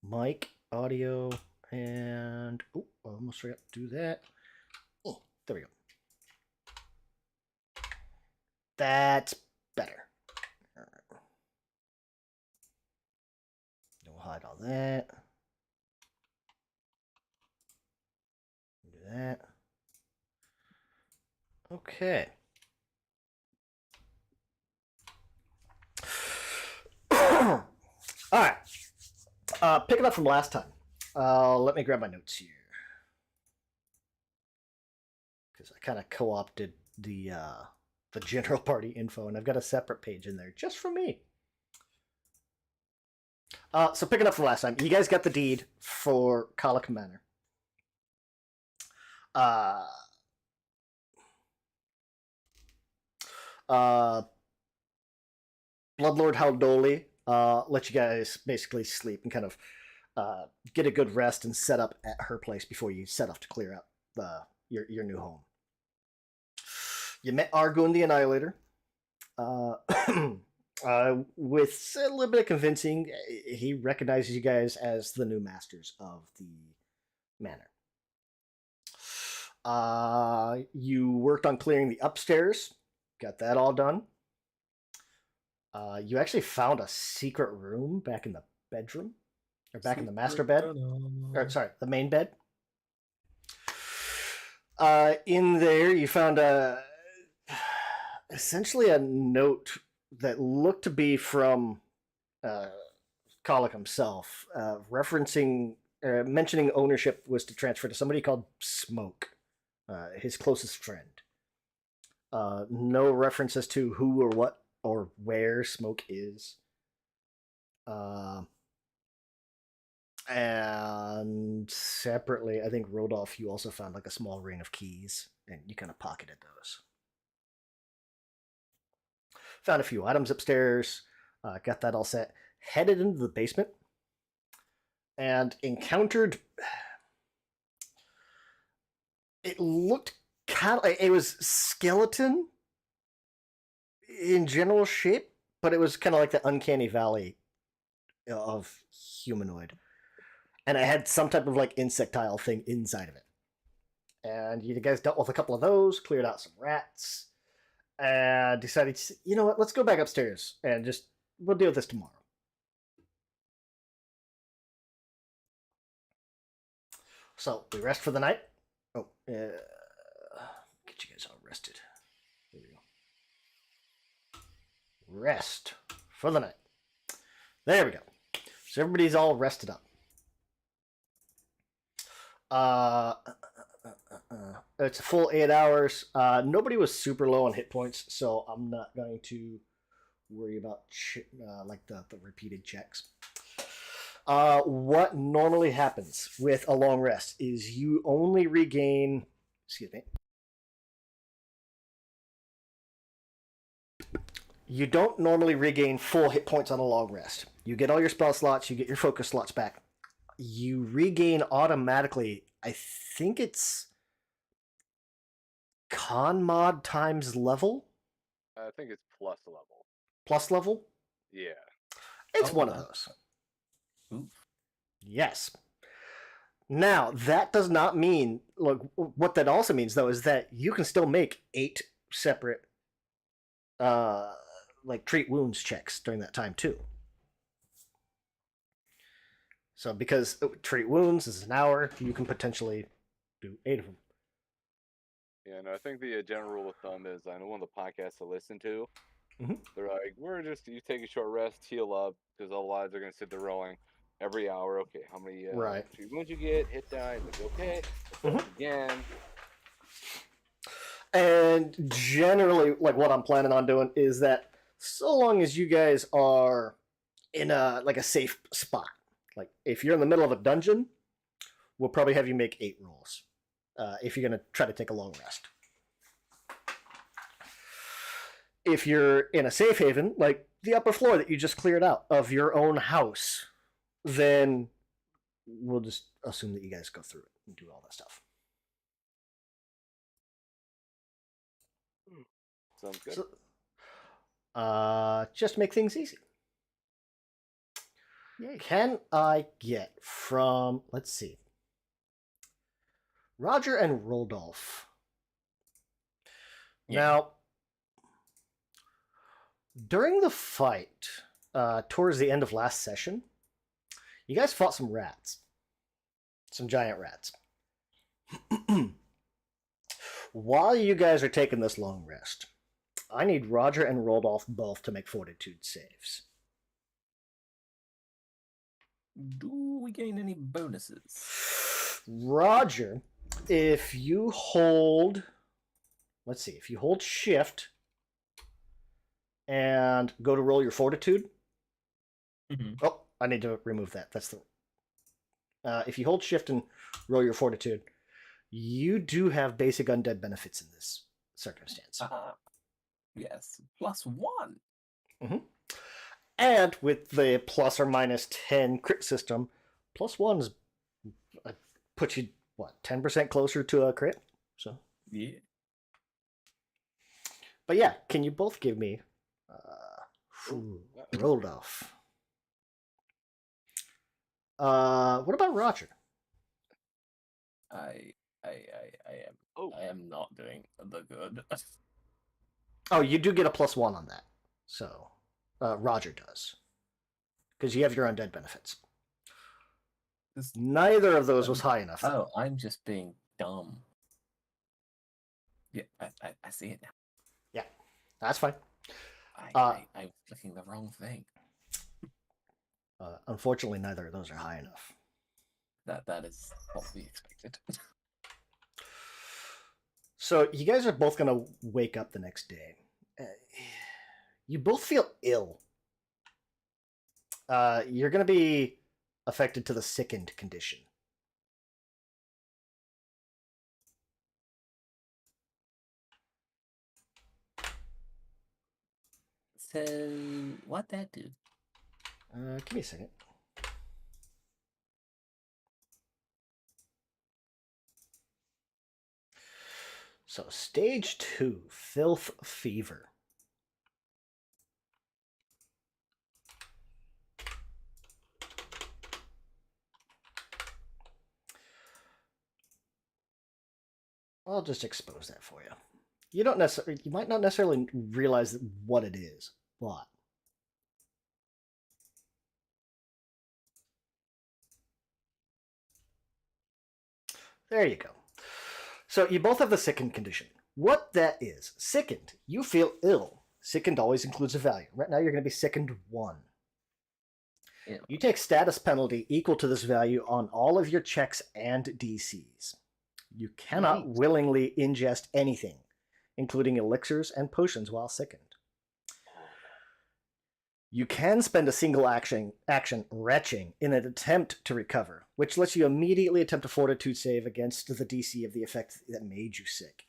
Mic, audio, and oh, I almost forgot to do that. Oh, there we go. That's better. All right. We'll hide all that. Do that. Okay. All right. Picking up from last time. Let me grab my notes here because I kind of co-opted the general party info, and I've got a separate page in there just for me. So picking up from last time, you guys got the deed for Colic Manor. Uh, Bloodlord Haldoli let you guys basically sleep and kind of get a good rest and set up at her place before you set off to clear out your new home. You met Argun the Annihilator. With a little bit of convincing, he recognizes you guys as the new masters of the manor. You worked on clearing the upstairs, got that all done. You actually found a secret room back in the bedroom, or back in the master bed, or sorry, the main bed. In there, you found essentially a note that looked to be from Colic himself, mentioning ownership was to transfer to somebody called Smoke, his closest friend. No references to who or what or where Smoke is. And separately, I think Rodolph, you also found like a small ring of keys, and you kind of pocketed those. Found a few items upstairs, got that all set, headed into the basement, and encountered. It looked kind of. It was skeleton in general shape, but it was kind of like the uncanny valley of humanoid, and it had some type of like insectile thing inside of it. And you guys dealt with a couple of those, cleared out some rats, and decided, you know what, let's go back upstairs and just we'll deal with this tomorrow. So we rest for the night. Oh, get you guys all rested. There we go. Rest for the night. There we go. So everybody's all rested up. It's a full 8 hours. Nobody was super low on hit points, so I'm not going to worry about like the repeated checks. What normally happens with a long rest is you only regain. Excuse me. You don't normally regain full hit points on a long rest. You get all your spell slots, you get your focus slots back. You regain automatically. I think it's con mod times level. I think it's plus level. Plus level? Yeah. It's one of those. Oof. Yes. Now, that does not mean, look, what that also means, though, is that you can still make 8 separate, like, treat wounds checks during that time, too. So, because treat wounds is an hour, you can potentially do 8 of them. Yeah, and I think the general rule of thumb is, I know one of the podcasts I listen to, they're like, you take a short rest, heal up, because all lives are going to sit there rolling every hour. Okay, how many treat wounds you get, hit die, like, okay, again. And generally, like, what I'm planning on doing is that so long as you guys are in a safe spot, like if you're in the middle of a dungeon, we'll probably have you make 8 rolls if you're going to try to take a long rest. If you're in a safe haven, like the upper floor that you just cleared out of your own house, then we'll just assume that you guys go through it and do all that stuff. Sounds good. So, just make things easy. Yay. Can I get from, let's see, Roger and Rodolph? Yeah. Now, during the fight, towards the end of last session, you guys fought some rats. Some giant rats. While you guys are taking this long rest, I need Roger and Rodolph both to make fortitude saves. Do we gain any bonuses? Roger, if you hold, let's see, if you hold shift and go to roll your fortitude. Oh, I need to remove that. That's the. If you hold shift and roll your fortitude, you do have basic undead benefits in this circumstance. Yes, +1. Mm-hmm. And with the plus or minus 10 crit system, +1 is puts you, what, 10% closer to a crit? So yeah. But yeah, can you both give me Rodolph? What about Roger? I am not doing the good. Oh, you do get a +1 on that. So Roger does. Because you have your undead benefits. Neither of those was high enough. Oh, I'm just being dumb. Yeah, I see it now. Yeah, that's fine. I'm clicking the wrong thing. Unfortunately, neither of those are high enough. That is what we expected. So you guys are both going to wake up the next day. You both feel ill. You're going to be affected to the sickened condition. So, what that do? Give me a second. So, stage 2, filth fever. I'll just expose that for you. You might not necessarily realize what it is, but there you go. So you both have the sickened condition. What that is, sickened, you feel ill. Sickened always includes a value. Right now you're going to be sickened 1. Yeah. You take status penalty equal to this value on all of your checks and DCs. You cannot willingly ingest anything, including elixirs and potions while sickened. You can spend a single action retching in an attempt to recover, which lets you immediately attempt a fortitude save against the DC of the effect that made you sick.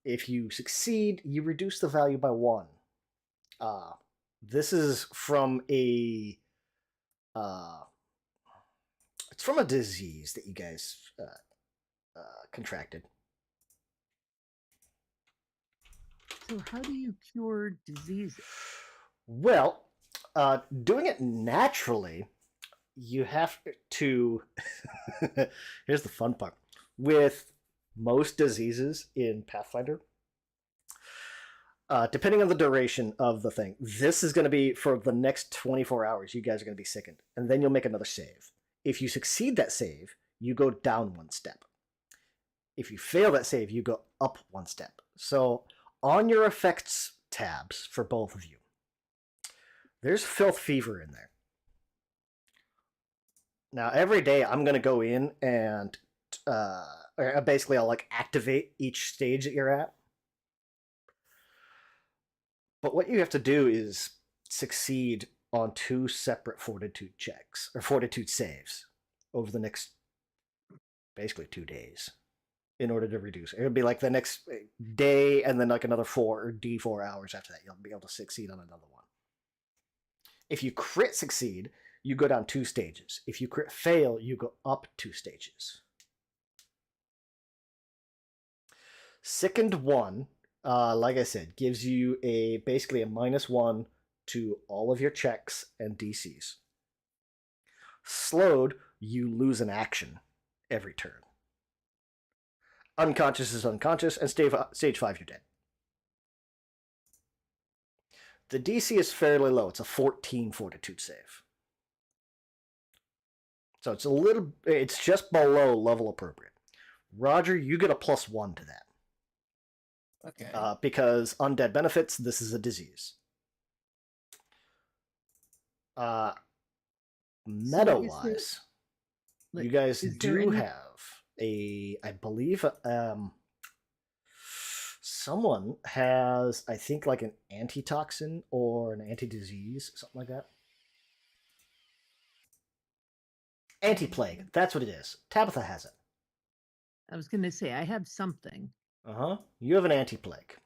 If you succeed, you reduce the value by 1. This is from a it's from a disease that you guys contracted. So how do you cure diseases? Well, doing it naturally, you have to. Here's the fun part. With most diseases in Pathfinder, depending on the duration of the thing, this is going to be for the next 24 hours, you guys are going to be sickened. And then you'll make another save. If you succeed that save, you go down 1 step. If you fail that save, you go up 1 step. So on your effects tabs for both of you, there's filth fever in there. Now, every day I'm going to go in and basically I'll like activate each stage that you're at. But what you have to do is succeed on 2 separate fortitude checks or fortitude saves over the next basically 2 days in order to reduce it. It'll be like the next day and then like another 4 or D4 hours after that. You'll be able to succeed on another one. If you crit succeed, you go down 2 stages. If you crit fail, you go up 2 stages. Sickened 1, like I said, gives you basically a -1 to all of your checks and DCs. Slowed, you lose an action every turn. Unconscious is unconscious, and stage 5, you're dead. The DC is fairly low. It's a 14 fortitude save. So it's just below level appropriate. Roger, you get a +1 to that. Okay. Because undead benefits, this is a disease. Meta-wise, you guys do have I believe, someone has, I think, like an antitoxin or an anti-disease, something like that. Anti-plague, that's what it is. Tabitha has it. I was going to say, I have something. You have an anti-plague.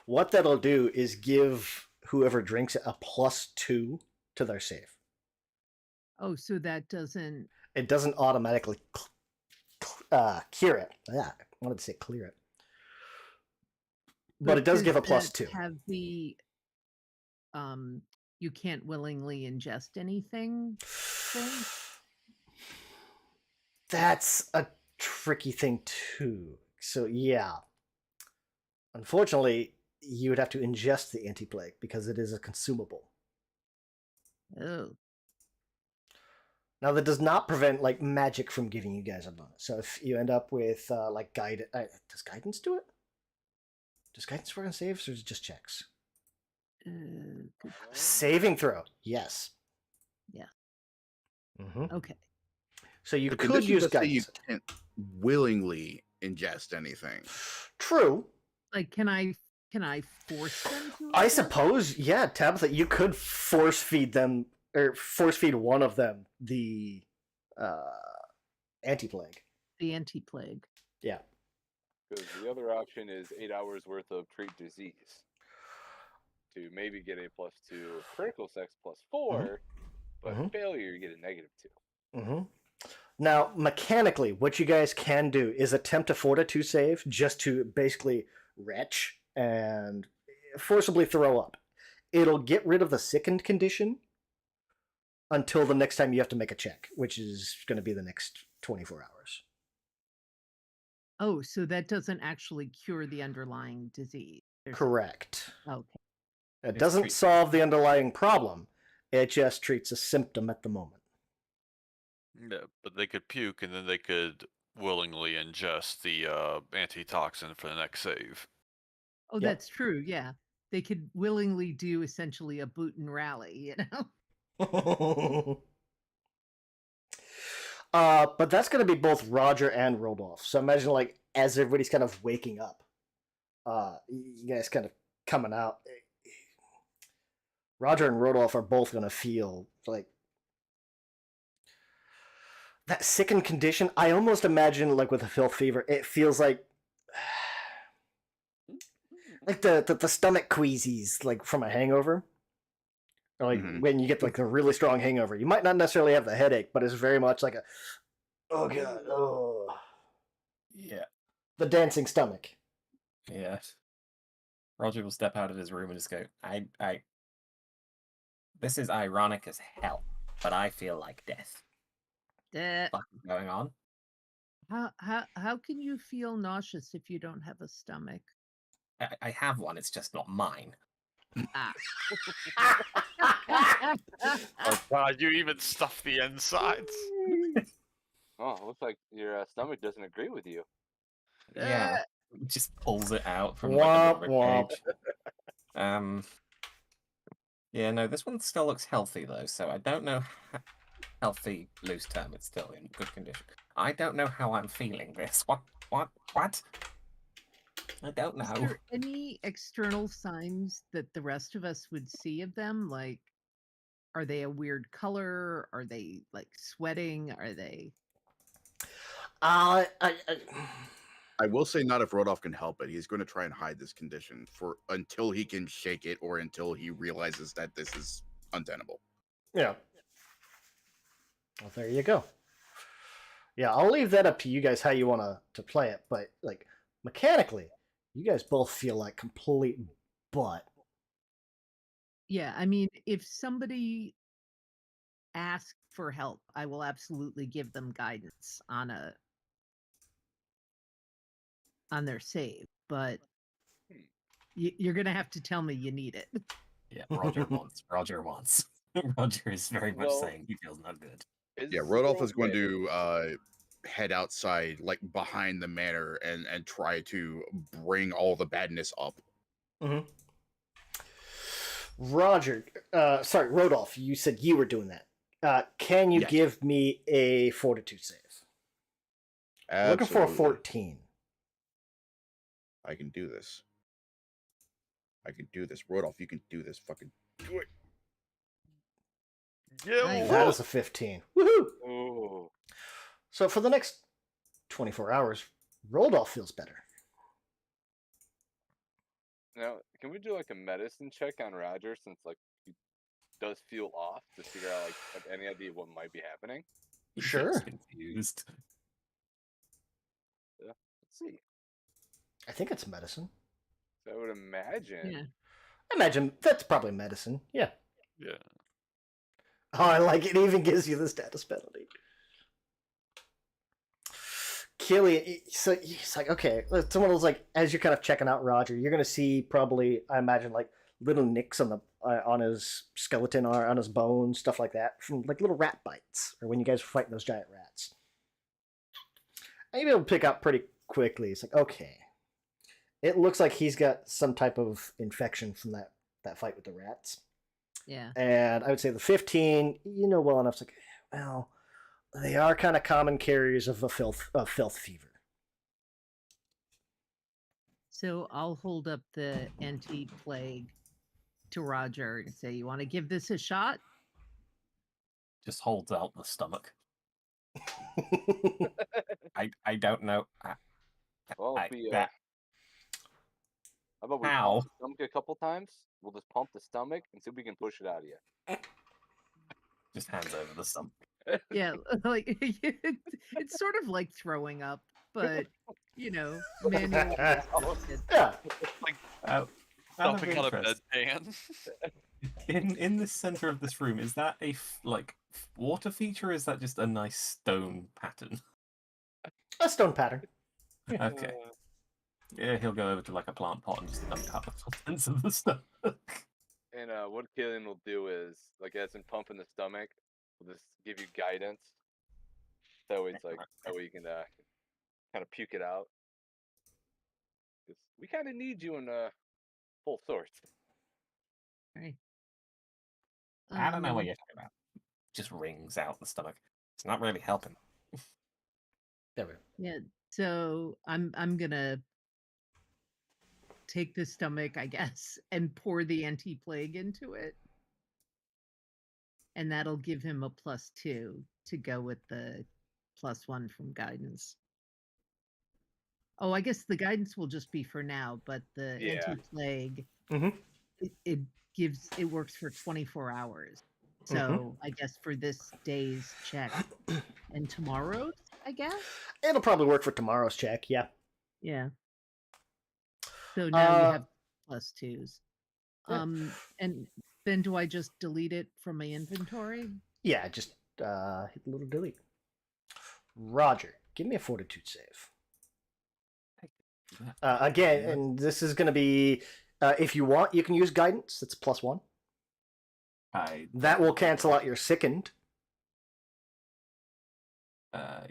What that'll do is give whoever drinks it a +2 to their save. Oh, so that doesn't... It doesn't automatically cure it. Yeah, I wanted to say clear it. But it does give a +2. Have the you can't willingly ingest anything thing? That's a tricky thing too. So yeah. Unfortunately, you would have to ingest the anti-plague because it is a consumable. Oh. Now that does not prevent like magic from giving you guys a bonus. So if you end up with like guidance, does guidance do it? Does guidance work on saves or is it just checks? Saving throw, yes. Yeah. Mm-hmm. Okay. So you the could use does say you guidance. can't willingly ingest anything. True. Like, can I force them to? I suppose, yeah, Tabitha, you could force feed them or force feed one of them the anti-plague. The anti-plague. Yeah. Because the other option is 8 hours worth of treat disease to maybe get a +2, critical sex +4, but failure you get a -2. Now, mechanically, what you guys can do is attempt a fortitude save just to basically retch and forcibly throw up. It'll get rid of the sickened condition until the next time you have to make a check, which is going to be the next 24 hours. Oh, so that doesn't actually cure the underlying disease. Correct. Okay. It doesn't solve the underlying problem. It just treats a symptom at the moment. Yeah, but they could puke and then they could willingly ingest the antitoxin for the next save. Oh, that's true. Yeah. They could willingly do essentially a boot and rally, you know? But that's going to be both Roger and Rodolph. So imagine, like, as everybody's kind of waking up, you guys kind of coming out. Roger and Rodolph are both going to feel like that sickened condition. I almost imagine, like, with a filth fever, it feels like the stomach queasies, like from a hangover. Or like when you get like a really strong hangover, you might not necessarily have the headache, but it's very much like a, oh god, oh yeah, the dancing stomach. Yes. Roger will step out of his room and just go, I. This is ironic as hell, but I feel like death. What's going on? How can you feel nauseous if you don't have a stomach? I have one. It's just not mine. Oh god, you even stuff the insides. Oh, looks like your stomach doesn't agree with you. Yeah, just pulls it out from Womp, like a womp. cage. Yeah, no, this one still looks healthy though, so I don't know. Healthy, loose term. It's still in good condition. I don't know how I'm feeling this. What? I don't know. Is there any external signs that the rest of us would see of them? Like, are they a weird color? Are they like sweating? Are they? I will say not if Rodolph can help it. He's going to try and hide this condition until he can shake it or until he realizes that this is untenable. Yeah. Well, there you go. Yeah, I'll leave that up to you guys how you want to play it, but like mechanically, you guys both feel like complete butt. Yeah, I mean, if somebody ask for help, I will absolutely give them guidance on their save, but you're gonna have to tell me you need it. Yeah, Roger wants. Roger wants. Roger is very much saying he feels not good. Yeah, Rodolph is going to head outside, like behind the manor, and try to bring all the badness up. Mm-hmm. Roger, sorry, Rodolph, you said you were doing that. Can you give me a fortitude save? Absolutely. Looking for a 14. I can do this. Rodolph, you can do this. Fucking do it. Yeah, that is a 15. Woohoo! Oh. So for the next 24 hours, Rodolph feels better. Now, can we do like a medicine check on Roger since like he does feel off to figure out like have any idea what might be happening? He Sure. feels confused. Yeah, let's see. I think it's medicine. So I would imagine. Yeah. I imagine that's probably medicine. Yeah. Yeah. Oh, I like it. It even gives you the status penalty. Killian, so he's like, okay, someone was like, as you're kind of checking out Roger, you're gonna see probably, I imagine, like little nicks on the on his skeleton or on his bones, stuff like that, from like little rat bites, or when you guys were fighting those giant rats. And you'll be able to pick up pretty quickly. It's like, okay, it looks like he's got some type of infection from that fight with the rats. Yeah. And I would say the 15, you know well enough. It's like, well, they are kind of common carriers of a filth fever. So I'll hold up the anti-plague to Roger and say, "You want to give this a shot?" Just holds out the stomach. I don't know. Well, if we, that, how about we pump the stomach a couple times? We'll just pump the stomach and see if we can push it out of you. Just hands over the stomach. Yeah, like it's sort of like throwing up, but you know, manual. Yeah. Like Stomping out a bedpan. In the center of this room, is that a water feature, or is that just a nice stone pattern? A stone pattern. Okay. Yeah, he'll go over to like a plant pot and just dump out the contents of the stomach. And what Killian will do is, like, as in pumping the stomach, we'll just give you guidance. That way, it's like that way you can kind of puke it out. We kind of need you in full source. Right. I don't know what you're talking about. Just wrings out the stomach. It's not really helping. There we go. Yeah. So I'm gonna take the stomach, I guess, and pour the anti-plague into it. And that'll give him a +2 to go with the +1 from guidance. Oh, I guess the guidance will just be for now, but the anti-plague, it works for 24 hours. So I guess for this day's check and tomorrow's, I guess? It'll probably work for tomorrow's check, yeah. Yeah. So now you have +2s. Yeah. And then do I just delete it from my inventory? Yeah, just hit a little delete. Roger, give me a fortitude save. Again, and this is going to be, if you want, you can use guidance. That's +1. That will cancel out your sickened.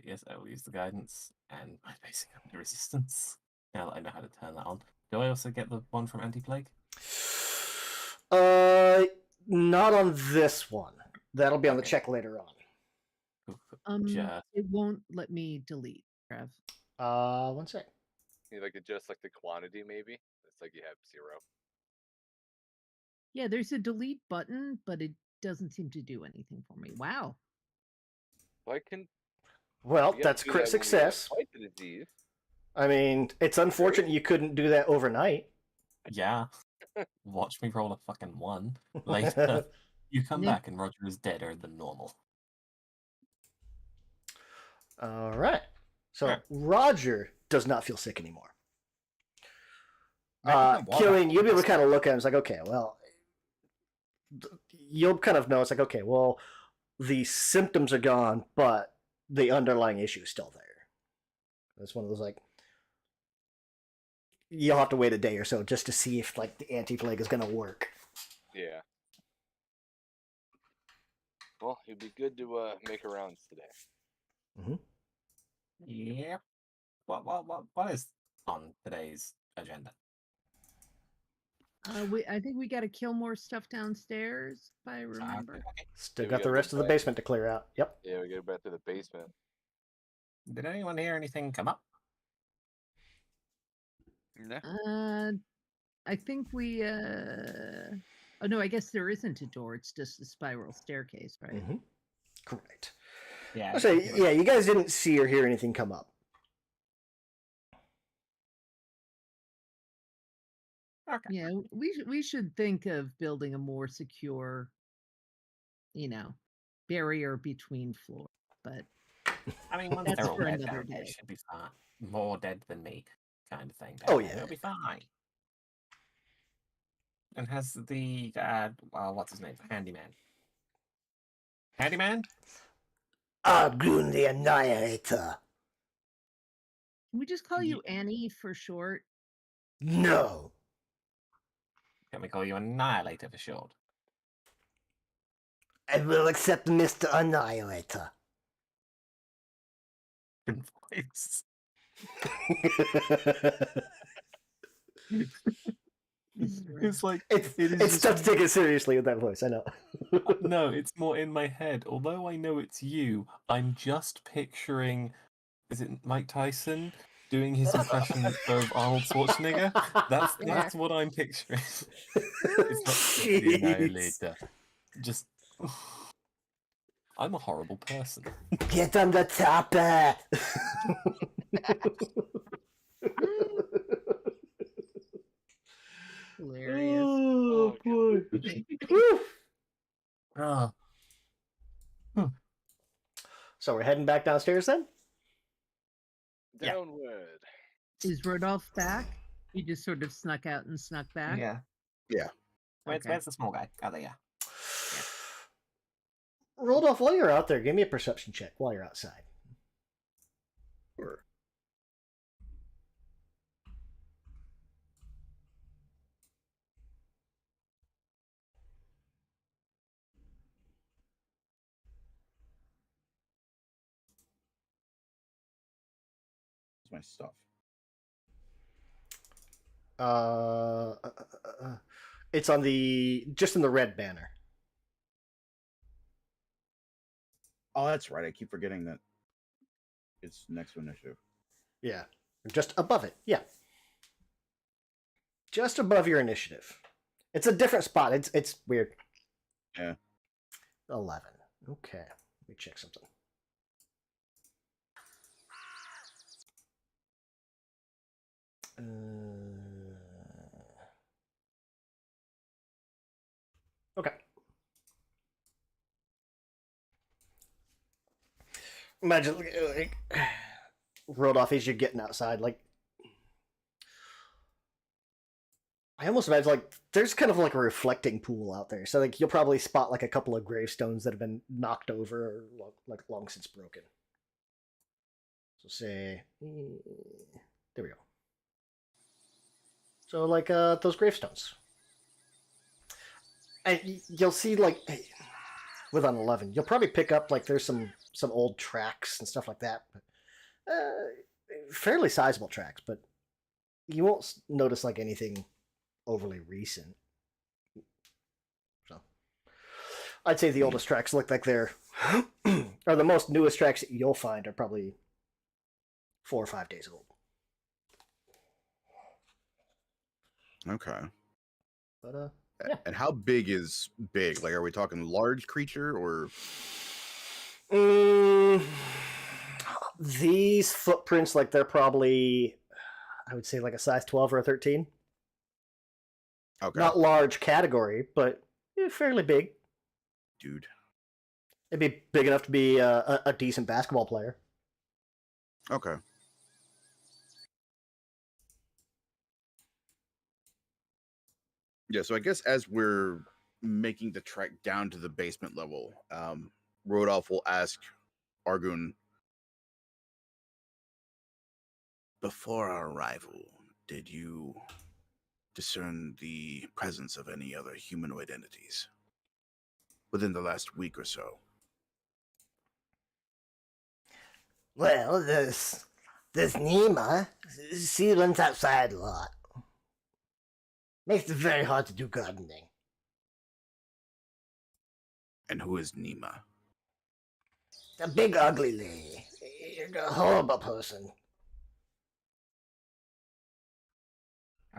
Yes, I will use the guidance and my basic resistance. Now that I know how to turn that on. Do I also get the one from anti-plague? Not on this one. That'll be on the check later on. It won't let me delete, Trev. 1 sec. You like adjust like the quantity, maybe. It's like you have 0. Yeah, there's a delete button, but it doesn't seem to do anything for me. Wow. Well, that's crit success. Fight the disease. I mean, it's unfortunate you couldn't do that overnight. Yeah. Watch me roll a fucking 1. Later, you come back and Roger is deader than normal. All right. So Roger does not feel sick anymore. Killian, you'll be able to kind of look at him. It's like, okay, well, you'll kind of know. It's like, okay, well, the symptoms are gone, but the underlying issue is still there. It's one of those like you'll have to wait a day or so just to see if like the anti-plague is going to work. Yeah. Well, it'd be good to make a rounds today. Mm-hmm. Yeah. What is on today's agenda? I think we got to kill more stuff downstairs, if I remember. Okay. Still Yeah, got the rest of the basement to clear out. Yep. Yeah, we get back to the basement. Did anyone hear anything come up? Yeah. I think we. Oh no, I guess there isn't a door. It's just a spiral staircase, right? Mm-hmm. Correct. Yeah. I say, yeah, you guys didn't see or hear anything come up. Okay. Yeah, we should think of building a more secure, barrier between floors. But I mean, once that's they're all for dead, another they day. should be fine. More dead than me, kind of thing. Oh, yeah. They'll be fine. And has the what's his name? Handyman. Handyman? Argun the Annihilator. Can we just call you Annie for short? No. Can we call you Annihilator for short? I will accept Mr. Annihilator. Voice. It's like it's tough to take it seriously with that voice. I know. No, it's more in my head. Although I know it's you, I'm just picturing. Is it Mike Tyson doing his impression of Arnold Schwarzenegger? That's what I'm picturing. It's not the Annihilator. Just. I'm a horrible person. Get on the topper. Hilarious. Oh boy. Ah. So we're heading back downstairs then? Yeah. Downward. Is Rodolphe back? He just sort of snuck out and snuck back. Yeah. Yeah. Where's the small guy? Oh, there, yeah. Rodolph, while you're out there, give me a perception check while you're outside. Sure. My stuff. It's on just in the red banner. Oh, that's right. I keep forgetting that it's next to initiative. Yeah, just above it. Yeah, just above your initiative. It's a different spot. It's weird. Yeah. 11. Okay, let me check something. Okay. Imagine, like, Rodolph, as you're getting outside, like, I almost imagine, like, there's kind of like a reflecting pool out there. So, like, you'll probably spot, like, a couple of gravestones that have been knocked over or, like, long since broken. So, say, there we go. So, like, those gravestones. And you'll see, like, with an 11, you'll probably pick up, like, there's some old tracks and stuff like that. But, fairly sizable tracks, but you won't notice, like, anything overly recent. So, I'd say the oldest tracks look like they're, or the most newest tracks that you'll find are probably 4 or 5 days old. Okay. But, yeah. And how big is big? Like, are we talking large creature or? These footprints, like, they're probably, I would say, like a size 12 or a 13. Okay. Not large category, but fairly big. Dude. It'd be big enough to be a decent basketball player. Okay. Yeah, so I guess as we're making the trek down to the basement level, Rodolph will ask Argun, before our arrival, did you discern the presence of any other humanoid entities within the last week or so? Well, there's Nima. She runs outside a lot. Makes it very hard to do gardening. And who is Nima? A big ugly lady. A horrible person.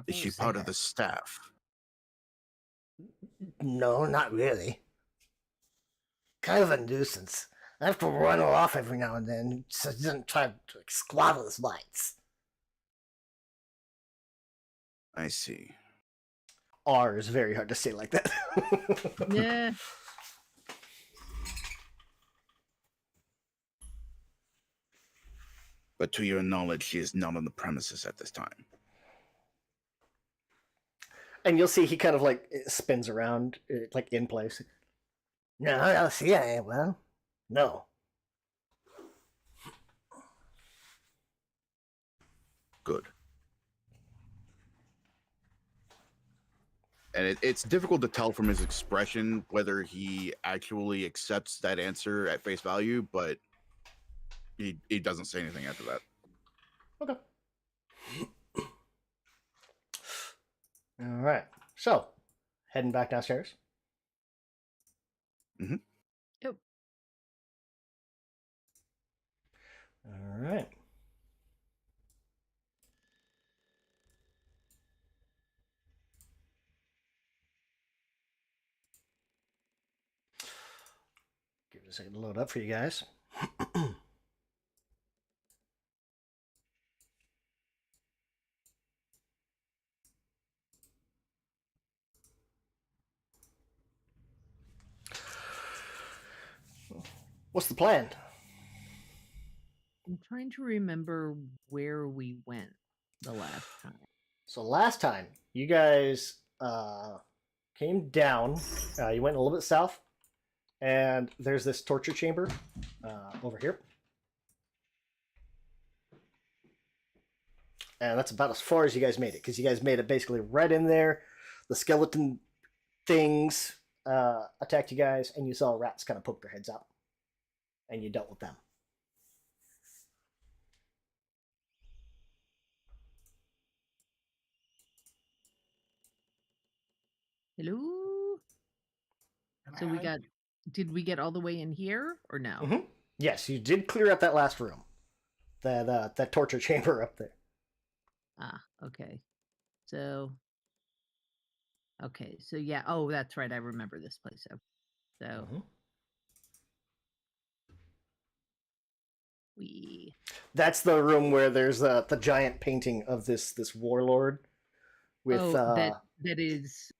Is she part of the staff? No, not really. Kind of a nuisance. I have to run her off every now and then so she doesn't try to squabble his lights. I see. R is very hard to say like that. Yeah. But to your knowledge, she is not on the premises at this time. And you'll see he kind of like spins around, like in place. No, see, well, no. Good. And it's difficult to tell from his expression whether he actually accepts that answer at face value, but he doesn't say anything after that. Okay. All right. So, heading back downstairs. Mm-hmm. Yep. All right. Give it a second to load up for you guys. What's the plan? I'm trying to remember where we went the last time. So last time you guys came down, you went a little bit south, and there's this torture chamber over here. And that's about as far as you guys made it, because you guys made it basically right in there. The skeleton things attacked you guys, and you saw rats kind of poke their heads out. And you dealt with them. Hello? So we got... Did we get all the way in here, or no? Mm-hmm. Yes, you did clear up that last room. That torture chamber up there. Ah, okay. So... Okay, so yeah. Oh, that's right. I remember this place. So... Mm-hmm. That's the room where there's the giant painting of this warlord with that is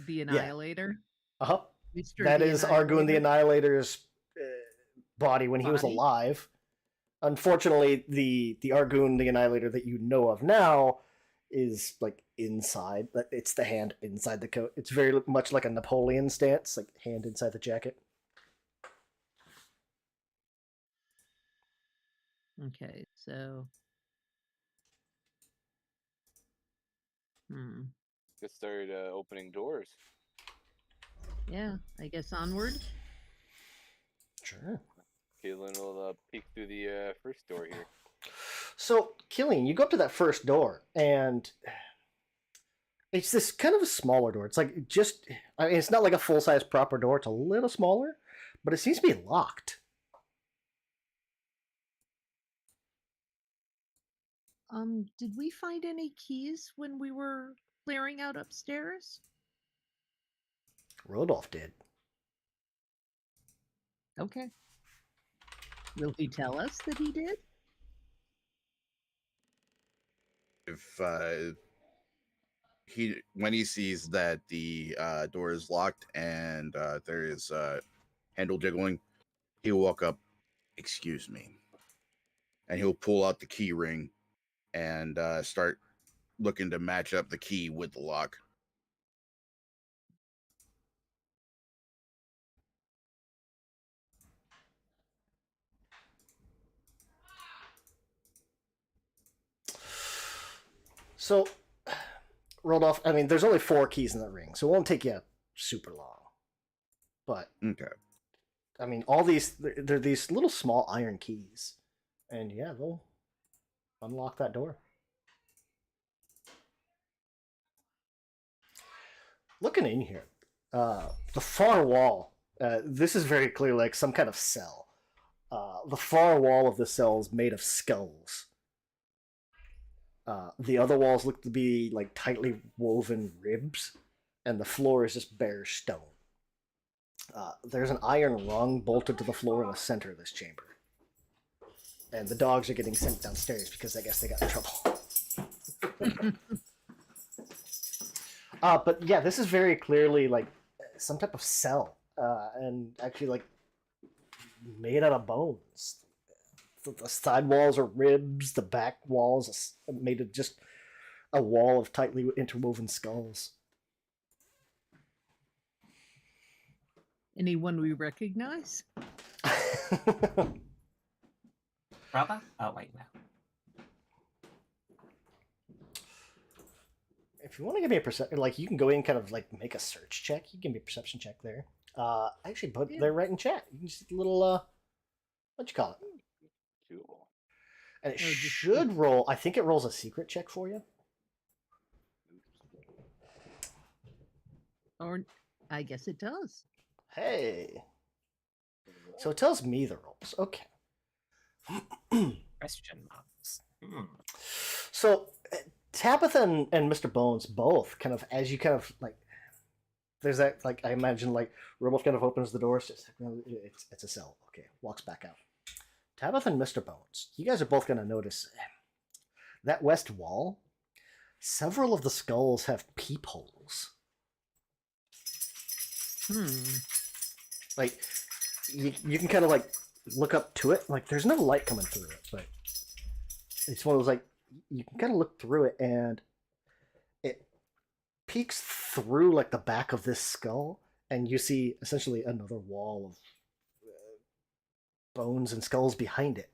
the Annihilator. Yeah. Mr. That the is Argun the Annihilator's body when he was Body? alive. Unfortunately, the Argun the Annihilator that you know of now is like inside. It's the hand inside the coat. It's very much like a Napoleon stance, like hand inside the jacket. Okay, so... Just started opening doors. Yeah, I guess onward. Sure. Caitlin will peek through the first door here. So, Killian, you go up to that first door, and it's this kind of a smaller door. It's like it's not like a full-size proper door. It's a little smaller, but it seems to be locked. Did we find any keys when we were clearing out upstairs? Rodolph did. Okay. Will he tell us that he did? If when he sees that the door is locked and there is handle jiggling, he'll walk up, excuse me, and he'll pull out the key ring and start looking to match up the key with the lock. So, Rodolph, I mean, there's only 4 keys in the ring, so it won't take you super long. But, Okay. I mean, all these, they're these little small iron keys. And yeah, they'll unlock that door. Looking in here, the far wall, this is very clear like some kind of cell. The far wall of the cell is made of skulls. The other walls look to be like tightly woven ribs, and the floor is just bare stone. There's an iron rung bolted to the floor in the center of this chamber. And the dogs are getting sent downstairs because I guess they got in trouble. But yeah, this is very clearly like some type of cell, and actually like made out of bones. The side walls are ribs. The back walls are made of just a wall of tightly interwoven skulls. Anyone we recognize? Brother? Oh, wait, no. If you want to give me a perception, like you can go in and kind of like make a search check. You can give me a perception check there. Actually, but they're right in chat. You can just a little what you call it? Cool. And it should roll. I think it rolls a secret check for you. Or I guess it does. Hey. So it tells me the rolls. Okay. Question marks. So Tabitha and Mr. Bones both kind of, as you kind of like, there's that, like, I imagine like Rudolph kind of opens the door. It's just, it's a cell. Okay. Walks back out. Tabitha and Mr. Bones, you guys are both going to notice that west wall, several of the skulls have peepholes. Like, you can kind of like look up to it. Like, there's no light coming through it, but it's one of those like, you can kind of look through it and it peeks through like the back of this skull, and you see essentially another wall of bones and skulls behind it.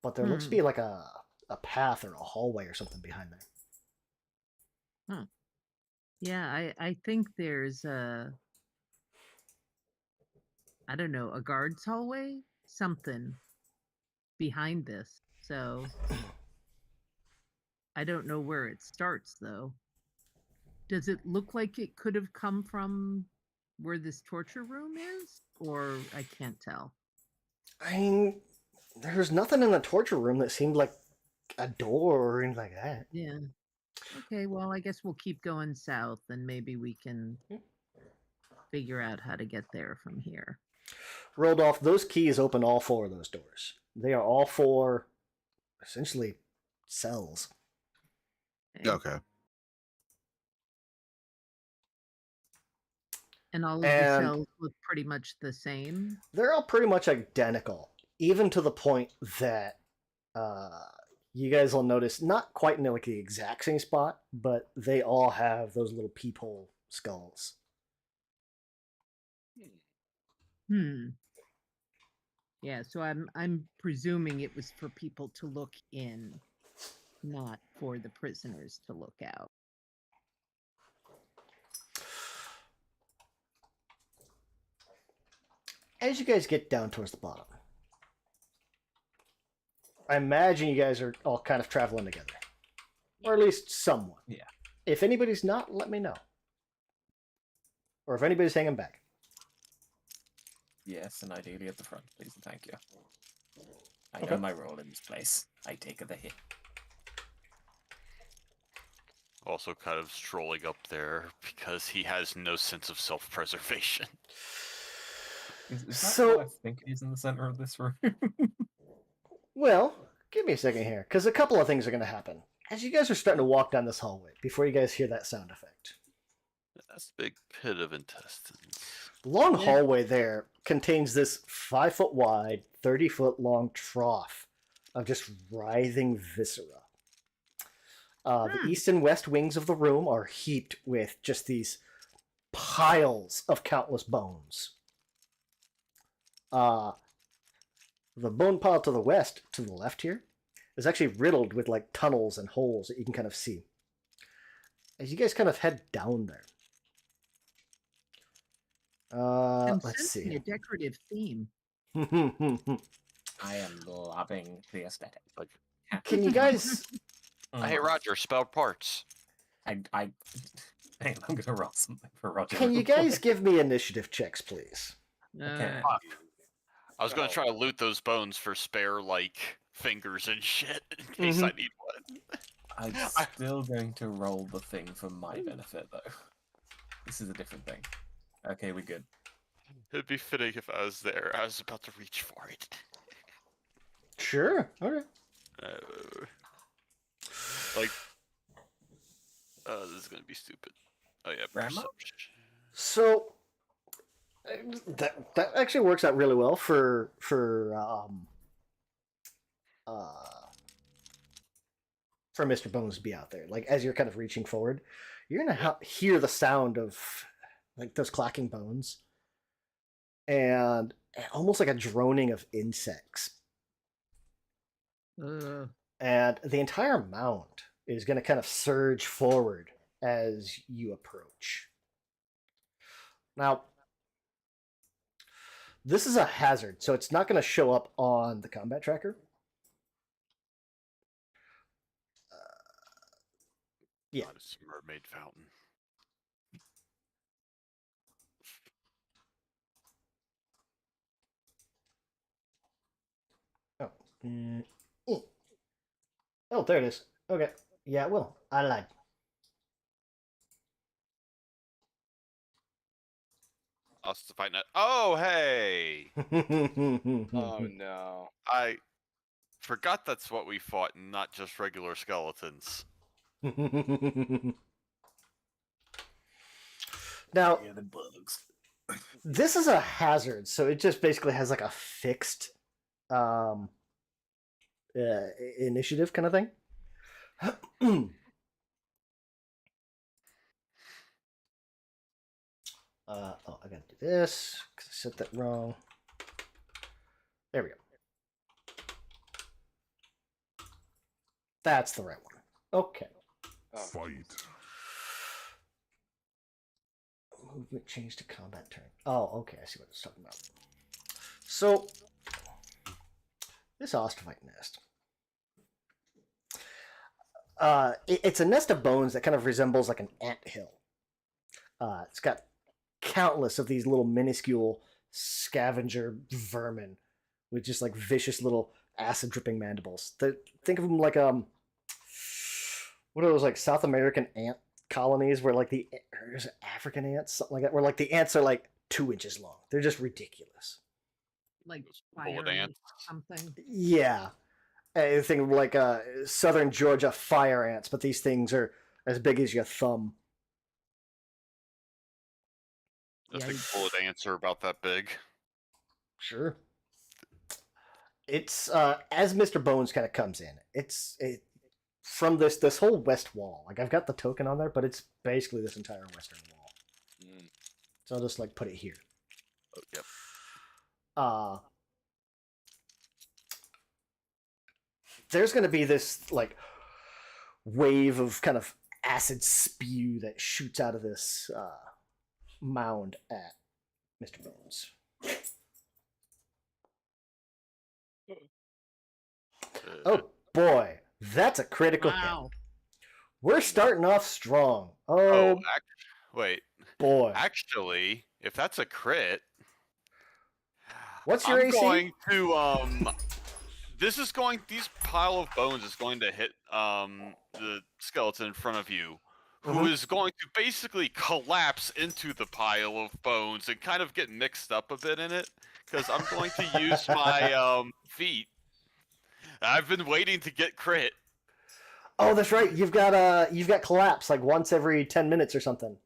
But there looks to be like a path or a hallway or something behind there. Yeah, I think there's a, I don't know, a guard's hallway? Something behind this. So I don't know where it starts though. Does it look like it could have come from where this torture room is? Or I can't tell. I mean, there's nothing in the torture room that seemed like a door or anything like that. Yeah. Okay, well, I guess we'll keep going south and maybe we can figure out how to get there from here. Rodolph, those keys open all 4 of those doors. They are all 4 essentially cells. Okay. And all of the cells look pretty much the same? They're all pretty much identical, even to the point that you guys will notice, not quite in like the exact same spot, but they all have those little peephole skulls. Yeah, so I'm presuming it was for people to look in, not for the prisoners to look out. As you guys get down towards the bottom, I imagine you guys are all kind of traveling together. Or at least somewhat. Yeah. If anybody's not, let me know. Or if anybody's hanging back. Yes, and ideally at the front, please and thank you. I know my role in this place. I take the hit. Also kind of strolling up there because he has no sense of self-preservation. Is that what I think is in the center of this room? Well, give me a second here, because a couple of things are going to happen. As you guys are starting to walk down this hallway, before you guys hear that sound effect. That's a big pit of intestines. The long hallway there contains this 5-foot wide, 30-foot long trough of just writhing viscera. The east and west wings of the room are heaped with just these piles of countless bones. The bone pile to the west, to the left here, is actually riddled with like tunnels and holes that you can kind of see. As you guys kind of head down there. I'm Let's sensing see. a decorative theme. I am loving the aesthetic. Like, Can you guys? hey Roger, spell parts. Hang on, I'm gonna roll something for Roger. Can you guys give me initiative checks, please? Okay. I was gonna try to loot those bones for spare like fingers and shit in case I need one. I'm still going to roll the thing for my benefit though. This is a different thing. Okay, we're good. It'd be fitting if I was there. I was about to reach for it. Sure. Okay. Like, this is gonna be stupid. Oh yeah, Grandma? perception. So that actually works out really well for Mr. Bones to be out there. Like as you're kind of reaching forward, you're gonna hear the sound of like those clacking bones and almost like a droning of insects. And the entire mound is going to kind of surge forward as you approach. Now, this is a hazard, so it's not going to show up on the combat tracker. Yeah. It's a mermaid fountain. Oh, there it is. Okay. Yeah, it will. I lied. Us to fight net. Oh, hey! Oh no. I forgot that's what we fought, and not just regular skeletons. Now, Yeah, the bugs. this is a hazard, so it just basically has like a fixed initiative kind of thing. I gotta do this because I said that wrong. There we go. That's the right one. Okay. Oh, Fight. Movement change to combat turn. Oh, okay. I see what it's talking about. So, this ostrich nest. It's a nest of bones that kind of resembles like an anthill. It's got countless of these little minuscule scavenger vermin with just like vicious little acid dripping mandibles. Think of them like what are those like South American ant colonies where like or is it African ants, something like that, where like the ants are like 2 inches long. They're just ridiculous. Like Bullet fire ants. something. Yeah. I think like southern Georgia fire ants, but these things are as big as your thumb. I think Yikes. bullet ants are about that big. Sure. It's as Mr. Bones kind of comes in. It's from this whole west wall. Like I've got the token on there, but it's basically this entire western wall. So I'll just like put it here. Oh, yep. There's going to be this like wave of kind of acid spew that shoots out of this mound at Mr. Bones. Oh boy, that's a critical hit. Wow. We're starting off strong. Oh, wait. Boy. Actually, if that's a crit, What's your I'm AC? going to these pile of bones is going to hit the skeleton in front of you, who is going to basically collapse into the pile of bones and kind of get mixed up a bit in it, because I'm going to use my feet. I've been waiting to get crit. Oh, that's right. You've got collapse like once every 10 minutes or something.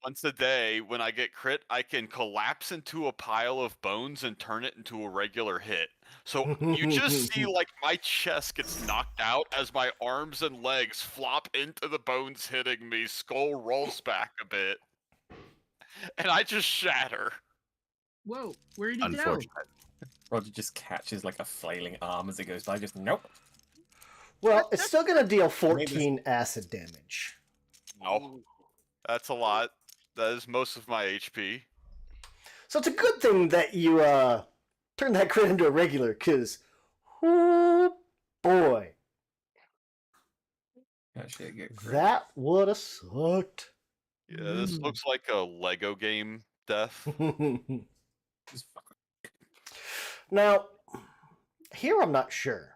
Once a day, when I get crit, I can collapse into a pile of bones and turn it into a regular hit. So you just see like my chest gets knocked out as my arms and legs flop into the bones hitting me, skull rolls back a bit, and I just shatter. Whoa, where did he go? Unfortunate. Roger just catches like a flailing arm as it goes by. Just nope. Well, it's still going to deal 14 acid damage. No, that's a lot. That is most of my HP. So it's a good thing that you turned that crit into a regular, because, oh boy, that would have sucked. Yeah, this looks like a Lego game death. Now, here I'm not sure,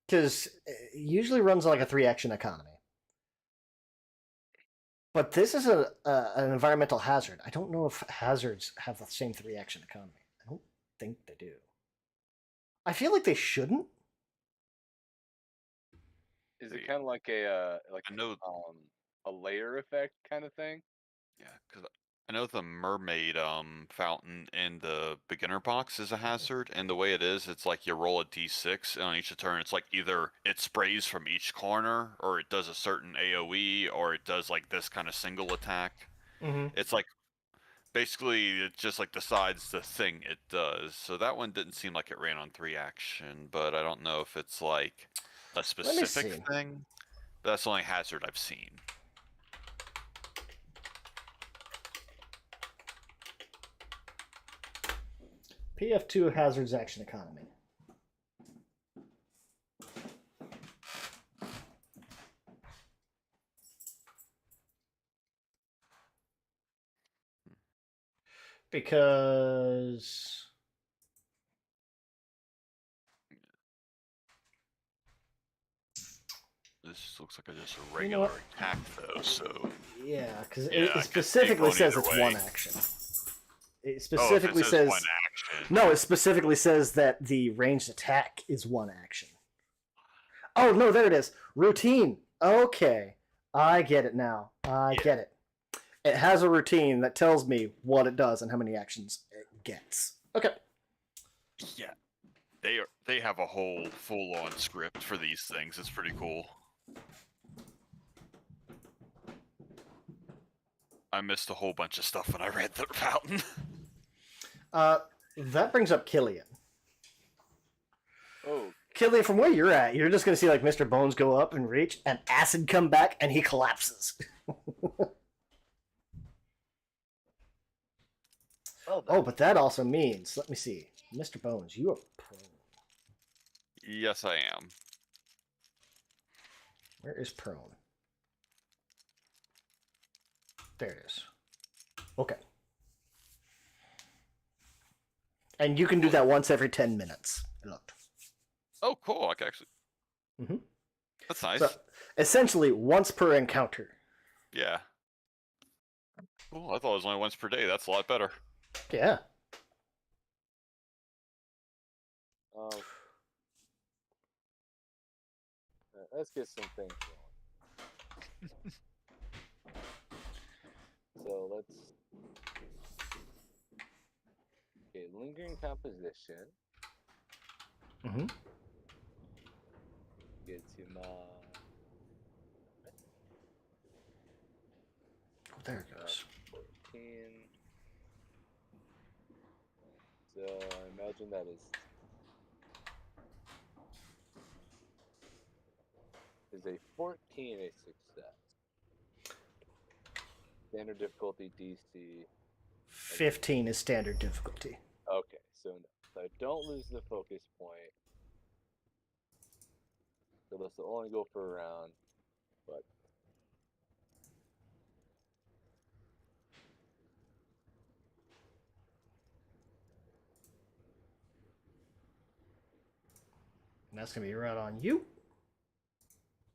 because it usually runs like a 3-action economy. But this is an environmental hazard. I don't know if hazards have the same 3-action economy. I don't think they do. I feel like they shouldn't. Is it kind of like a layer effect kind of thing? Yeah, because I know the mermaid fountain in the beginner box is a hazard, and the way it is, it's like you roll a d6, and on each turn, it's like either it sprays from each corner, or it does a certain AoE, or it does like this kind of single attack. It's like basically it just like decides the thing it does. So that one didn't seem like it ran on 3-action, but I don't know if it's like a specific thing. But that's the only hazard I've seen. PF2 hazards action economy. Because this looks like just a regular attack, though. So yeah, because it specifically says it's 1 action. It specifically says 1 action. No, it specifically says that the ranged attack is 1 action. Oh no, there it is. Routine. Okay, I get it now. I get it. It has a routine that tells me what it does and how many actions it gets. Okay. Yeah, they have a whole full-on script for these things. It's pretty cool. I missed a whole bunch of stuff when I read the fountain. That brings up Killian. Oh, Killian, from where you're at, you're just going to see like Mr. Bones go up and reach, and acid come back, and he collapses. Oh, but that also means, let me see, Mr. Bones, you are prone. Yes, I am. Where is prone? There it is. Okay. And you can do that once every 10 minutes. Look. Oh, cool. I can actually. That's nice. So, essentially, once per encounter. Yeah. Cool. I thought it was only once per day. That's a lot better. Yeah. Let's get some things going. So let's. Okay, lingering composition. Get to my. Oh, there it goes. 14. So I imagine that is a 14 a success. Standard difficulty DC. 15 is standard difficulty. Okay, so I don't lose the focus point. So this will only go for a round, but And that's going to be right on you.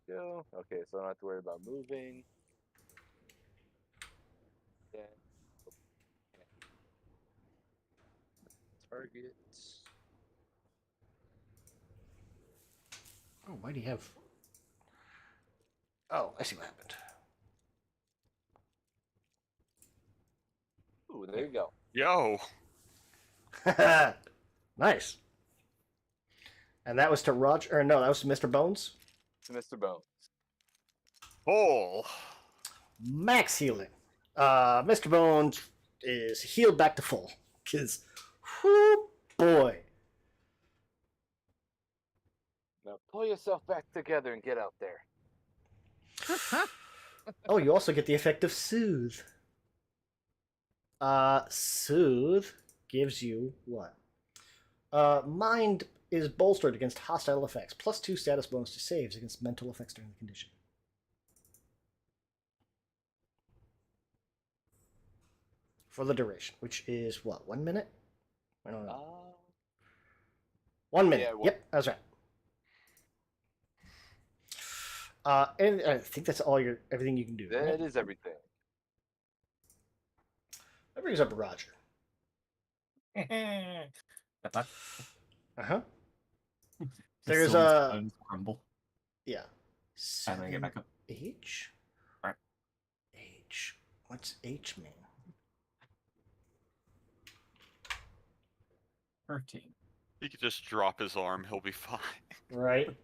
go. Okay, so I don't have to worry about moving. Yeah. Targets. Oh, why do you have... Oh, I see what happened. Ooh, there you go. Yo. Nice. And that was to Roger, or no, that was to Mr. Bones. To Mr. Bones. Oh. Max healing. Mr. Bones is healed back to full. Because, whoo, boy. Now pull yourself back together and get out there. Oh, you also get the effect of Soothe. Soothe gives you what? Mind is bolstered against hostile effects. +2 status bonus to saves against mental effects during the condition. For the duration, which is what? 1 minute? I don't know. 1 minute. Yeah, Yep, that's right. And I think that's everything you can do. That right? is everything. That brings up Roger. Uh-huh. There's a bones crumble. Yeah. And then get back up. H? Right. H. What's H mean? 13. He could just drop his arm, he'll be fine. Right.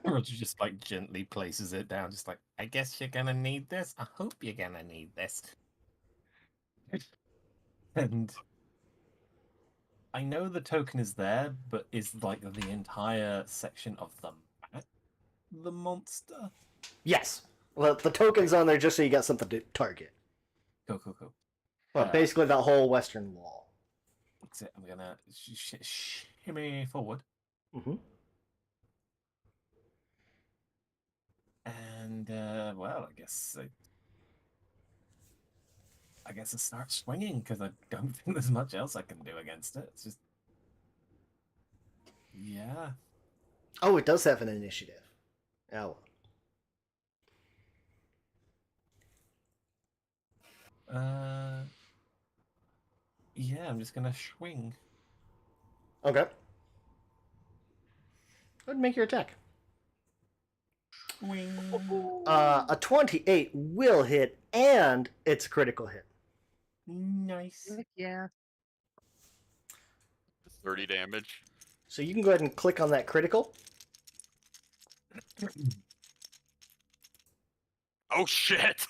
Roger just like gently places it down, just like, I guess you're gonna need this. I hope you're gonna need this. And I know the token is there, but is like the entire section of the map the monster? Yes. Well, the token's on there just so you got something to target. Cool. But basically that whole western wall. That's it. I'm gonna shimmy forward. Mm-hmm. And well, I guess I start swinging because I don't think there's much else I can do against it. It's just, yeah. Oh, it does have an initiative. Oh. Yeah, I'm just gonna swing. Okay. Go ahead and make your attack. Swing. A 28 will hit, and it's a critical hit. Nice. Yeah. 30 damage. So you can go ahead and click on that critical. Oh shit!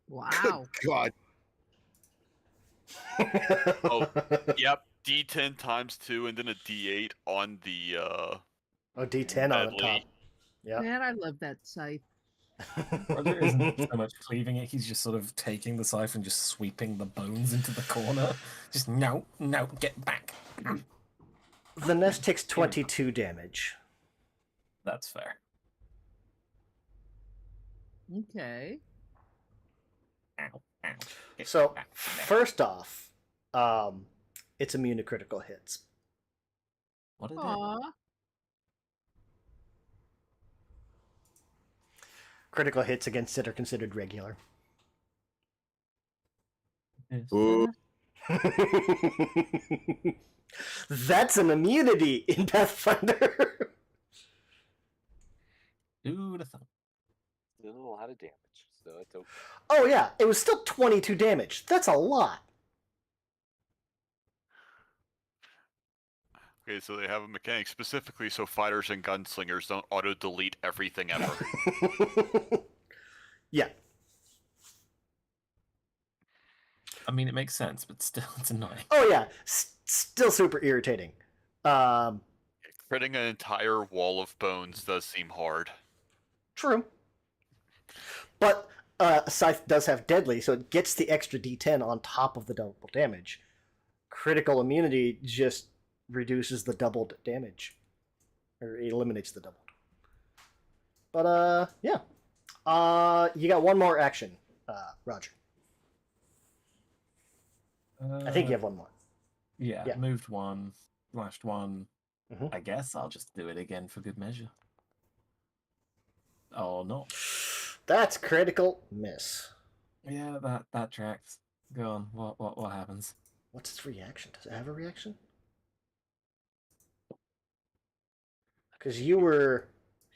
Wow. God. Oh, yep. D10 times 2 and then a D8 on the Oh, D10 on the top. deadly. Yeah. Man, I love that scythe. Roger isn't so much cleaving it, he's just sort of taking the scythe and just sweeping the bones into the corner. Just, no, get back. The nest takes 22 damage. That's fair. Okay. Ow. Get So, back. first off, it's immune to critical hits. What is it? Aw. Critical hits against it are considered regular. Ooh. That's an immunity in Pathfinder. Ooh, the thumb. Still a lot of damage, so it's okay. Oh yeah, it was still 22 damage. That's a lot. Okay, so they have a mechanic specifically so fighters and gunslingers don't auto-delete everything ever. Yeah. I mean, it makes sense, but still, it's annoying. Oh yeah, still super irritating. Critting an entire wall of bones does seem hard. True. But Scythe does have deadly, so it gets the extra D10 on top of the double damage. Critical immunity just reduces the doubled damage, or eliminates the doubled. But yeah, you got one more action, Roger. I think you have one more. Yeah, Yeah. moved one, flashed one. Mhm. I guess I'll just do it again for good measure. Oh, no. That's critical miss. Yeah, that tracks. Go on. What happens? What's its reaction? Does it have a reaction? Because you were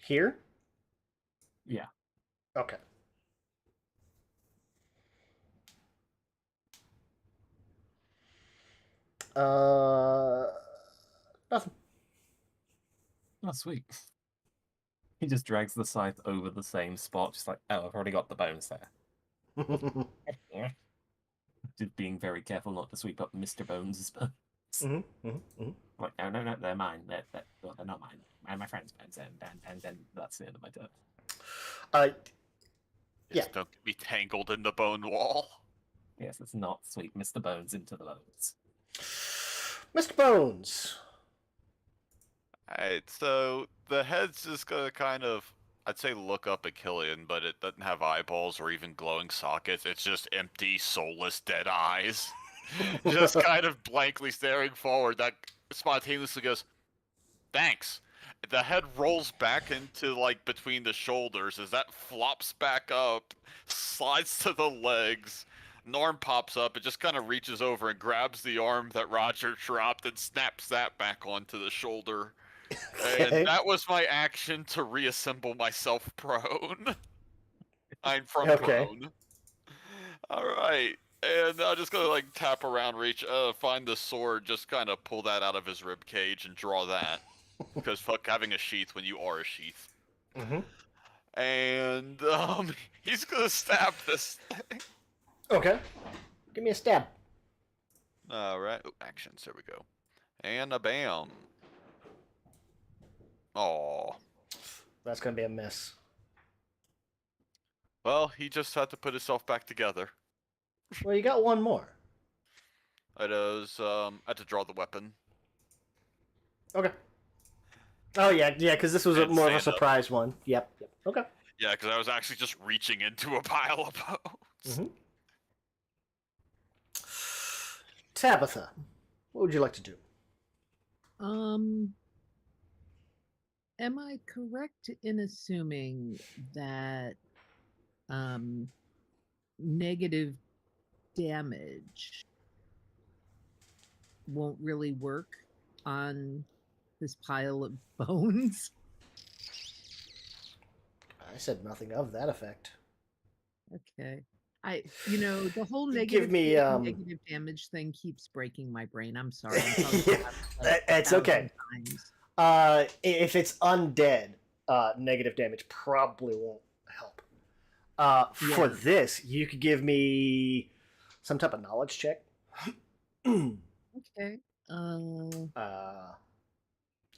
here? Yeah. Okay. Nothing. Oh, sweet. He just drags the scythe over the same spot, just like, oh, I've already got the bones there. Just being very careful not to sweep up Mr. Bones' bones. Like, no, they're mine. They're not mine. And my friend's bones, and then that's the end of my turn. Yeah. Don't get me tangled in the bone wall. Yes, let's not sweep Mr. Bones into the bones. Mr. Bones. Alright, so the head's just gonna kind of, I'd say look up at Killian, but it doesn't have eyeballs or even glowing sockets. It's just empty, soulless, dead eyes. Just kind of blankly staring forward. That spontaneously goes, thanks. The head rolls back into, like, between the shoulders as that flops back up, slides to the legs. An arm pops up, it just kind of reaches over and grabs the arm that Roger dropped and snaps that back onto the shoulder. Okay. And that was my action to reassemble myself prone. I'm from Okay. prone. Alright. And I'm just gonna, like, tap around, reach, find the sword, just kind of pull that out of his rib cage and draw that. Because fuck having a sheath when you are a sheath. And, he's gonna stab this thing. Okay. Give me a stab. Alright. Oh, actions, there we go. And a bam. Aw. That's going to be a miss. Well, he just had to put himself back together. Well, you got one more. I had to draw the weapon. Okay. Oh, yeah, because this was And more of a stand up. surprise one. Yep. Okay. Yeah, because I was actually just reaching into a pile of bones. Tabitha, what would you like to do? Am I correct in assuming that negative damage won't really work on this pile of bones? I said nothing of that effect. Okay. The whole Give me, negative damage thing keeps breaking my brain. I'm sorry. I'm probably Yeah, gonna have to play it it's 1,000 okay. times. If it's undead, negative damage probably won't help. For Yeah. this, you could give me some type of knowledge check. Okay.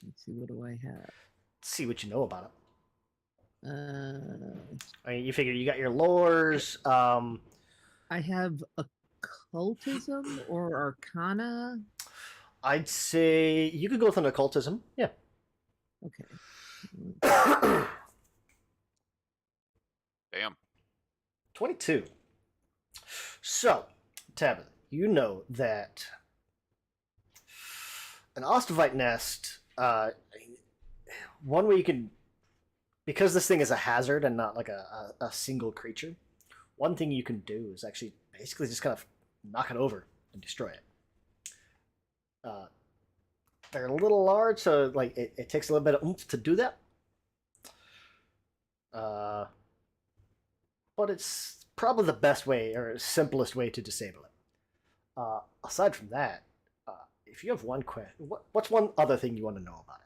Let's see, what do I have? See what you know about it. I mean, you figure you got your lores. I have occultism or arcana. I'd say you could go with an occultism. Yeah. Okay. Damn. 22. So, Tabitha, you know that an Ostrovite nest, one way you can, because this thing is a hazard and not like a single creature, one thing you can do is actually basically just kind of knock it over and destroy it. They're a little large, so like it takes a little bit of oomph to do that. But it's probably the best way or simplest way to disable it. Aside from that, if you have one question, what's one other thing you want to know about it?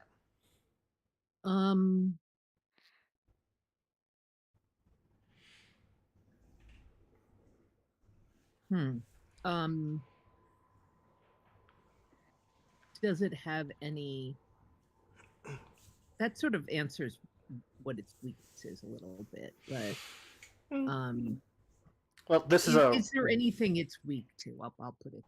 Does it have any? That sort of answers what its weakness is a little bit, but well, this is there anything it's weak to? I'll put it.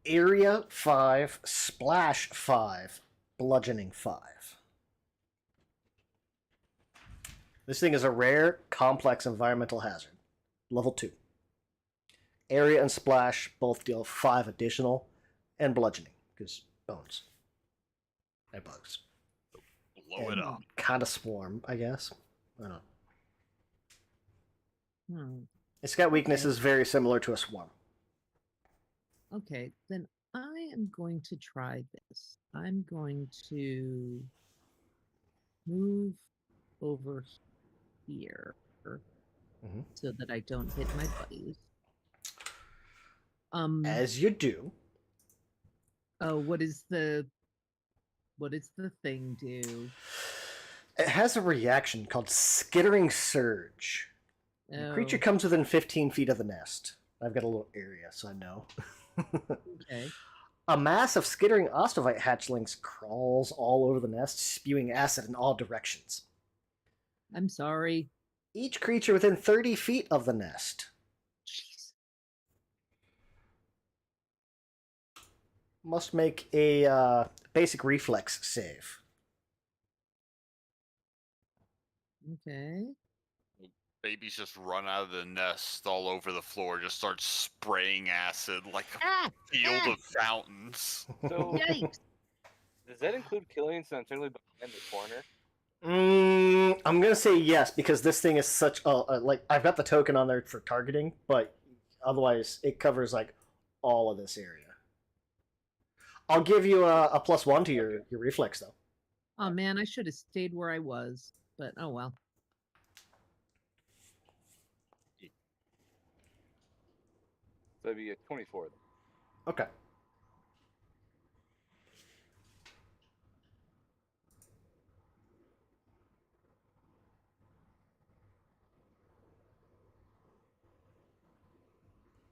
Area 5, Splash 5, Bludgeoning 5. This thing is a rare, complex environmental hazard. Level 2. Area and Splash both deal 5 additional, and Bludgeoning, because bones. And bugs. Blow it up. Kind of swarm, I guess. I don't know. Hmm. It's got weaknesses very similar to a swarm. Okay, then I am going to try this. I'm going to move over here so that I don't hit my buddies. As you do. Oh, what does the thing do? It has a reaction called Skittering Surge. The creature comes within 15 feet of the nest. I've got a little area, so I know. Okay. A mass of skittering Ostrovite hatchlings crawls all over the nest, spewing acid in all directions. I'm sorry. Each creature within 30 feet of the nest Jeez. must make a basic reflex save. Okay. Babies just run out of the nest all over the floor, just start spraying acid like a Ah! field Ah! of fountains. So, Yikes! does that include killing centrally behind the corner? I'm gonna say yes because this thing is such a like I've got the token on there for targeting, but otherwise it covers like all of this area. I'll give you a +1 to your reflex though. Oh man, I should have stayed where I was, but oh well. So that'd be a 24 then. Okay.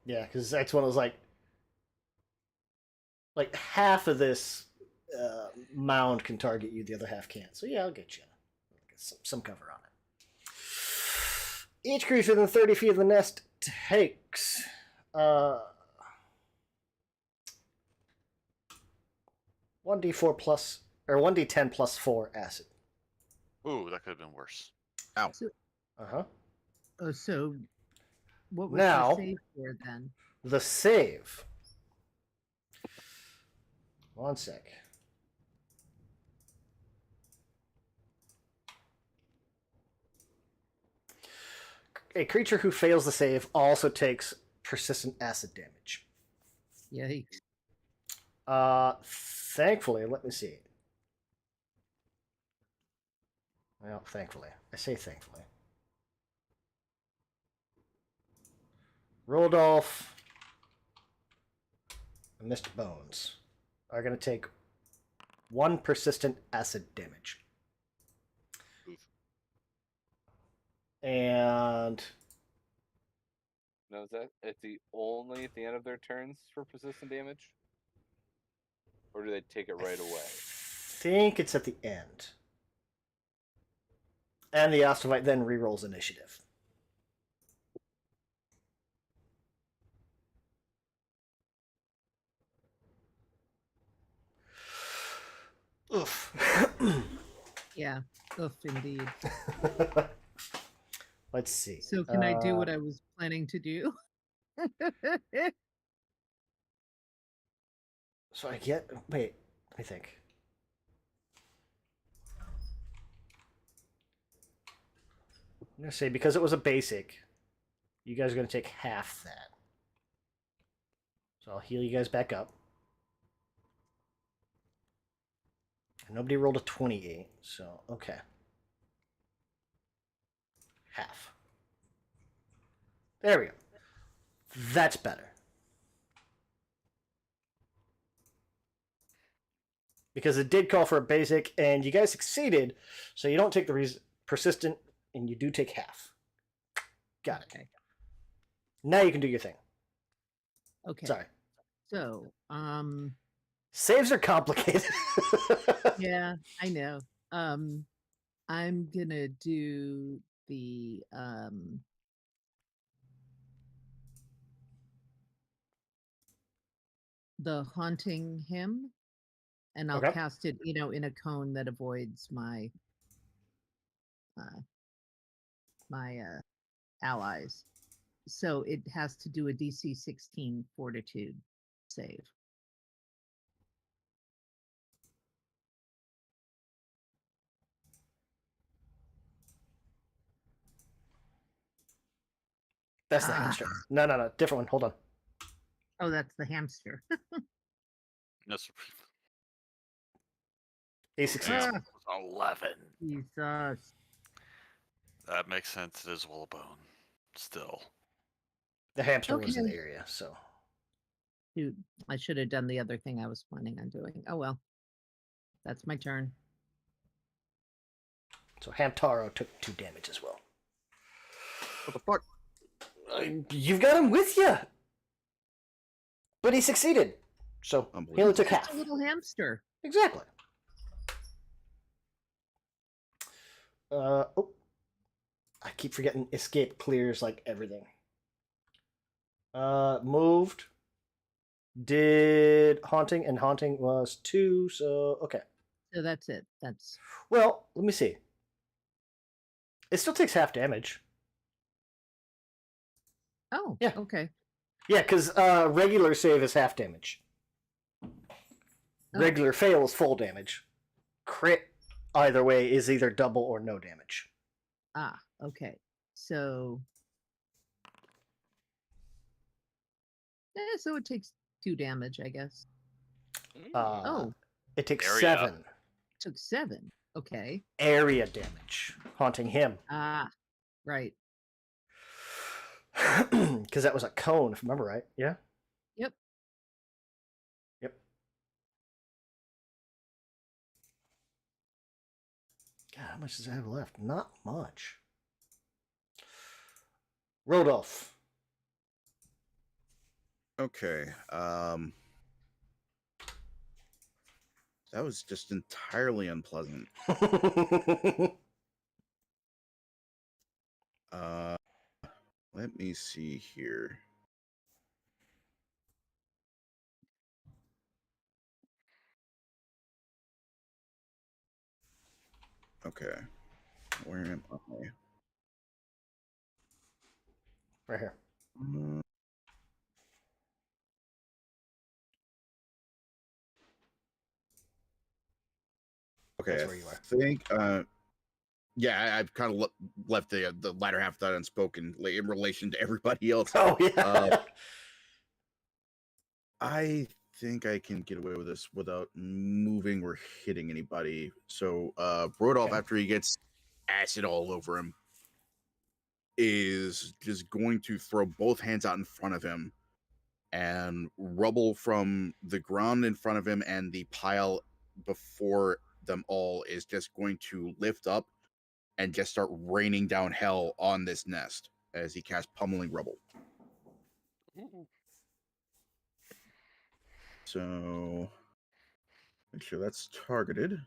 Yeah, because that's one of those like half of this mound can target you, the other half can't. So yeah, I'll get you some cover on it. Each creature within 30 feet of the nest takes 1d4 plus or 1d10 plus 4 acid. Ooh, that could have been worse. Ow. Oh, so what was Now- the save for then? The save. One sec. A creature who fails the save also takes persistent acid damage. Yikes. Thankfully, let me see. Well, thankfully. I say thankfully. Rodolph and Mr. Bones are going to take 1 persistent acid damage. Oof. And No, is that at the end of their turns for persistent damage? Or do they take it right away? I think it's at the end. And the Ostrovite then rerolls initiative. Oof. Yeah. Oof, indeed. Let's see. So can I do what I was planning to do? So I get. Wait, let me think. I'm going to say because it was a basic, you guys are going to take half that. So I'll heal you guys back up. And nobody rolled a 28, so okay. Half. There we go. That's better. Because it did call for a basic, and you guys succeeded, so you don't take the persistent, and you do take half. Got it. Okay. Now you can do your thing. Okay. Sorry. So, Saves are complicated. yeah, I know. I'm gonna do the haunting hymn, and I'll Okay. cast it, in a cone that avoids my allies. So it has to do a DC 16 fortitude save. That's the hamster. No. Different one. Hold on. Oh, that's the hamster. That's A16. damn, 11. Jesus. That makes sense. It is Willowbone. Still. The hamster was in the Okay. area, so. Dude, I should have done the other thing I was planning on doing. Oh well. That's my turn. So Hamtaro took 2 damage as well. What the fuck? You've got him with you. But he succeeded. So he only Unbelievable. took Just half. a little hamster. Exactly. Oh. I keep forgetting escape clears like everything. Moved. Did haunting, and haunting was 2, so okay. So that's it. That's Well, let me see. It still takes half damage. Yeah. okay. Yeah, because regular save is half damage. Regular fail is full damage. Crit, either way, is either double or no damage. Okay. So so it takes 2 damage, I guess. It takes Area. 7 It took 7. Okay. area damage, haunting him. Right. Because that was a cone, if I remember right. Yeah? Yep. Yep. God, how much does I have left? Not much. Rodolph. Okay. That was just entirely unpleasant. Let me see here. Okay. Where am I? Right here. Okay, That's where you are. I think. Yeah, I've kind of left the latter half of that unspoken in relation to everybody else. Oh, yeah. I think I can get away with this without moving or hitting anybody. So, Rodolph, after he gets acid all over him, is just going to throw both hands out in front of him, and rubble from the ground in front of him and the pile before them all is just going to lift up and just start raining down hell on this nest as he casts Pummeling Rubble. So, make sure that's targeted.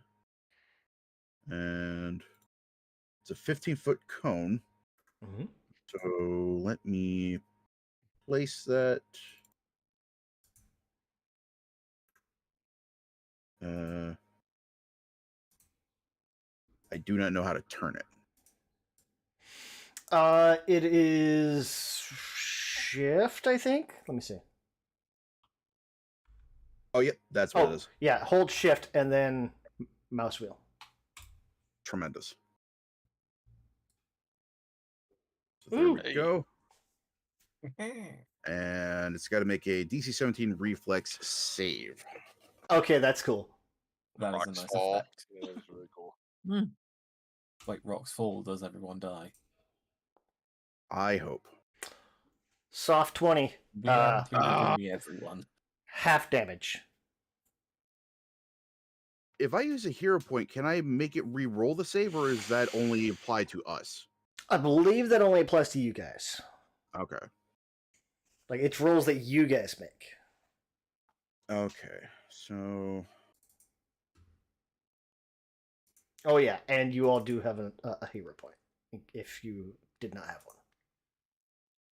And it's a 15-foot cone. Mm-hmm. So, let me place that. I do not know how to turn it. It is shift, I think. Let me see. Oh, yep, that's what it is. Yeah, hold shift and then mouse wheel. Tremendous. So there we go. And it's got to make a DC 17 reflex save. Okay, that's cool. That is a Rocks nice fall. effect. Yeah, that was really cool. Like rocks fall, does everyone die? I hope. Soft 20. Everyone. Half damage. If I use a hero point, can I make it re-roll the save, or is that only applied to us? I believe that only applies to you guys. Okay. Like, it's rolls that you guys make. Okay, so... Oh, yeah, and you all do have a hero point, if you did not have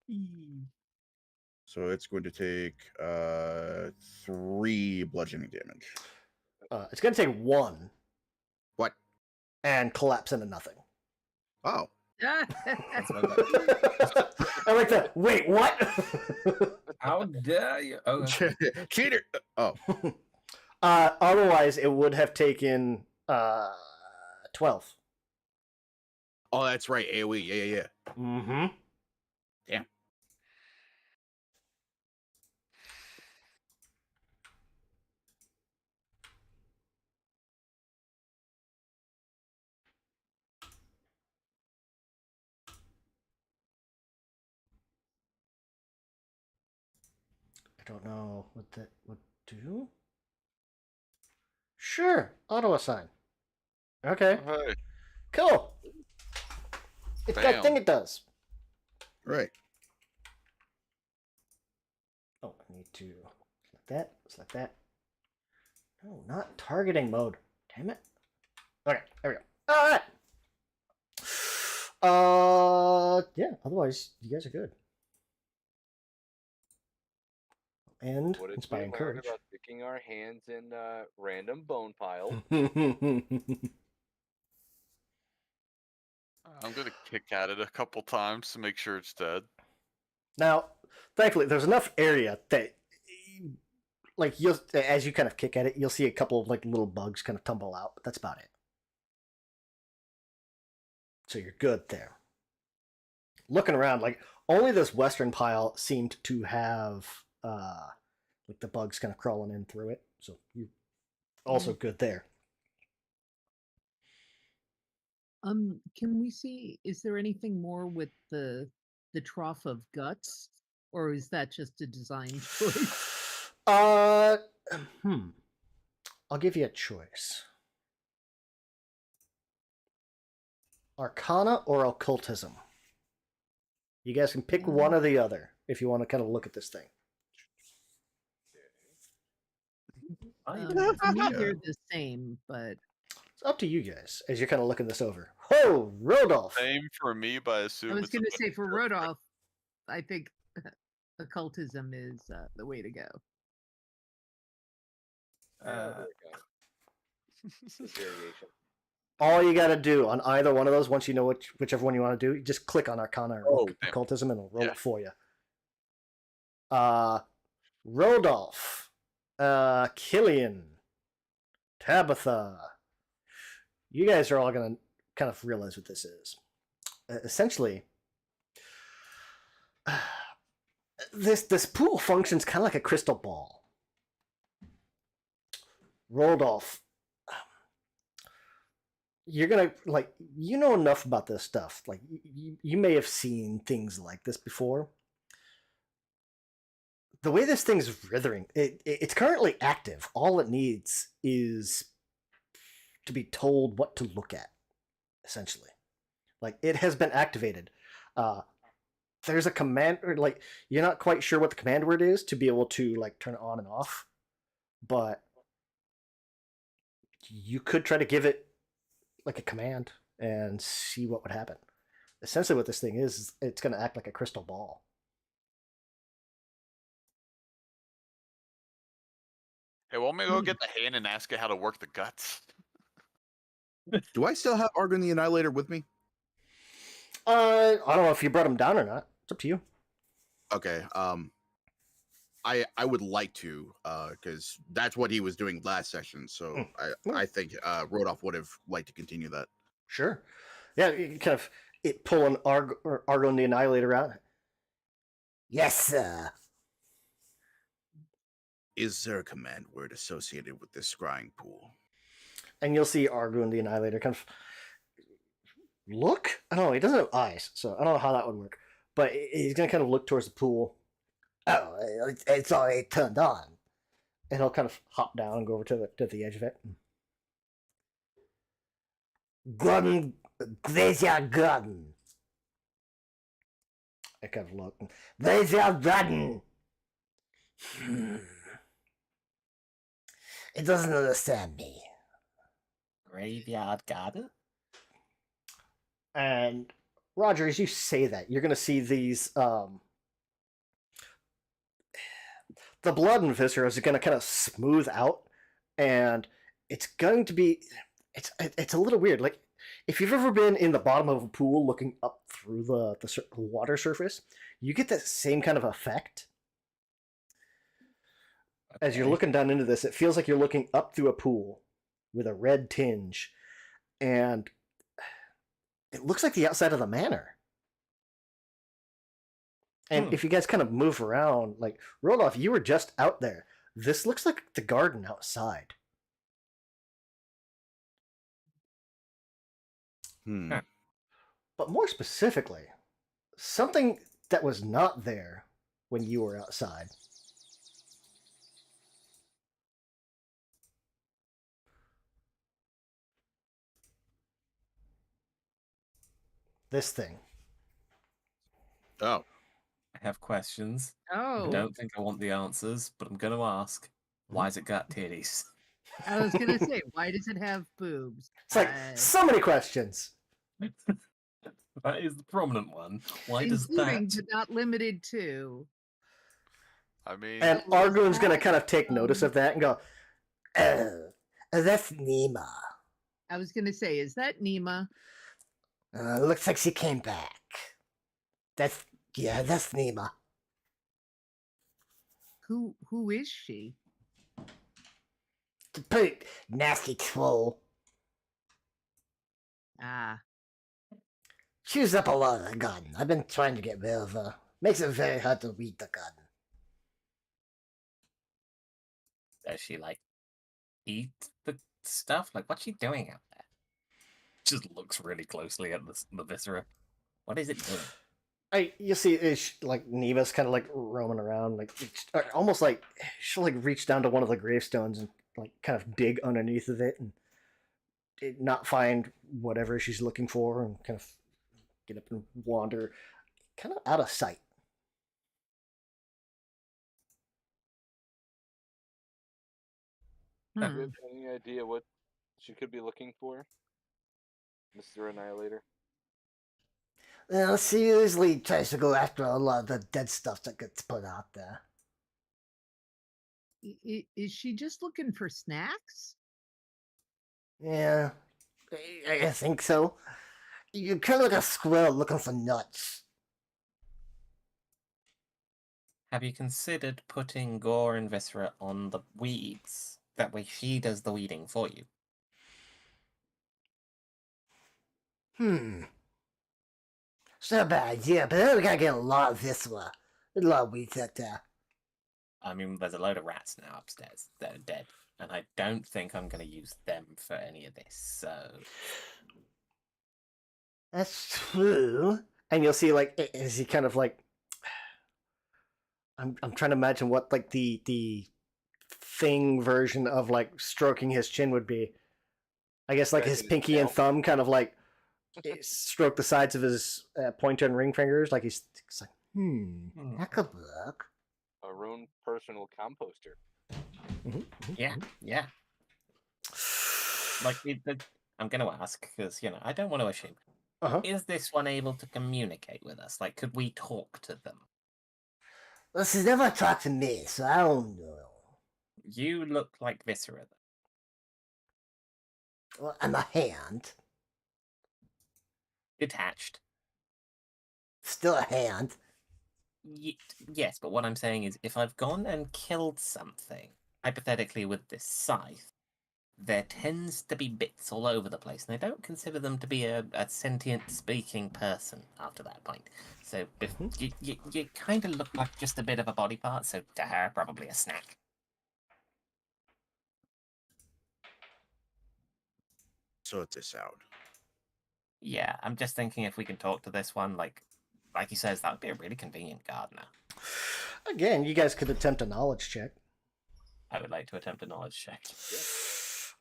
one. So it's going to take 3 bludgeoning damage. It's going to take 1. What? And collapse into nothing. Oh. That's my bad. I like that. Wait, what? How dare you? Oh, okay. Cheater! Oh. Otherwise, it would have taken 12. Oh, that's right. AoE. Yeah. Mm-hmm. Damn. I don't know what that would do. Sure, auto assign. Okay, Hey, cool. It's that Bam. thing it does. Right. Oh, I need to. that. Just like that. No, not targeting mode. Damn it. Okay, there we go. Alright. Yeah, otherwise, you guys are good. And What did we inspiring learn courage. about sticking our hands in random bone piles? I'm gonna kick at it a couple times to make sure it's dead. Now, thankfully, there's enough area that, like, you'll as you kind of kick at it, you'll see a couple of like little bugs kind of tumble out, but that's about it. So you're good there. Looking around, like only this western pile seemed to have like the bugs kind of crawling in through it. So you're also good there. Can we see? Is there anything more with the trough of guts, or is that just a design choice? I'll give you a choice. Arcana or occultism. You guys can pick one or the other if you want to kind of look at this thing. To me, they're the same, but It's up to you guys as you're kind of looking this over. Oh, Rodolph! Same for me, but I assume I was it's going to a say for better- Rodolph, I think occultism is the way to go. This variation. All you got to do on either one of those, once you know whichever one you want to do, just click on Arcana or occultism and it'll roll it for you. Rodolph, Killian, Tabitha, you guys are all going to kind of realize what this is. Essentially, this pool functions kind of like a crystal ball. Rodolph, you're gonna like you know enough about this stuff. Like you may have seen things like this before. The way this thing's writhing, it's currently active. All it needs is to be told what to look at, essentially. Like it has been activated. There's a command, or like you're not quite sure what the command word is to be able to like turn it on and off, but you could try to give it like a command and see what would happen. Essentially, what this thing is it's going to act like a crystal ball. Hey, want me to go get the hand and ask it how to work the guts? Do I still have Argon the Annihilator with me? I don't know if you brought him down or not. It's up to you. Okay. I would like to, because that's what he was doing last session. So I think Rodolph would have liked to continue that. Sure. Yeah, you kind of pulling Argon the Annihilator out. Yes, sir. Is there a command word associated with this scrying pool? And you'll see Argon the Annihilator kind of look. I don't know. He doesn't have eyes, so I don't know how that would work. But he's gonna kind of look towards the pool. Oh, it's already turned on. And he'll kind of hop down and go over to the edge of it. Garden, there's your garden. I kind of look. There's your garden. It doesn't understand me. Graveyard garden? And Roger, as you say that, you're going to see these the blood and viscera is going to kind of smooth out, and it's going to be it's a little weird. Like if you've ever been in the bottom of a pool looking up through the water surface, you get that same kind of effect. As you're looking down into this, it feels like you're looking up through a pool with a red tinge, and it looks like the outside of the manor. And if you guys kind of move around, like Rodolph, you were just out there. This looks like the garden outside. But more specifically, something that was not there when you were outside. This thing. Oh. I have questions. Oh, I don't think I want the answers, but I'm going to ask. Why's it got titties? I was gonna say, why does it have boobs? It's like so many questions. That is the prominent one. Why does Including, that? but not limited to. I mean, And Was Argoon's gonna that, kind of take notice of that and go, "Oh, that's Nima. I was gonna say, is that Nima? Looks like she came back. That's Nima. Who is she? The pretty nasty troll. Ah, Chews up a lot of the gun. I've been trying to get rid of her. Makes it very hard to read the gun. Does she like eat the stuff? Like, what's she doing out there? Just looks really closely at the viscera. What is it doing? You see, it's like Neva's kind of like roaming around, like almost like she'll like reach down to one of the gravestones and like kind of dig underneath of it and not find whatever she's looking for and kind of get up and wander, kind of out of sight. Do you have any idea what she could be looking for, Mr. Annihilator? She usually tries to go after a lot of the dead stuff that gets put out there. is she just looking for snacks? Yeah, I think so. You're kind of like a squirrel looking for nuts. Have you considered putting gore and viscera on the weeds? That way she does the weeding for you. It's not a bad idea, but then we gotta get a lot of viscera. There's a lot of weeds out there. I mean, there's a load of rats now upstairs that are dead, and I don't think I'm going to use them for any of this, so... That's true. And you'll see, like, as he kind of, like... I'm trying to imagine what, like, the thing version of, like, stroking his chin would be. I guess, like, his pinky and thumb kind of, like, stroke the sides of his pointer and ring fingers. Like, he's like, that could work. Our own personal composter. Yeah. Like, I'm going to ask, because, you know, I don't want to assume. Is this one able to communicate with us? Like, could we talk to them? Well, she's never talked to me, so I don't know. You look like viscera, though. Well, I'm a hand. Detached. Still a hand. Yes, but what I'm saying is, if I've gone and killed something, hypothetically with this scythe, there tends to be bits all over the place, and I don't consider them to be a sentient speaking person after that point. So if you kind of look like just a bit of a body part, so to her, probably a snack. So it's a sound. Yeah, I'm just thinking if we can talk to this one, like he says, that would be a really convenient gardener. Again, you guys could attempt a knowledge check. I would like to attempt a knowledge check.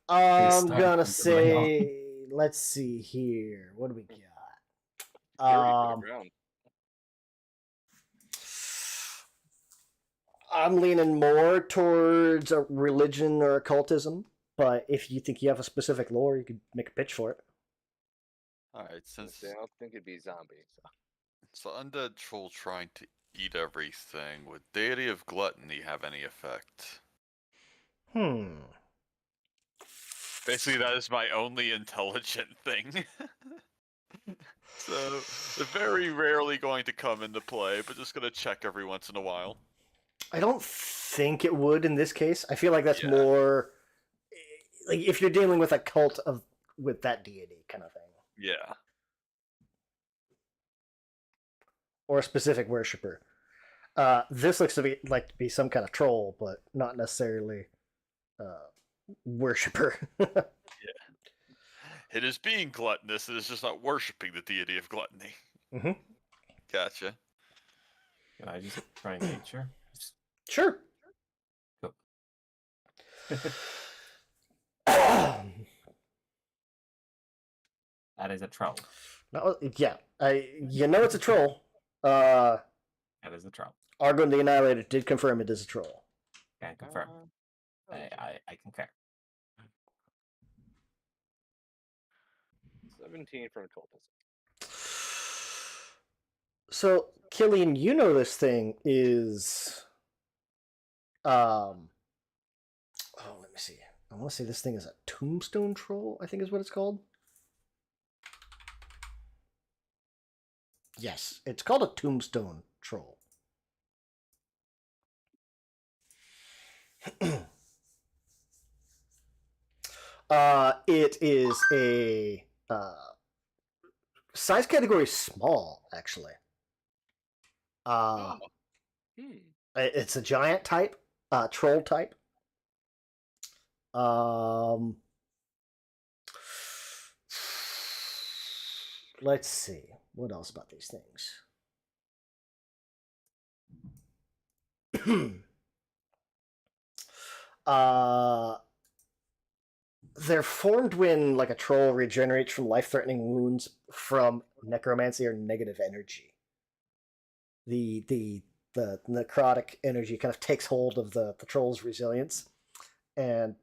I'm gonna say, let's see here. What do we got? I'm leaning more towards a religion or occultism, but if you think you have a specific lore, you could make a pitch for it. Alright, since I don't think it'd be zombie. So undead troll trying to eat everything, would deity of gluttony have any effect? Basically, that is my only intelligent thing. So, very rarely going to come into play, but just gonna check every once in a while. I don't think it would in this case. I feel like that's more like if you're dealing with a cult with that deity kind of thing. Yeah. Or a specific worshiper. This looks to be some kind of troll, but not necessarily worshiper. Yeah. It is being gluttonous, it is just not worshipping the deity of gluttony. Gotcha. Can I just try nature? Sure. Cool. That is a troll. No, yeah. You know it's a troll. And That is a troll. Argon the Annihilator did confirm it is a troll. Can confirm. I concur. 17 for an occultism. So, Killian, you know this thing is... Oh, let me see. I want to say this thing is a tombstone troll, I think is what it's called. Yes, it's called a tombstone troll. It is a size category small, actually. It's a giant type, troll type. Let's see. What else about these things? They're formed when like a troll regenerates from life-threatening wounds from necromancy or negative energy. The necrotic energy kind of takes hold of the troll's resilience and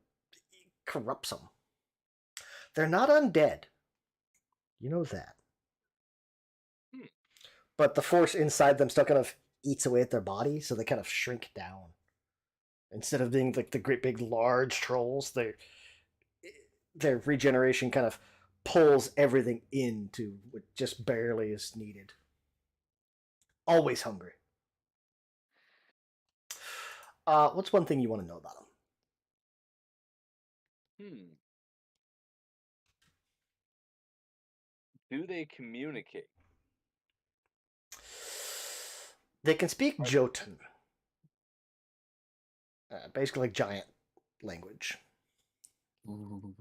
corrupts them. They're not undead. You know that. But the force inside them still kind of eats away at their body, so they kind of shrink down. Instead of being like the great big large trolls, their regeneration kind of pulls everything into what just barely is needed. Always hungry. What's one thing you want to know about them? Do they communicate? They can speak Jotun. Basically like giant language. Ooh.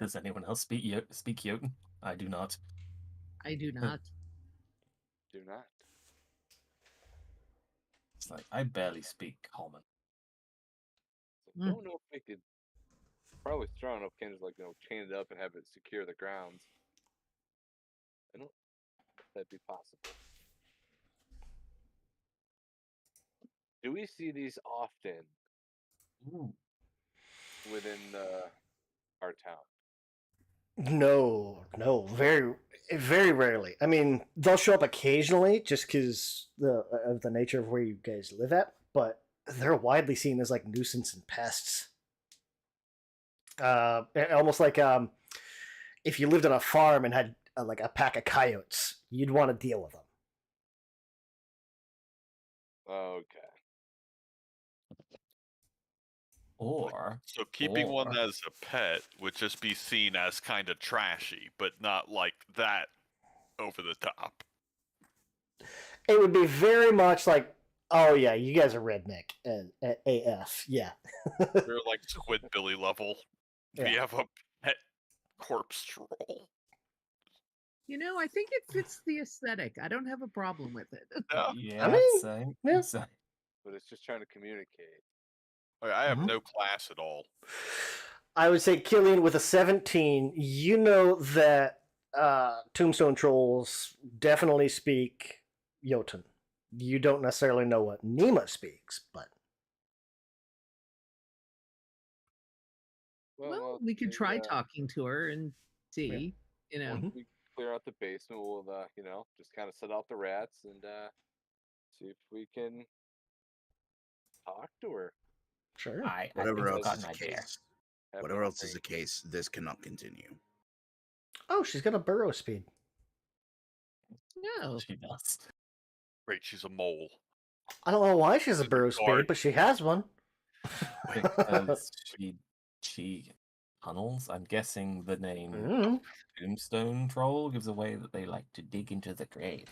Does anyone else speak Jotun? I do not. I do not. Do not. It's like, I barely speak common. I don't know if we could... Probably strong enough can just like, chain it up and have it secure the grounds. I don't think that'd be possible. Do we see these often within our town? No, very, very rarely. I mean, they'll show up occasionally just because of the nature of where you guys live at, but they're widely seen as like nuisance and pests. Almost like if you lived on a farm and had like a pack of coyotes, you'd want to deal with them. Okay. So keeping one as a pet would just be seen as kind of trashy, but not like that over the top. It would be very much like, oh yeah, you guys are redneck and AF, yeah. They're like Squidbilly level. We have a pet corpse troll. I think it fits the aesthetic. I don't have a problem with it. Yeah, I mean, same. But it's just trying to communicate. I have no class at all. I would say, Killian, with a 17, you know that Tombstone Trolls definitely speak Jotun. You don't necessarily know what Nima speaks, but... Well, we could try talking to her and see, Once we clear out the basement, we'll, just kind of set out the rats and see if we can talk to her. Sure. Whatever else is the case, this cannot continue. Oh, she's got a burrow speed. No. She does. Great, she's a mole. I don't know why she has a burrow speed, but she has one. Because she tunnels. I'm guessing the name Tombstone Troll gives away that they like to dig into the grave.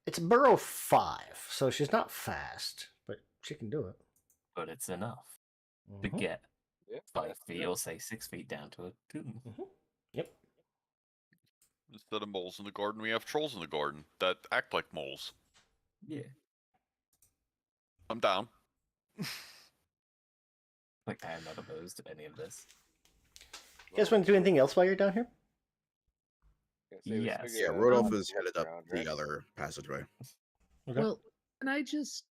It's burrow 5, so she's not fast, but she can do it. But it's enough to get 5 feet or say 6 feet down to a tomb. Yep. Instead of moles in the garden, we have trolls in the garden that act like moles. Yeah. I'm down. Like, I am not opposed to any of this. You guys want to do anything else while you're down here? Yes. Yeah, Rodolph is headed up the other passageway. Okay. Well, can I just?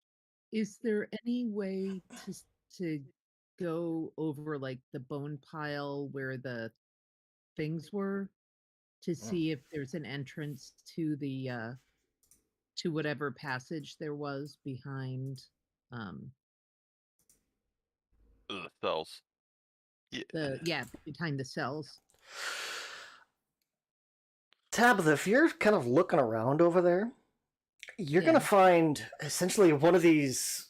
Is there any way to go over like the bone pile where the things were to see if there's an entrance to the to whatever passage there was behind The cells. Yeah. behind the cells? Tabitha, if you're kind of looking around over there, you're going to find essentially one of these.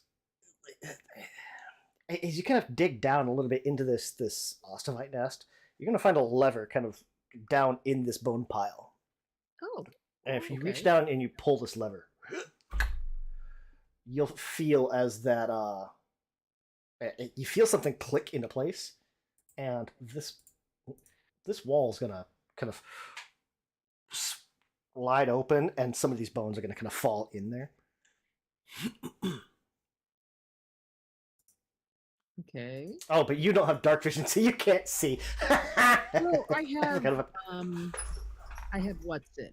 As you kind of dig down a little bit into this Ostevite nest, you're going to find a lever kind of down in this bone pile. Oh. And if you reach down and you pull this lever, you'll feel as that you feel something click into place, and this wall is going to kind of slide open, and some of these bones are going to kind of fall in there. Okay. Oh, but you don't have dark vision, so you can't see. Well, I have I have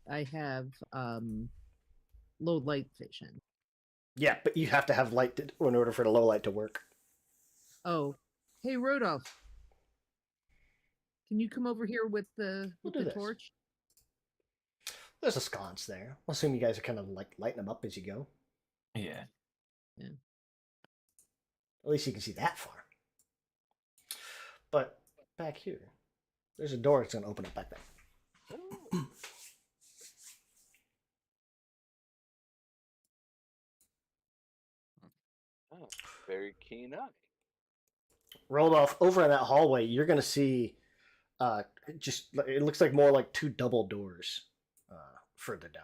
I have low light vision. Yeah, but you have to have light in order for the low light to work. Oh, hey Rodolph, can you come over here with the torch? There's a sconce there. I'll assume you guys are kind of like lighting them up as you go. Yeah. Yeah. At least you can see that far. But back here, there's a door that's going to open up back there. Oh, very keen eye. Rolled off over in that hallway, you're going to see just, it looks like more like two double doors further down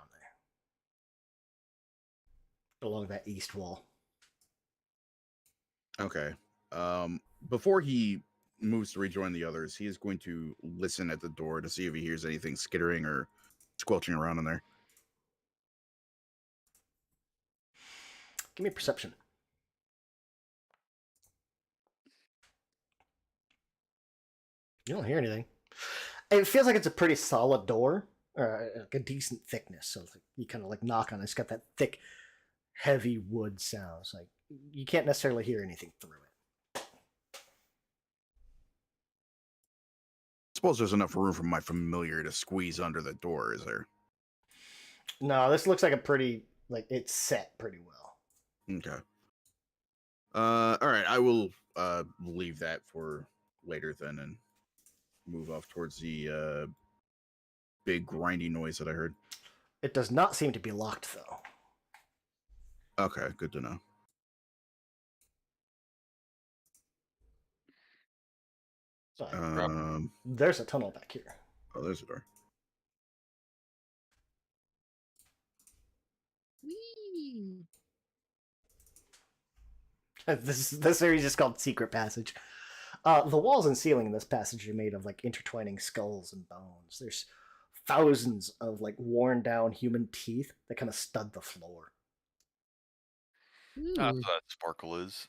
there. Along that east wall. Okay. Before he moves to rejoin the others, he is going to listen at the door to see if he hears anything skittering or squelching around in there. Give me a perception. You don't hear anything. It feels like it's a pretty solid door, or like a decent thickness. So you kind of like knock on it. It's got that thick, heavy wood sound. It's like you can't necessarily hear anything through it. I suppose there's enough room for my familiar to squeeze under the door, is there? No, this looks like a pretty, like, it's set pretty well. Okay. All right, I will leave that for later then and move off towards the big grindy noise that I heard. It does not seem to be locked, though. Okay, good to know. There's a tunnel back here. Oh, there's a door. Whee! This area is just called Secret Passage. The walls and ceiling in this passage are made of like intertwining skulls and bones. There's thousands of like worn down human teeth that kind of stud the floor. That's what that sparkle is.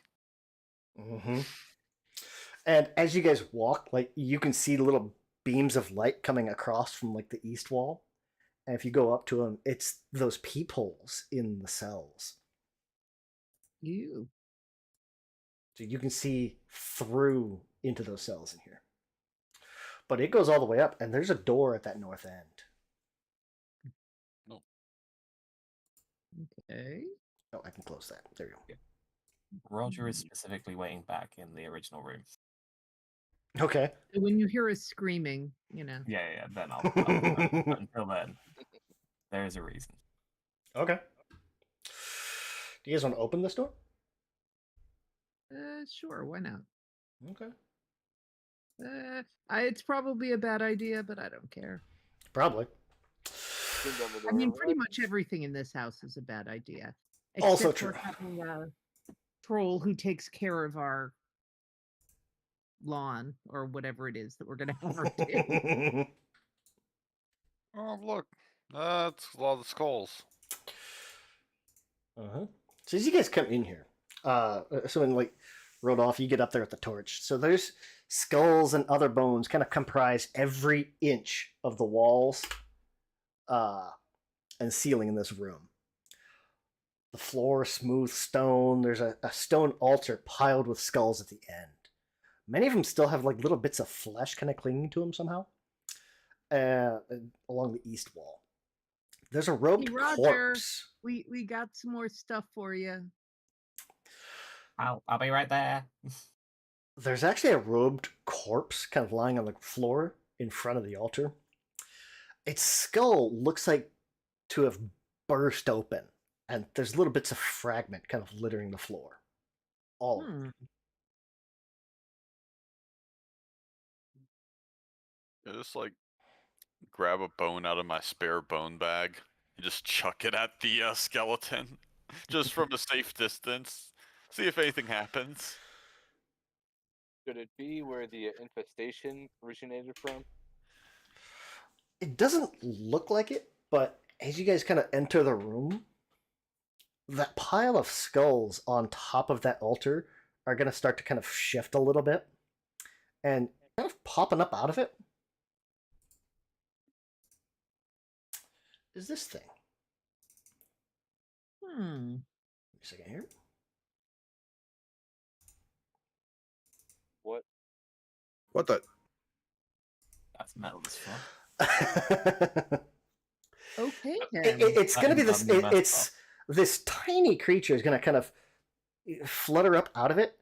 Mm-hmm. And as you guys walk, like you can see little beams of light coming across from like the east wall. And if you go up to them, it's those peepholes in the cells. Ew. So you can see through into those cells in here. But it goes all the way up, and there's a door at that north end. No. Okay. Oh, I can close that. There you go. Roger is specifically waiting back in the original room. Okay. When you hear us screaming, you know. Yeah, then I'll until then, there is a reason. Okay. Do you guys want to open this door? Sure, why not? Okay. It's probably a bad idea, but I don't care. Probably. I mean, pretty much everything in this house is a bad idea. Also Except true. for having a troll who takes care of our lawn or whatever it is that we're going to have her do. Oh, look. That's a lot of skulls. Uh-huh. So as you guys come in here, so when like Rodolph, you get up there with the torch. So there's skulls and other bones kind of comprise every inch of the walls and ceiling in this room. The floor, smooth stone. There's a stone altar piled with skulls at the end. Many of them still have like little bits of flesh kind of clinging to them somehow. Along the east wall. There's a robed corpse. We got some more stuff for you. I'll be right there. There's actually a robed corpse kind of lying on the floor in front of the altar. Its skull looks like to have burst open, and there's little bits of fragment kind of littering the floor. All of it. I just like grab a bone out of my spare bone bag and just chuck it at the skeleton, just from a safe distance. See if anything happens. Could it be where the infestation originated from? It doesn't look like it, but as you guys kind of enter the room, that pile of skulls on top of that altar are going to start to kind of shift a little bit, and kind of popping up out of it is this thing. Wait a second here. What? What the? That's metal as fuck. Okay, it's going to be this. It's this tiny creature is going to kind of flutter up out of it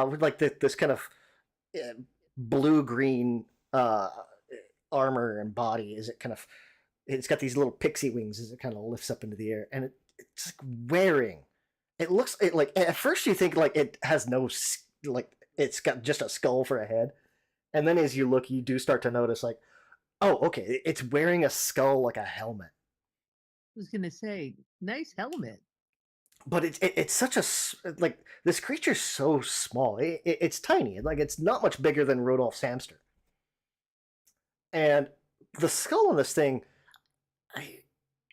with like this kind of blue-green armor and body. As it kind of, it's got these little pixie wings as it kind of lifts up into the air, and it's like wearing. It looks like at first you think like it has no like it's got just a skull for a head, and then as you look, you do start to notice like, oh, okay, it's wearing a skull like a helmet. I was gonna say, nice helmet. But it's such a like this creature's so small. It's tiny. Like it's not much bigger than Rodolph's hamster. And the skull on this thing,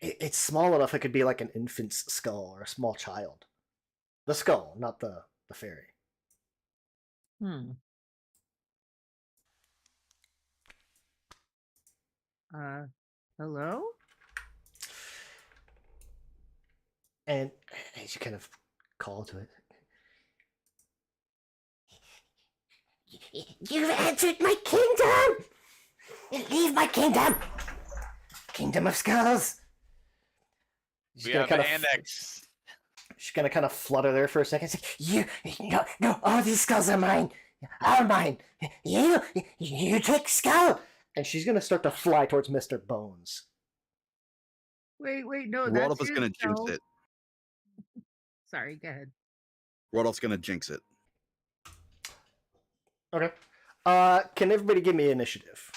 it's small enough it could be like an infant's skull or a small child. The skull, not the fairy. Hello? And as you kind of call to it, you've entered my kingdom! Leave my kingdom! Kingdom of Skulls! We have an annex. She's gonna kind of flutter there for a second. Say, no, all these skulls are mine. Are mine. You take skull! And she's gonna start to fly towards Mr. Bones. Wait, no, Rodolph that's is gonna jinx it. Sorry, go ahead. Rodolph's gonna jinx it. Okay. Can everybody give me initiative?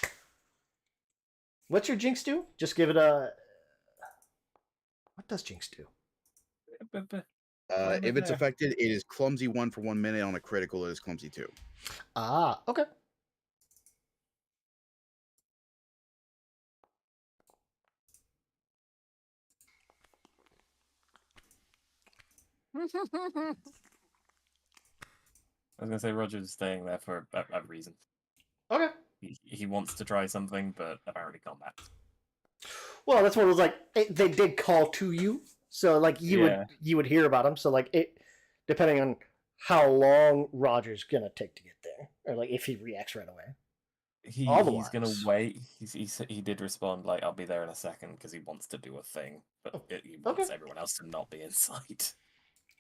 What's your jinx do? Just give it a... What does jinx do? If it's affected, it is clumsy 1 for 1 minute. On a critical, it is clumsy 2. Ah, okay. I was gonna say Roger's staying there for a reason. Okay. He wants to try something, but apparently can't match. Well, that's what it was like. They did call to you, so like you would hear about them. So like it, depending on how long Roger's gonna take to get there, or like if he reacts right away. He's gonna wait. He did respond like, "I'll be there in a second," because he wants to do a thing, but he wants everyone else to not be inside.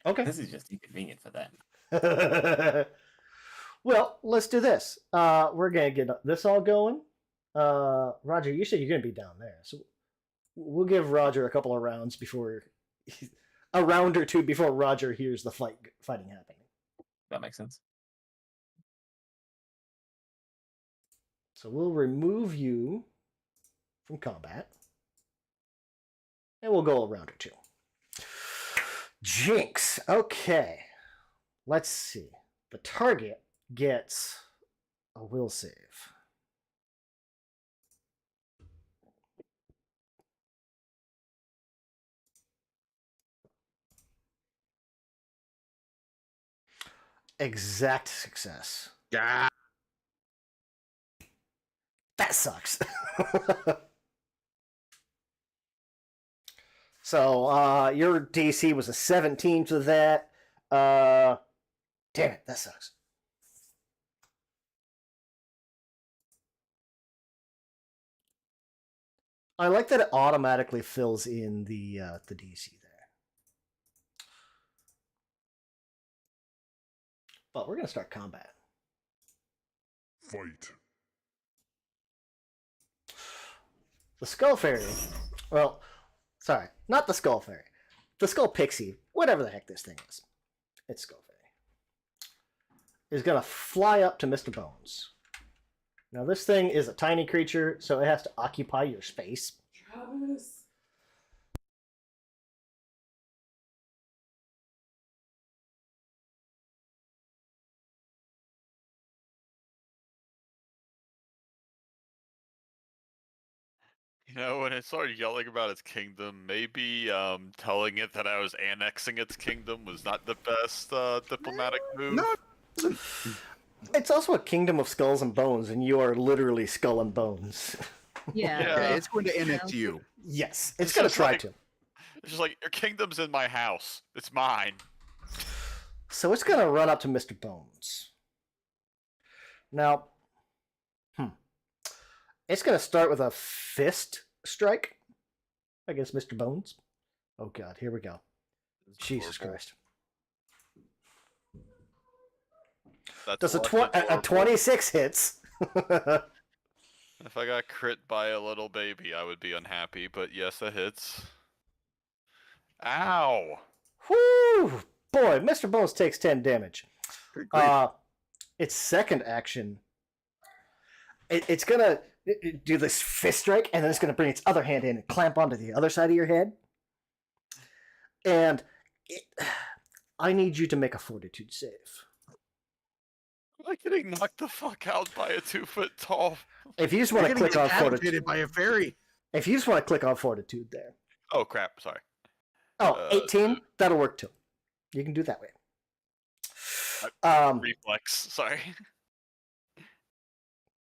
Okay. This is just inconvenient for them. Well, let's do this. We're gonna get this all going. Roger, you said you're gonna be down there, so we'll give Roger a couple of rounds before a round or two before Roger hears the fighting happening. That makes sense. So we'll remove you from combat, and we'll go a round or two. Jinx. Okay. Let's see. The target gets a will save. Exact success. Yeah. That sucks. So your DC was a 17 for that. Damn it, that sucks. I like that it automatically fills in the DC there. But we're gonna start combat. Fight. The Skull Fairy. Well, sorry, not the Skull Fairy. The Skull Pixie, whatever the heck this thing is. It's Skull Fairy. Is gonna fly up to Mr. Bones. Now this thing is a tiny creature, so it has to occupy your space. Travis. You know, when it started yelling about its kingdom, maybe telling it that I was annexing its kingdom was not the best diplomatic move. No. It's also a kingdom of skulls and bones, and you are literally skull and bones. Yeah. Yeah. Yeah, it's going to annex you. Yes, it's It's gonna just try like- to. It's just like, your kingdom's in my house. It's mine. So it's gonna run up to Mr. Bones. Now, it's gonna start with a fist strike against Mr. Bones. Oh God, here we go. Jesus Horrible. Christ. That's Does less than a horrible. 26 hits? If I got crit by a little baby, I would be unhappy, but yes, it hits. Ow! Whoo! Boy, Mr. Bones takes 10 damage. Good grief. Its second action, it's gonna do this fist strike, and then it's gonna bring its other hand in and clamp onto the other side of your head. And I need you to make a fortitude save. Am I getting knocked the fuck out by a 2-foot tall? If you just You're want to gonna click on get fortitude, decapitated by a fairy. if you just want to click on fortitude there. Oh crap! Sorry. Oh, 18? That'll work too. You can do it that way. Reflex. Sorry.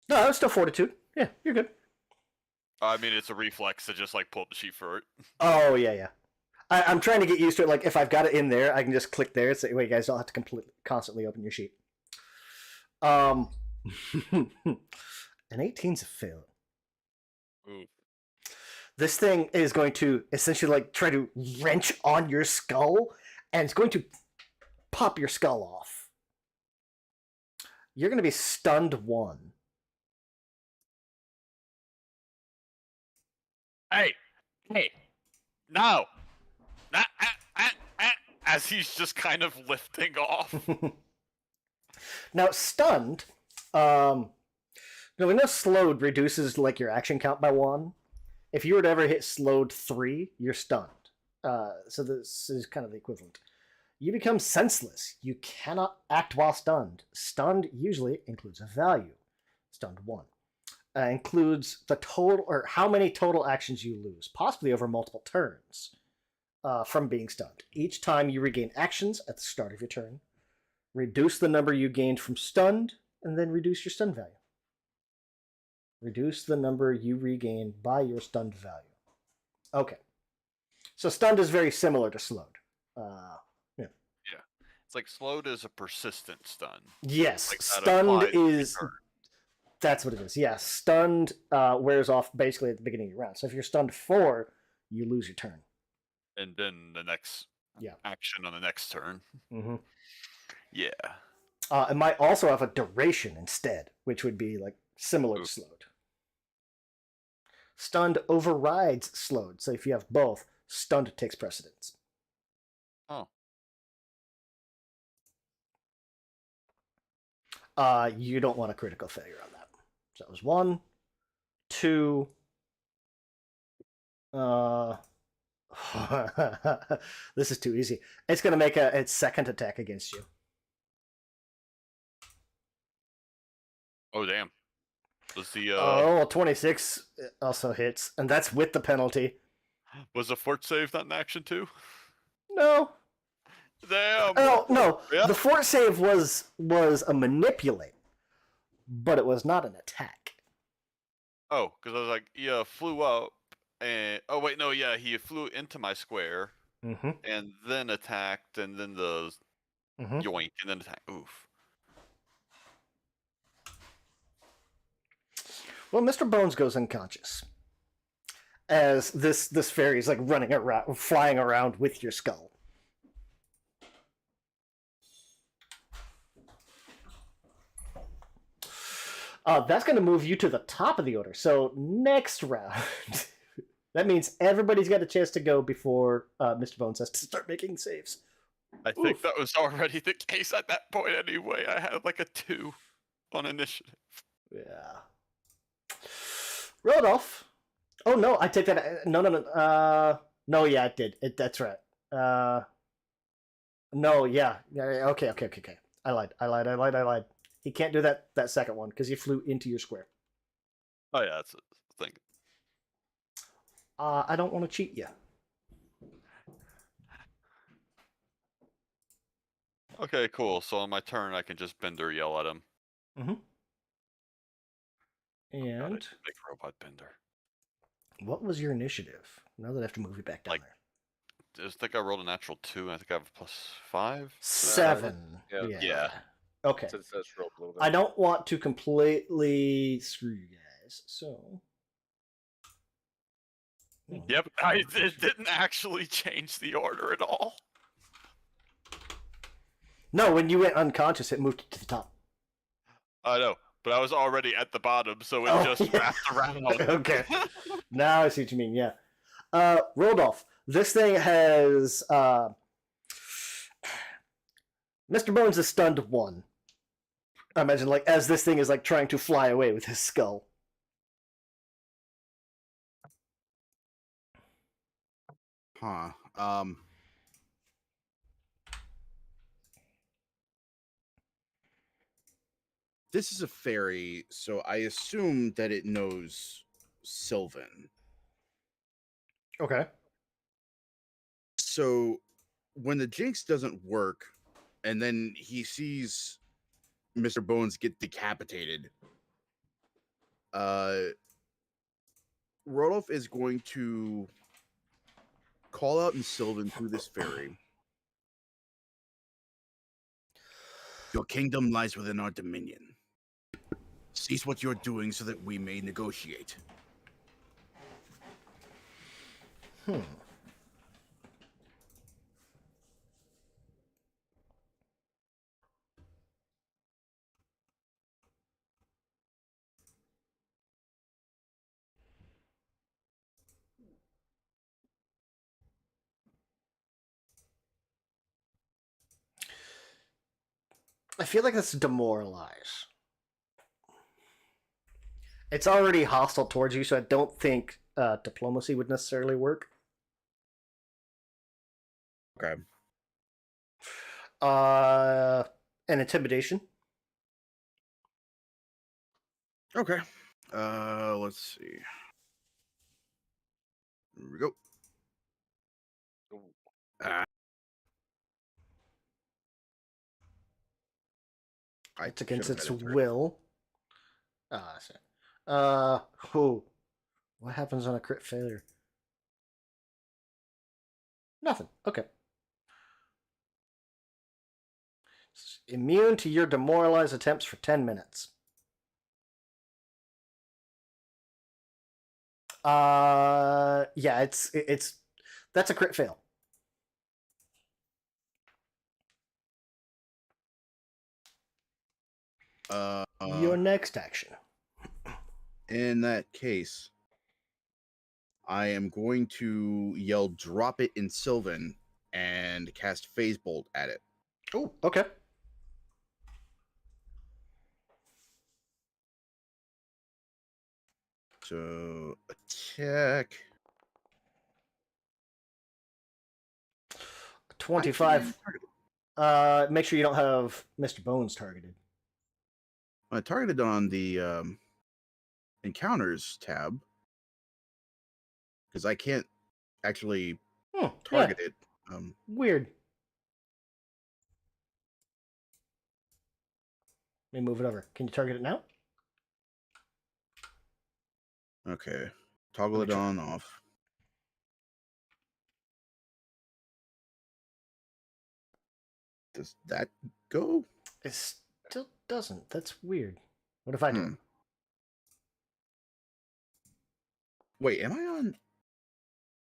No, it's still fortitude. Yeah, you're good. I mean, it's a reflex to just like pull up the sheet for it. Oh, yeah. I'm trying to get used to it. Like, if I've got it in there, I can just click there and say, wait, guys, don't have to constantly open your sheet. An 18's a fail. Ooh. This thing is going to essentially like try to wrench on your skull, and it's going to pop your skull off. You're going to be stunned 1. Hey, no, as he's just kind of lifting off. Now, stunned, we know slowed reduces like your action count by 1. If you were to ever hit slowed 3, you're stunned. So this is kind of the equivalent. You become senseless. You cannot act while stunned. Stunned usually includes a value. Stunned 1. Includes the total, or how many total actions you lose, possibly over multiple turns, from being stunned. Each time you regain actions at the start of your turn, reduce the number you gained from stunned, and then reduce your stun value. Reduce the number you regain by your stunned value. Okay. So stunned is very similar to slowed. Yeah. It's like slowed is a persistent stun. Yes, Like that stunned applies every is... turn. That's what it is. Yeah, stunned wears off basically at the beginning of your round. So if you're stunned 4, you lose your turn. And then the next action on the next turn. Mm-hmm. Yeah. It might also have a duration instead, which would be like similar to slowed. Stunned overrides slowed. So if you have both, stunned takes precedence. Oh. You don't want a critical failure on that. So that was 1, 2. This is too easy. It's going to make its second attack against you. Oh damn. Was the 26 also hits, and that's with the penalty. was the fort save not in action too? No. Damn. Oh no. Yeah. The fort save was a manipulate, but it was not an attack. Oh, because I was like, yeah, flew up and oh wait, no, yeah, he flew into my square Mm-hmm. and then attacked, and then the Mm-hmm. yoink, and then attack. Oof. Well, Mr. Bones goes unconscious as this fairy is like running around, flying around with your skull. That's going to move you to the top of the order. So next round, that means everybody's got a chance to go before Mr. Bones has to start making saves. I think that was already the case at that point anyway. I had like a 2 on initiative. Yeah. Rodolph. Oh no, I take that. No. No, yeah, it did. That's right. No, yeah. Okay. I lied. He can't do that second one because he flew into your square. Oh yeah, that's the thing. I don't want to cheat you. Okay, cool. So on my turn, I can just Bender yell at him. Mm-hmm. God, I And should make robot Bender. what was your initiative? Now that I have to move you back down Like, I think I rolled a natural 2. I think I have a +5. there. 7. Yeah. Okay. So that's rope a little bit. I don't want to completely screw you guys, so. Yep, it didn't actually change the order at all. No, when you went unconscious, it moved to the top. I know, but I was already at the bottom, so it just wrapped around. Okay. Now I see what you mean, yeah. Rodolph, this thing has... Mr. Bones is stunned 1. I imagine, like, as this thing is, like, trying to fly away with his skull. Huh. This is a fairy, so I assume that it knows Sylvan. Okay. So when the jinx doesn't work, and then he sees Mr. Bones get decapitated, Rodolph is going to call out in Sylvan through this fairy. Your kingdom lies within our dominion. Cease what you're doing so that we may negotiate. I feel like that's demoralize. It's already hostile towards you, so I don't think diplomacy would necessarily work. Okay. And intimidation. Okay. Let's see. Here we go. It's against its will. What happens on a crit failure? Nothing. Okay. It's immune to your demoralized attempts for 10 minutes. Yeah, it's that's a crit fail. Your next action. In that case, I am going to yell "Drop it" in Sylvan and cast Phase Bolt at it. Oh, okay. So attack. 25. Make sure you don't have Mr. Bones targeted. I targeted on the encounters tab because I can't actually target it. Weird. Let me move it over. Can you target it now? Okay. Toggle it on, off. Does that go? It still doesn't. That's weird. What if I do? Wait, am I on?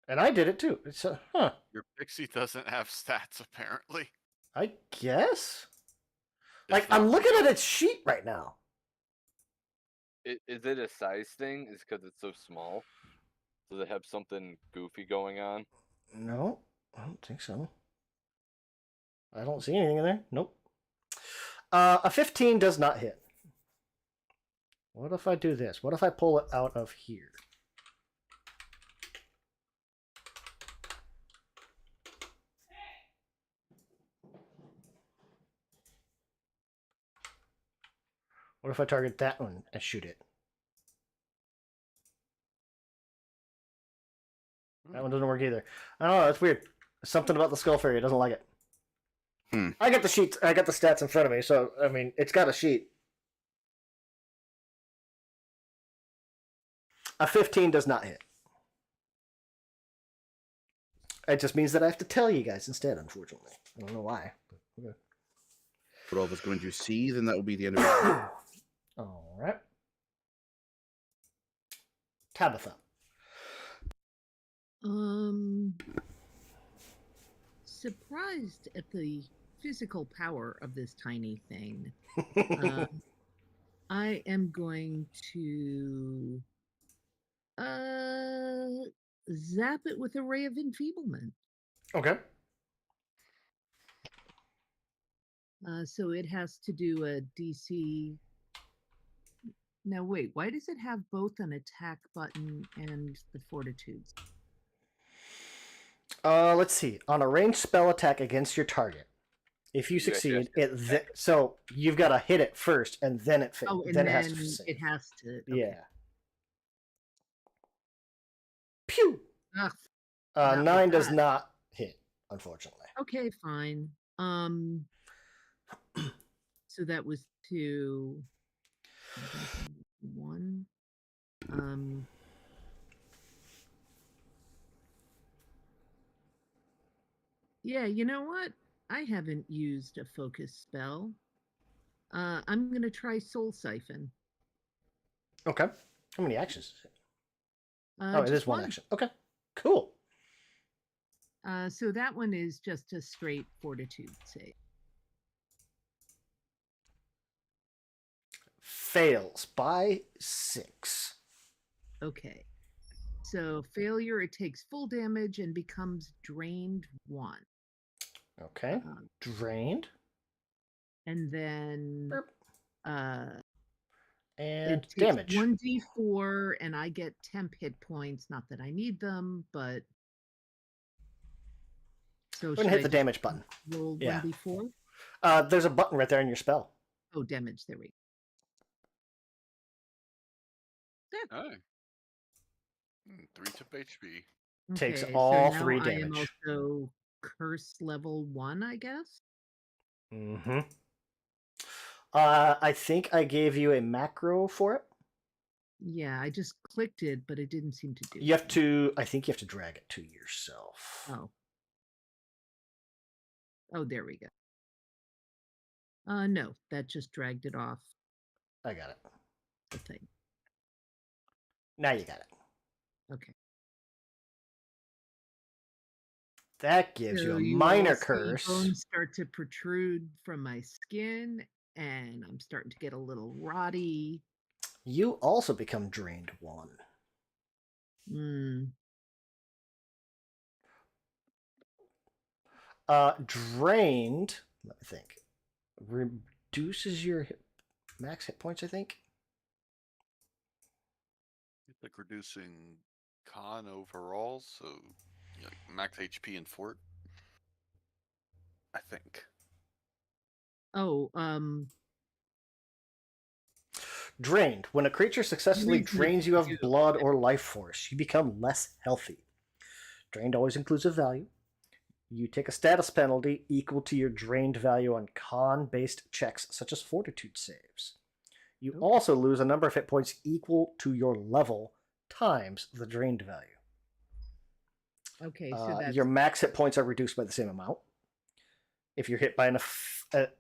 And I did it too. It's huh. Your pixie doesn't have stats, apparently. I guess. It's Like, not I'm looking real. at its sheet right now. Is it a size thing? Is because it's so small? Does it have something goofy going on? No, I don't think so. I don't see anything in there. Nope. A 15 does not hit. What if I do this? What if I pull it out of here? What if I target that one and shoot it? That one doesn't work either. I don't know. That's weird. Something about the Skull Fairy doesn't like it. I got the sheets. I got the stats in front of me, so I mean, it's got a sheet. A 15 does not hit. It just means that I have to tell you guys instead, unfortunately. I don't know why. But okay. But all of us going to see, then that will be the end of it. All right. Tabitha. Surprised at the physical power of this tiny thing. I am going to zap it with a ray of enfeeblement. Okay. So it has to do a DC. Now wait, why does it have both an attack button and the fortitudes? Let's see. On a ranged spell attack against your target, if you succeed, so you've got to hit it first, and then it Oh, and then then it has to save. it has to. Okay. Yeah. Pew. Ugh, 9 does not hit, unfortunately. okay, fine. So that was 2. 1. Yeah, you know what? I haven't used a focus spell. I'm gonna try Soul Siphon. Okay. How many actions is it? Oh, it Just is one action. Okay. Cool. So that one is just a straight fortitude save. Fails by 6. Okay. So failure, it takes full damage and becomes drained 1. Okay. Drained. And then and it takes damage. 1d4, and I get temp hit points. Not that I need them, but so Go ahead and hit the damage button. Roll Yeah. 1d4. There's a button right there in your spell. Oh, damage. There we go. Oh. 3 tip HP. Takes Okay, all so 3 now damage. I am also curse level 1, I guess. Mm-hmm. I think I gave you a macro for it. Yeah, I just clicked it, but it didn't seem to do. You have to. I think you have to drag it to yourself. Oh. Oh, there we go. No, that just dragged it off I got it. the thing. Now you got it. Okay. That gives you a you minor all see curse. bones start to protrude from my skin, and I'm starting to get a little rotty. You also become drained 1. Drained, let me think, reduces your max hit points, I think. It's like reducing con overall, so like max HP and fort. I think. Oh, Drained. When a creature successfully drains you of blood or life force, you become less healthy. Drained always includes a value. You take a status penalty equal to your drained value on con-based checks, such as fortitude saves. You also lose a number of hit points equal to your level times the drained value. Okay, so that's... Your max hit points are reduced by the same amount. If you're hit by an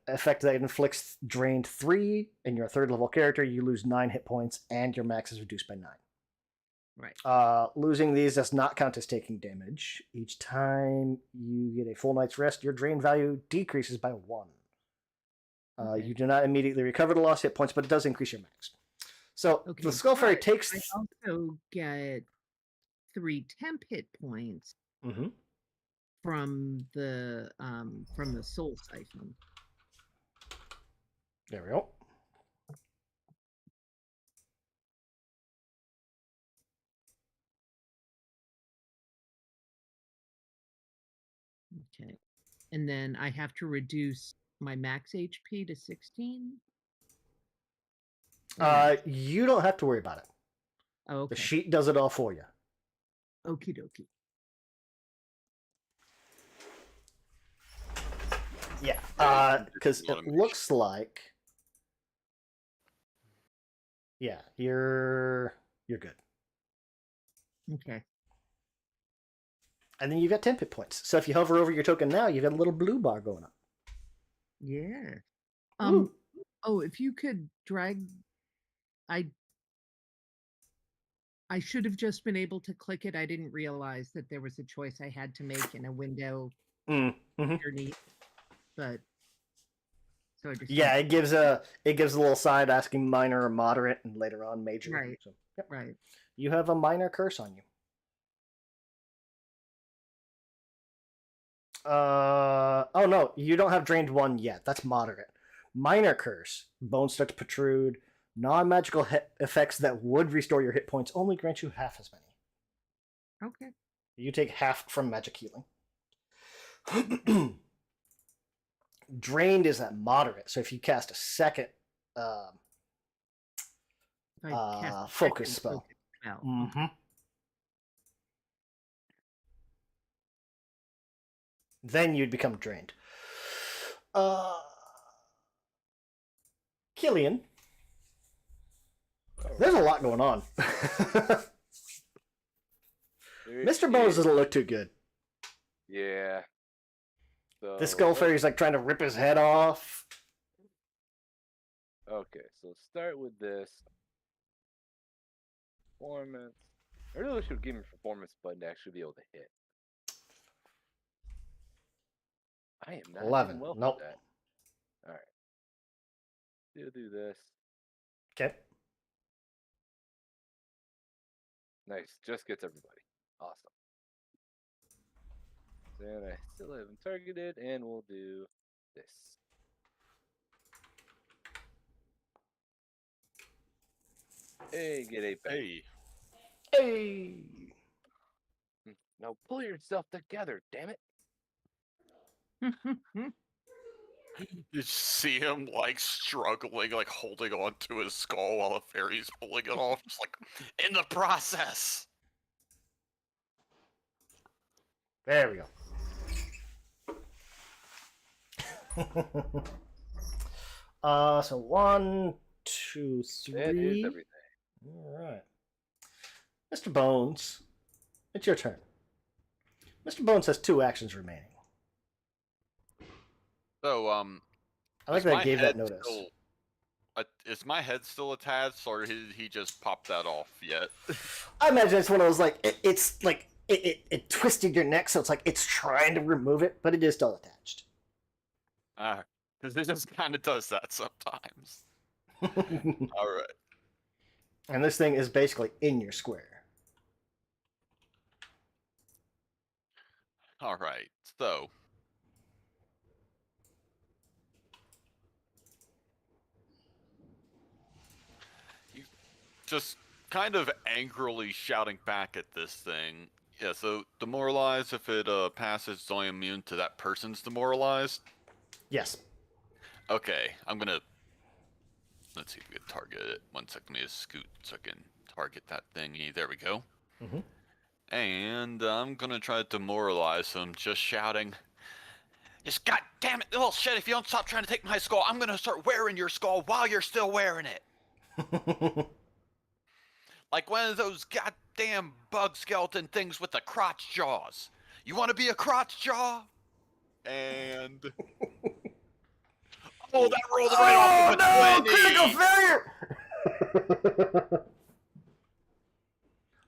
effect that inflicts drained 3 and you're a 3rd level character, you lose 9 hit points and your max is reduced by 9. Right. Losing these does not count as taking damage. Each time you get a full night's rest, your drain value decreases by 1. Okay. You do not immediately recover the lost hit points, but it does increase your max. So the Skull Fairy takes. I also get 3 temp hit points from the soul siphon. There we go. Okay. And then I have to reduce my max HP to 16? You don't have to worry about it. Oh, okay. The sheet does it all for you. Okie dokie. Yeah, because it looks like. Yeah, you're good. Okay. And then you got 10 hit points. So if you hover over your token now, you've got a little blue bar going up. Yeah. Ooh. Oh, if you could drag, I should have just been able to click it. I didn't realize that there was a choice I had to make in a window underneath. But so I just it gives a little sign asking minor or moderate, and later on major. Right. So, yep. Right. You have a minor curse on you. Oh no, you don't have drained 1 yet. That's moderate. Minor curse. Bones start to protrude. Non-magical effects that would restore your hit points only grant you half as many. Okay. You take half from magic healing. Drained is at moderate, so if you cast a second focus spell. Then you'd become drained. Killian. There's a lot going on. Mr. Bones doesn't look too good. Yeah. So, this Skull Fairy's like trying to rip his head off. Okay, so start with this. Performance. I really should give him a performance button to actually be able to hit. I am not 11. doing well Nope. with that. Alright. Do this. Okay. Nice. Just gets everybody. Awesome. Then I still haven't targeted, and we'll do this. Hey, get 8 back. Hey! Now pull yourself together, damn it. You see him like struggling, like holding on to his skull while the fairy's pulling it off, just like in the process. There we go. So 1, 2, 3. That is everything. All right. Mr. Bones, it's your turn. Mr. Bones has 2 actions remaining. So, I like that I gave that notice. Is my head still attached, or he just popped that off yet? I imagine it's one of those it's like it twisted your neck, so it's like it's trying to remove it, but it is still attached. Because it just kind of does that sometimes. All right. And this thing is basically in your square. All right. So. Just kind of angrily shouting back at this thing. Yeah, so demoralize, if it passes, it's only immune to that person's demoralized? Yes. Okay, I'm gonna... Let's see if we can target it. 1 second, let me just scoot so I can target that thingy. There we go. And I'm gonna try to demoralize him, just shouting, "Just goddamn it, little shit, if you don't stop trying to take my skull, I'm gonna start wearing your skull while you're still wearing it!" Like one of those goddamn bug skeleton things with the crotch jaws. You want to be a crotch jaw? And Oh, that rolled right off of a 20! Critical failure!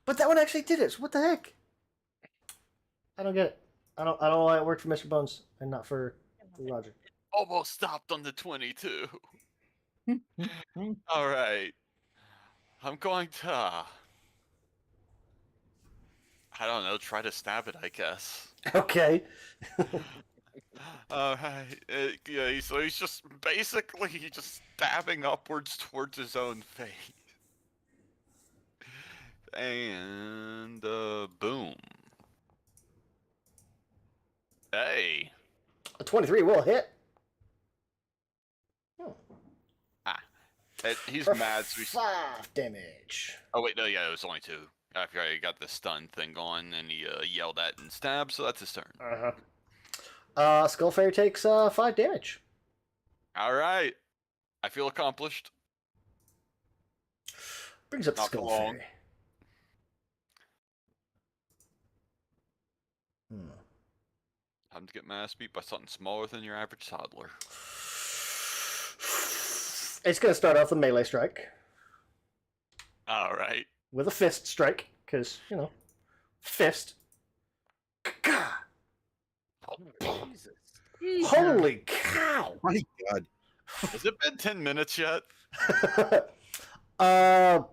But that one actually did it. So what the heck? I don't get it. I don't know why it worked for Mr. Bones and not for Roger. Almost stopped on the 22. All right. I'm going to, I don't know, try to stab it, I guess. Okay. All right. Yeah, so he's just basically just stabbing upwards towards his own face. And, boom. Hey. A 23 will hit. He's For mad, so he's... 5 damage. Oh, wait, no, yeah, it was only 2. I forgot he got the stun thing going, and he yelled at and stabbed, so that's his turn. Skull Fairy takes 5 damage. All right. I feel accomplished. Brings up the Not Skull for long. Fairy. Time to get my ass beat by something smaller than your average toddler. It's going to start off with melee strike. All right. With a fist strike, because, you know, fist. Jesus. Holy cow! My God. Has it been 10 minutes yet? Oh,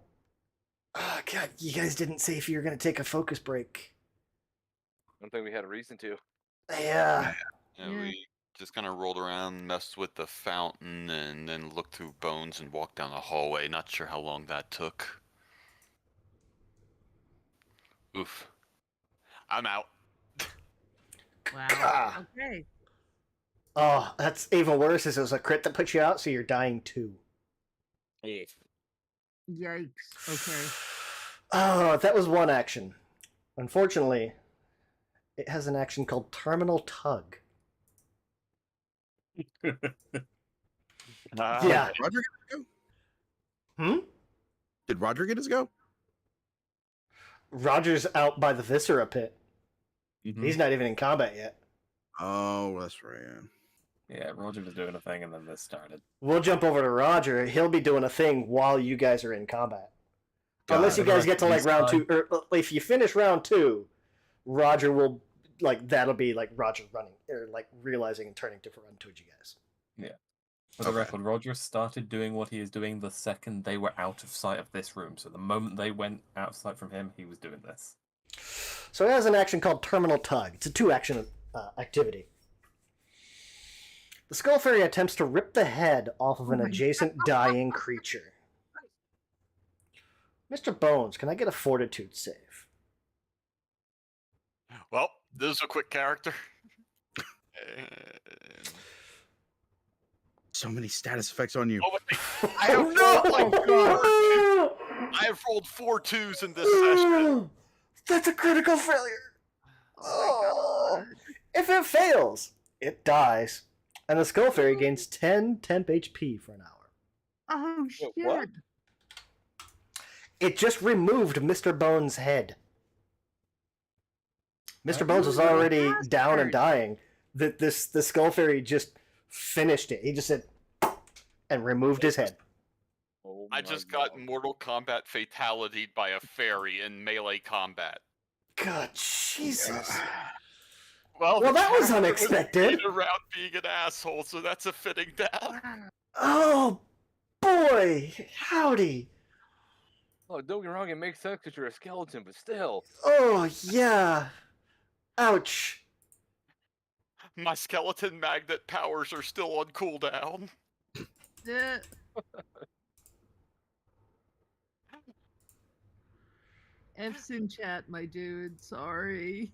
God, you guys didn't say if you were going to take a focus break. I don't think we had a reason to. Yeah. Yeah, Yeah. we just kind of rolled around, messed with the fountain, and then looked through bones and walked down the hallway. Not sure how long that took. Oof. I'm out. Wow. Okay. Oh, that's even worse. Is it was a crit that puts you out, so you're dying 2. Yikes. Okay. Oh, that was one action. Unfortunately, it has an action called Terminal Tug. Yeah. Did Roger get his go? Hmm? Did Roger get his go? Roger's out by the Viscera pit. Mhm. He's not even in combat yet. Oh, that's right. Yeah. Yeah, Roger was doing a thing and then this started. We'll jump over to Roger. He'll be doing a thing while you guys are in combat. Got Unless it. you guys get to like He's round fine. 2, or if you finish round 2, Roger will that'll be like Roger running or like realizing and turning to run towards you guys. For the Okay. record, Roger started doing what he is doing the second they were out of sight of this room. So the moment they went out of sight from him, he was doing this. So it has an action called Terminal Tug. It's a 2-action activity. The Skull Fairy attempts to rip the head off of an adjacent dying creature. Mr. Bones, can I get a Fortitude save? Well, this is a quick character. And... So many status effects on you. Oh, wait. I have rolled like 4 2s. I have rolled 4 2s in this session. That's a critical failure. Oh. If it fails, it dies. And the Skull Fairy gains 10 temp HP for an hour. Oh shit. what? It just removed Mr. Bones' head. Mr. Bones was already down and dying. The Skull Fairy just finished it. He just said, and removed his head. Oh I my just got God. Mortal Kombat fatality'd by a fairy in melee combat. God, Jesus. Well, Well, the that was character unexpected. made around being an asshole, so that's a fitting death. Oh, boy. Howdy. Oh, don't get me wrong, it makes sense because you're a skeleton, but still. Oh, yeah. Ouch. My skeleton magnet powers are still on cooldown. Uh, F's in chat, my dude. Sorry.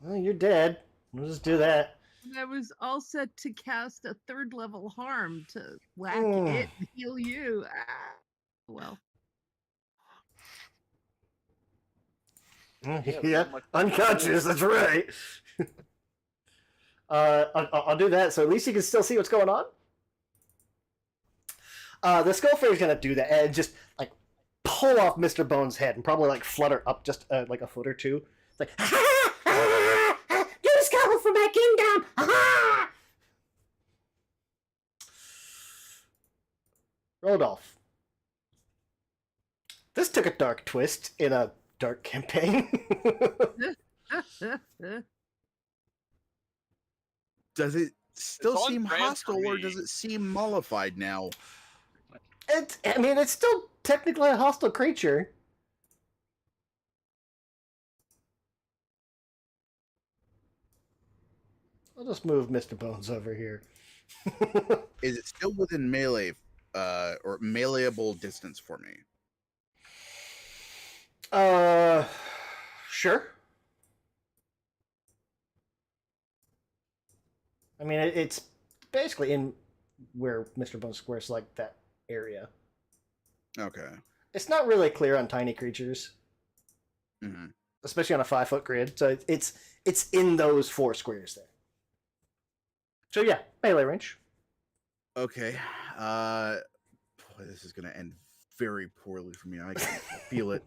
Well, you're dead. We'll just do that. And I was all set to cast a 3rd level harm to whack Mm. it and heal you. Ah. Well, Yeah, but Yeah, not much- unconscious, that's right. I'll do that, so at least you can still see what's going on. The Skull Fairy's gonna do that and just like pull off Mr. Bones' head and probably like flutter up just like a foot or two. It's like, you scuttled from my kingdom! Rodolph. This took a dark twist in a dark campaign. Does it still on seem brand for hostile, or me. does it seem mollified now? It's still technically a hostile creature. I'll just move Mr. Bones over here. Is it still within melee, or meleeable distance for me? Sure. I mean, it's basically in where Mr. Bones squares, like that area. Okay. It's not really clear on tiny creatures, especially on a 5-foot grid. So it's in those 4 squares there. So yeah, melee range. Okay. Boy, this is gonna end very poorly for me. I can feel it.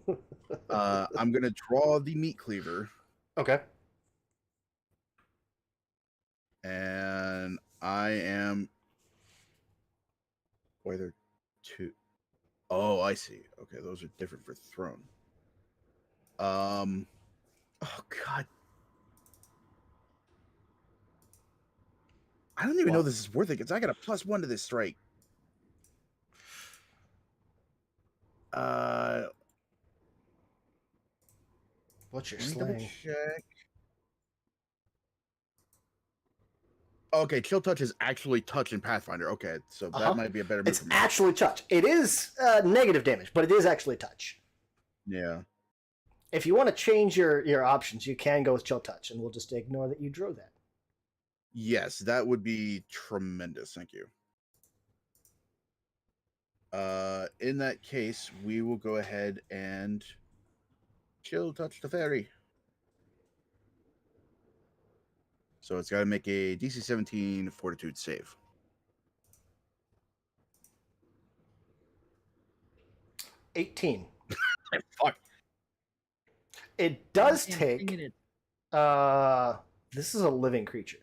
I'm gonna draw the meat cleaver. Okay. And I am. Boy, they're 2. Oh, I see. Okay, those are different for throne. Oh God. I don't even know this is worth it because I got a +1 to this strike. What's your Let me double slang? check. Okay, chill touch is actually touch in Pathfinder. Okay, so that might be a better move. It's actually touch. It is negative damage, but it is actually touch. Yeah. If you want to change your options, you can go with chill touch, and we'll just ignore that you drew that. Yes, that would be tremendous. Thank you. In that case, we will go ahead and chill touch the fairy. So it's got to make a DC 17 Fortitude save. 18. Fuck. It does take. This is a living creature.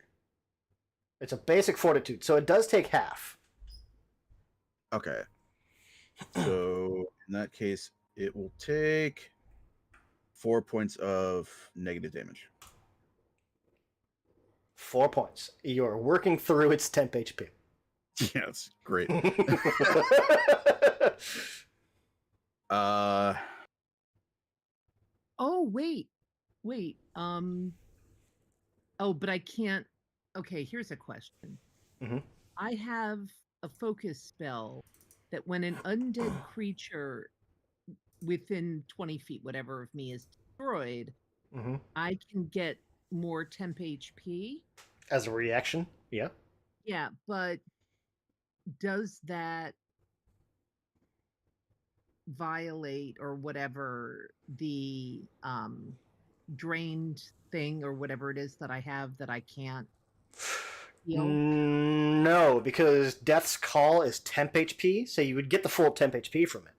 It's a basic fortitude, so it does take half. Okay. So in that case, it will take 4 points of negative damage. 4 points. You're working through its temp HP. Yes, great. Oh, wait. Oh, but I can't. Okay, here's a question. I have a focus spell that when an undead creature within 20 feet, whatever of me, is destroyed, I can get more temp HP. As a reaction? Yeah. Yeah, but does that violate or whatever the drained thing or whatever it is that I have that I can't heal? No, because Death's Call is temp HP, so you would get the full temp HP from it.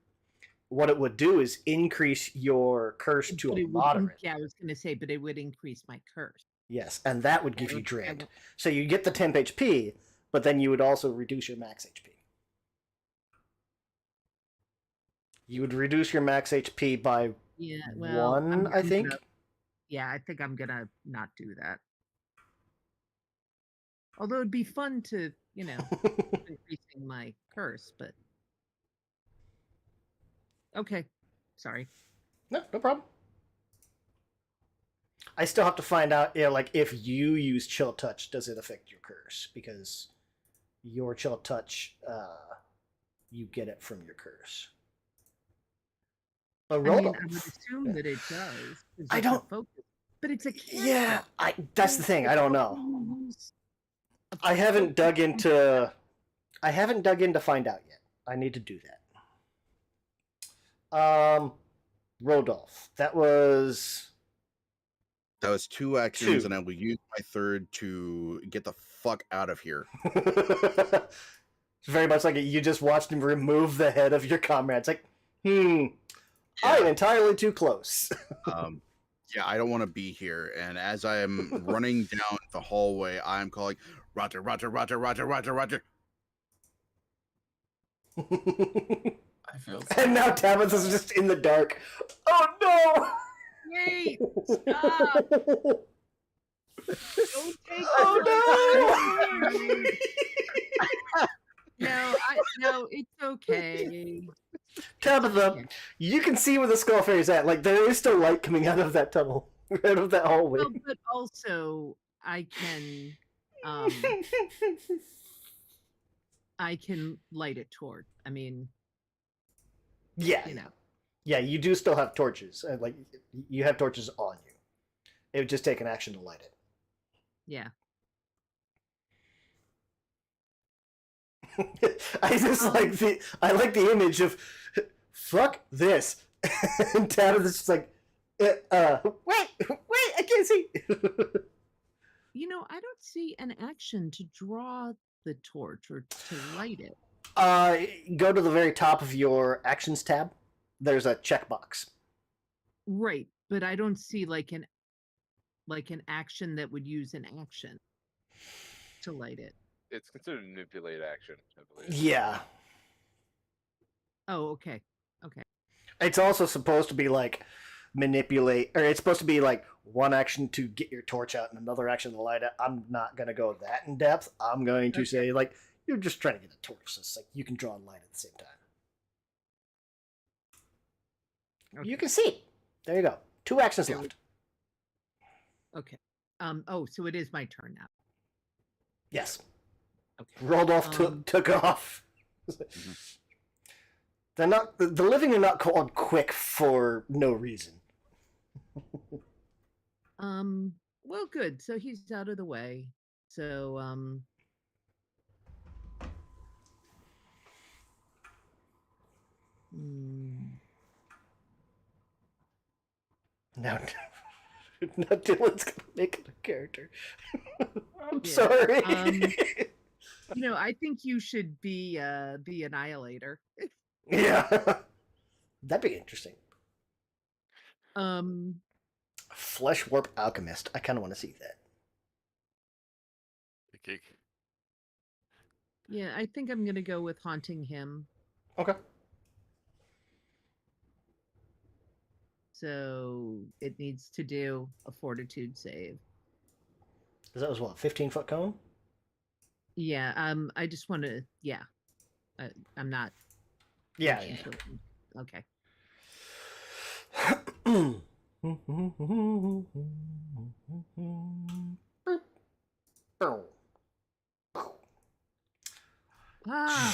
What it would do is increase your curse to a moderate. Yeah, I was going to say, but it would increase my curse. Yes, and that would give you drained. So you get the temp HP, but then you would also reduce your max HP. You would reduce your max HP by 1, I think. I think I'm going to not do that. Although it'd be fun to, increasing my curse, but... Okay. Sorry. No problem. I still have to find out, if you use Chill Touch, does it affect your curse? Because your Chill Touch, you get it from your curse. But I would assume that it does. I don't. Focus, but it's a cantrip. Yeah, that's the thing. I don't know. I haven't dug into find out yet. I need to do that. Rodolph, that was 2 actions, and I will use my third to get the fuck out of here. It's very much like you just watched him remove the head of your comrade. It's like, I'm entirely too close. Yeah, I don't want to be here. And as I am running down the hallway, I'm calling, Roger, Roger, Roger, Roger, Roger, Roger. I feel. And now Tabitha's just in the dark. Oh no! Wait! Stop! Don't take Oh no! No, it's okay. Tabitha, Okay. you can see where the Skull Fairy's at. Like, there is still light coming out of that tunnel, out of that hallway. Well, but also I can light a torch. I mean, Yeah, you know. Yeah, you do still have torches. Like, you have torches on you. It would just take an action to light it. Yeah. I just like the image of fuck this. And Tabitha's just like, wait, I can't see. You know, I don't see an action to draw the torch or to light it. Go to the very top of your actions tab. There's a checkbox. Right, but I don't see like an action that would use an action to light it. It's considered a manipulate action, I believe. Yeah. Oh, okay. Okay. It's also supposed to be like manipulate, or it's supposed to be like one action to get your torch out and another action to light it. I'm not going to go that in depth. I'm going to say, like, you're just trying to get a torch. So it's like you can draw and light at the same time. Okay. You can see. There you go. 2 actions left. Okay. Oh, so it is my turn now. Yes. Okay. Rolled off, took off. They're not. The living are not called quick for no reason. Well, good. So he's out of the way. So Now Dylan's gonna make it a character. I'm Yeah. sorry. You know, I think you should be the Annihilator. Yeah. That'd be interesting. Um, Flesh Warp Alchemist. I kind of want to see that. yeah, I think I'm gonna go with Haunting Him. Okay. So it needs to do a Fortitude save. Because that was what, 15-foot cone? Yeah. I just want to. Yeah. I'm not. Yeah. Okay.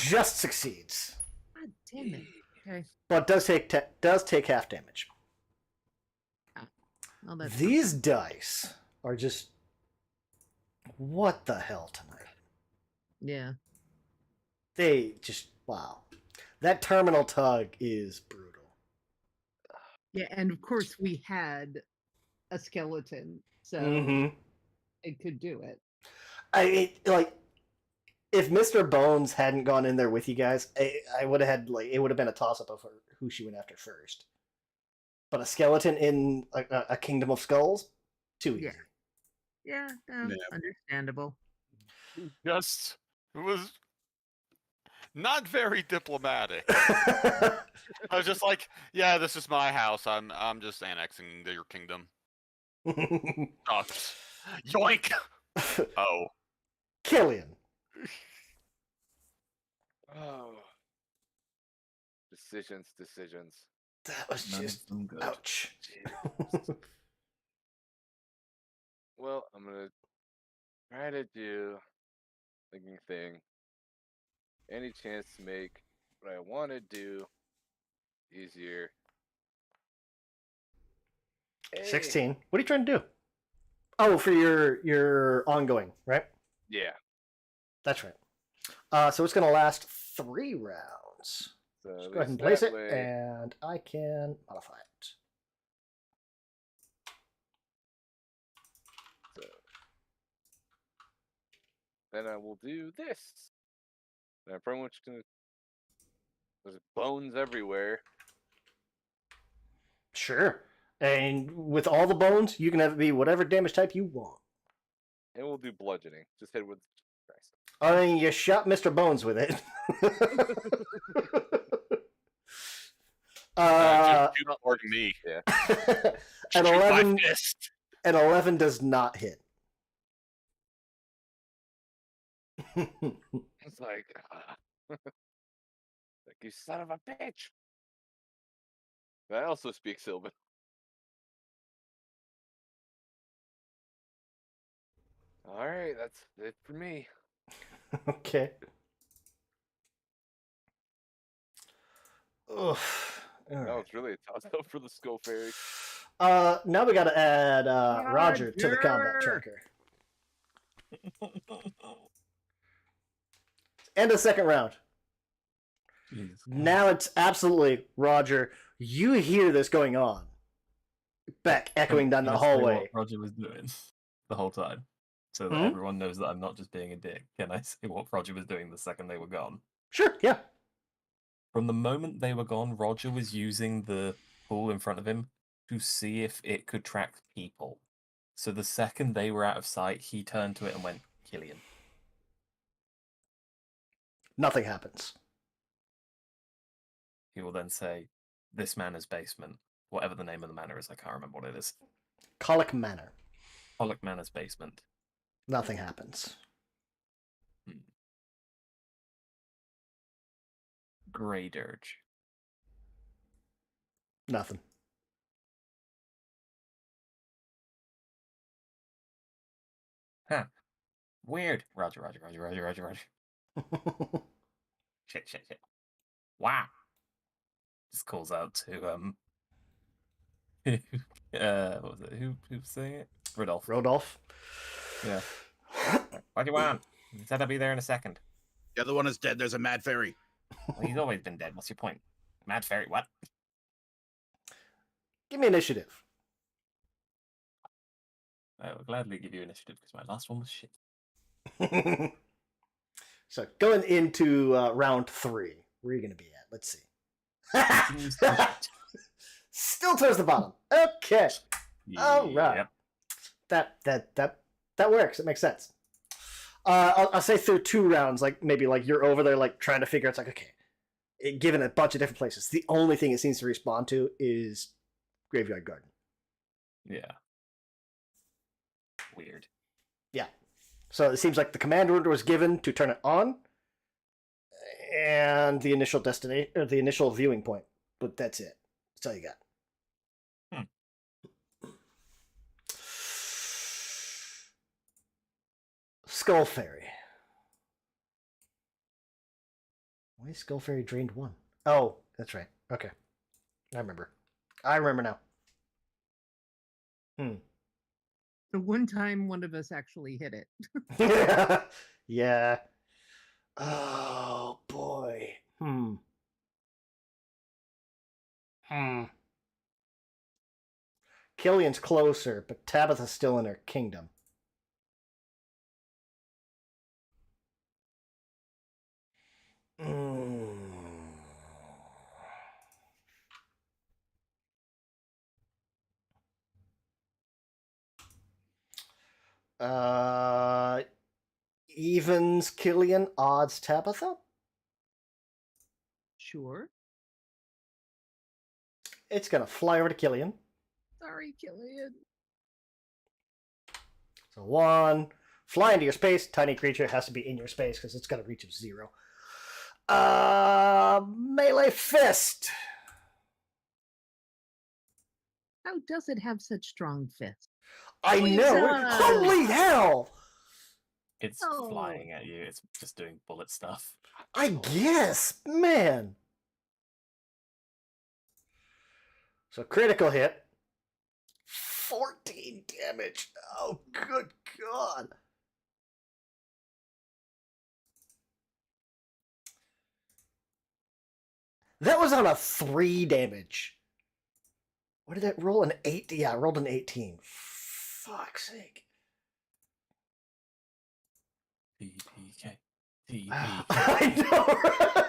Just succeeds. God damn it. Okay. But does take half damage. Well, that's These dice are just what the hell tonight. yeah. They just wow. That terminal tug is brutal. Yeah, and of course we had a skeleton, so it could do it. Like if Mr. Bones hadn't gone in there with you guys, I would have had like it would have been a toss up of who she went after first. But a skeleton in a kingdom of skulls, too easy. Yeah, understandable. Just it was not very diplomatic. I was just like, yeah, this is my house. I'm just annexing your kingdom. Sucks. Yoink. Oh. Killian. Oh. Decisions. That was None just of them good. ouch. Well, I'm gonna try to do thinking thing. Any chance to make what I want to do easier. Hey. 16. What are you trying to do? Oh, for your ongoing, right? Yeah. That's right. So it's going to last 3 rounds. So Just at go ahead and least place that it, way- and I can modify it. So then I will do this. And I'm pretty much gonna. There's bones everywhere. Sure. And with all the bones, you can have it be whatever damage type you want. And we'll do bludgeoning. Just hit with Christ. I mean, you shot Mr. Bones with it. Just shoot toward me. Yeah. An Shoot my 11. fist. An 11 does not hit. It's like, like you son of a bitch. I also speak Sylvan. All right, that's it for me. Okay. Ugh. All right. No, it's really a toss-up for the Skull Fairy. Now we got to add Roger to the combat Roger! tracker. End of second round. Jesus Now it's absolutely Roger. You hear this going on. Back echoing down Can the I say hallway. what Roger was doing the whole time, so that Hmm? everyone knows that I'm not just being a dick. Can I say what Roger was doing the second they were gone? Sure, yeah. From the moment they were gone, Roger was using the pool in front of him to see if it could track people. So the second they were out of sight, he turned to it and went, Killian. Nothing happens. He will then say, this manor's basement. Whatever the name of the manor is, I can't remember what it is. Colic Manor. Pollock Manor's basement. Nothing happens. Grey Dirge. Nothing. Huh. Weird. Roger. Shit. Wow. Just calls out to what was it? Who was saying it? Rodolph. Yeah. What do you want? He said I'll be there in a second. The other one is dead. There's a mad fairy. Well, he's always been dead. What's your point? Mad fairy, what? Give me initiative. I will gladly give you initiative because my last one was shit. So going into round 3, where are you going to be at? Let's see. Still towards the bottom. Okay. All right. Yep. That works. It makes sense. I'll say through 2 rounds, like maybe like you're over there like trying to figure. It's like okay, given a bunch of different places, the only thing it seems to respond to is Graveyard Garden. Yeah. Weird. Yeah. So it seems like the command order was given to turn it on, and the initial destination or the initial viewing point. But that's it. That's all you got. Skull Fairy. Why is Skull Fairy drained 1? Oh, that's right. Okay. I remember now. The one time one of us actually hit it. Yeah. Oh, boy. Killian's closer, but Tabitha's still in her kingdom. Evens Killian, odds Tabitha? Sure. It's going to fly over to Killian. Sorry, Killian. So 1. Fly into your space. Tiny creature has to be in your space because it's got a reach of 0. Melee fist. How does it have such strong fists? I know. Holy hell. It's flying at you. It's just doing bullet stuff. I guess. Man. So critical hit. 14 damage. Oh, good God. That was on a 3 damage. What did it roll? An 8? Yeah, I rolled an 18. Fuck's sake. TPK. I know.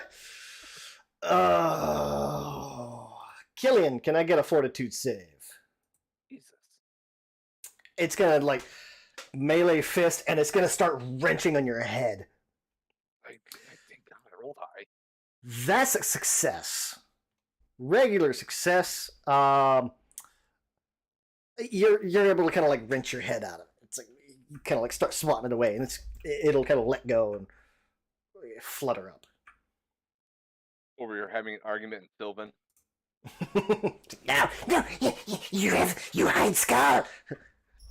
Oh. Killian, can I get a fortitude save? Jesus. It's gonna like melee fist and it's gonna start wrenching on your head. think I rolled high. That's a success. Regular success. You're able to kind of like wrench your head out of it. It's like you kind of like start swatting it away, and it'll kind of let go and flutter up. Over here having an argument in Sylvan. No, you hide Scar,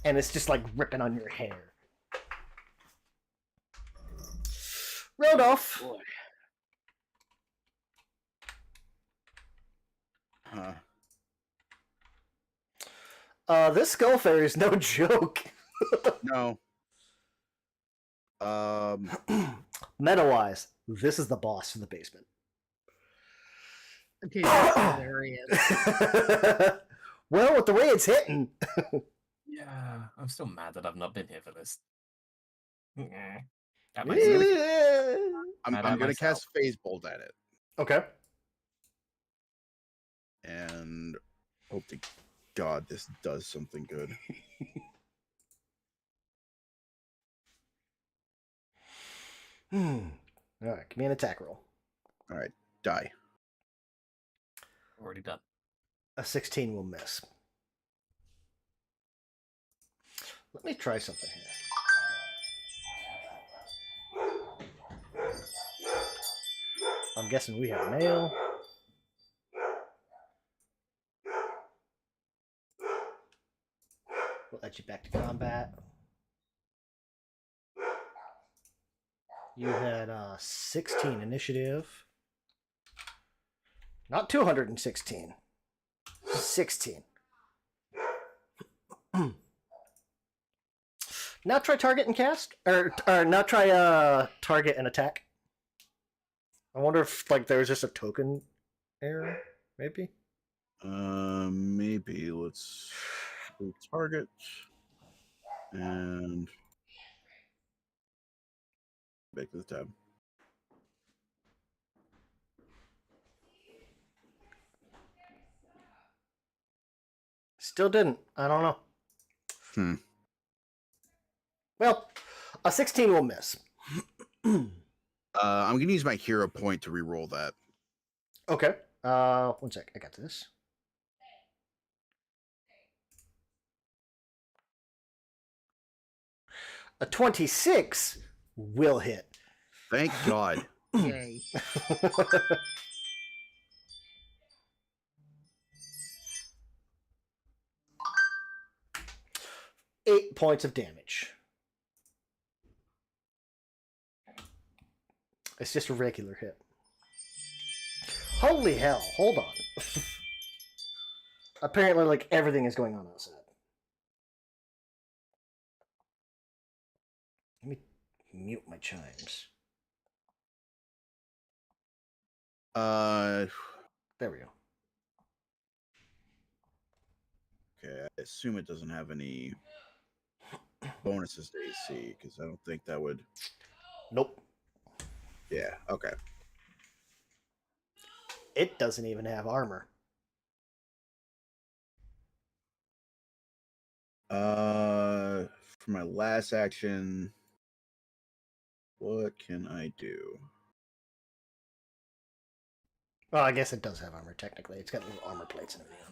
and it's just like ripping on your hair. Rodolph. Boy. This skull fairy is no joke. No. Meta-wise, this is the boss in the basement. Okay, that's hilarious. Well, with the way it's hitting. Yeah, I'm still mad that I've not been here for this. I'm going to cast Phase Bolt at it. Okay. And hope to God this does something good. All right, give me an attack roll. All right, die. Already done. A 16 will miss. Let me try something here. I'm guessing we have mail. We'll let you back to combat. You had 16 initiative. Not 216. 16. Now try target and cast? Or now try target and attack. I wonder if like there's just a token error, maybe? Maybe. Let's go target. And back to the tab. Still didn't. I don't know. Well, a 16 will miss. I'm going to use my hero point to re-roll that. Okay. 1 sec. I got this. A 26 will hit. Thank God. Yay. 8 points of damage. It's just a regular hit. Holy hell, hold on. Apparently, like, everything is going on outside. Let me mute my chimes. There we go. Okay, I assume it doesn't have any bonuses to AC, because I don't think that would... Nope. Yeah, okay. It doesn't even have armor. For my last action, what can I do? Well, I guess it does have armor, technically. It's got little armor plates and everything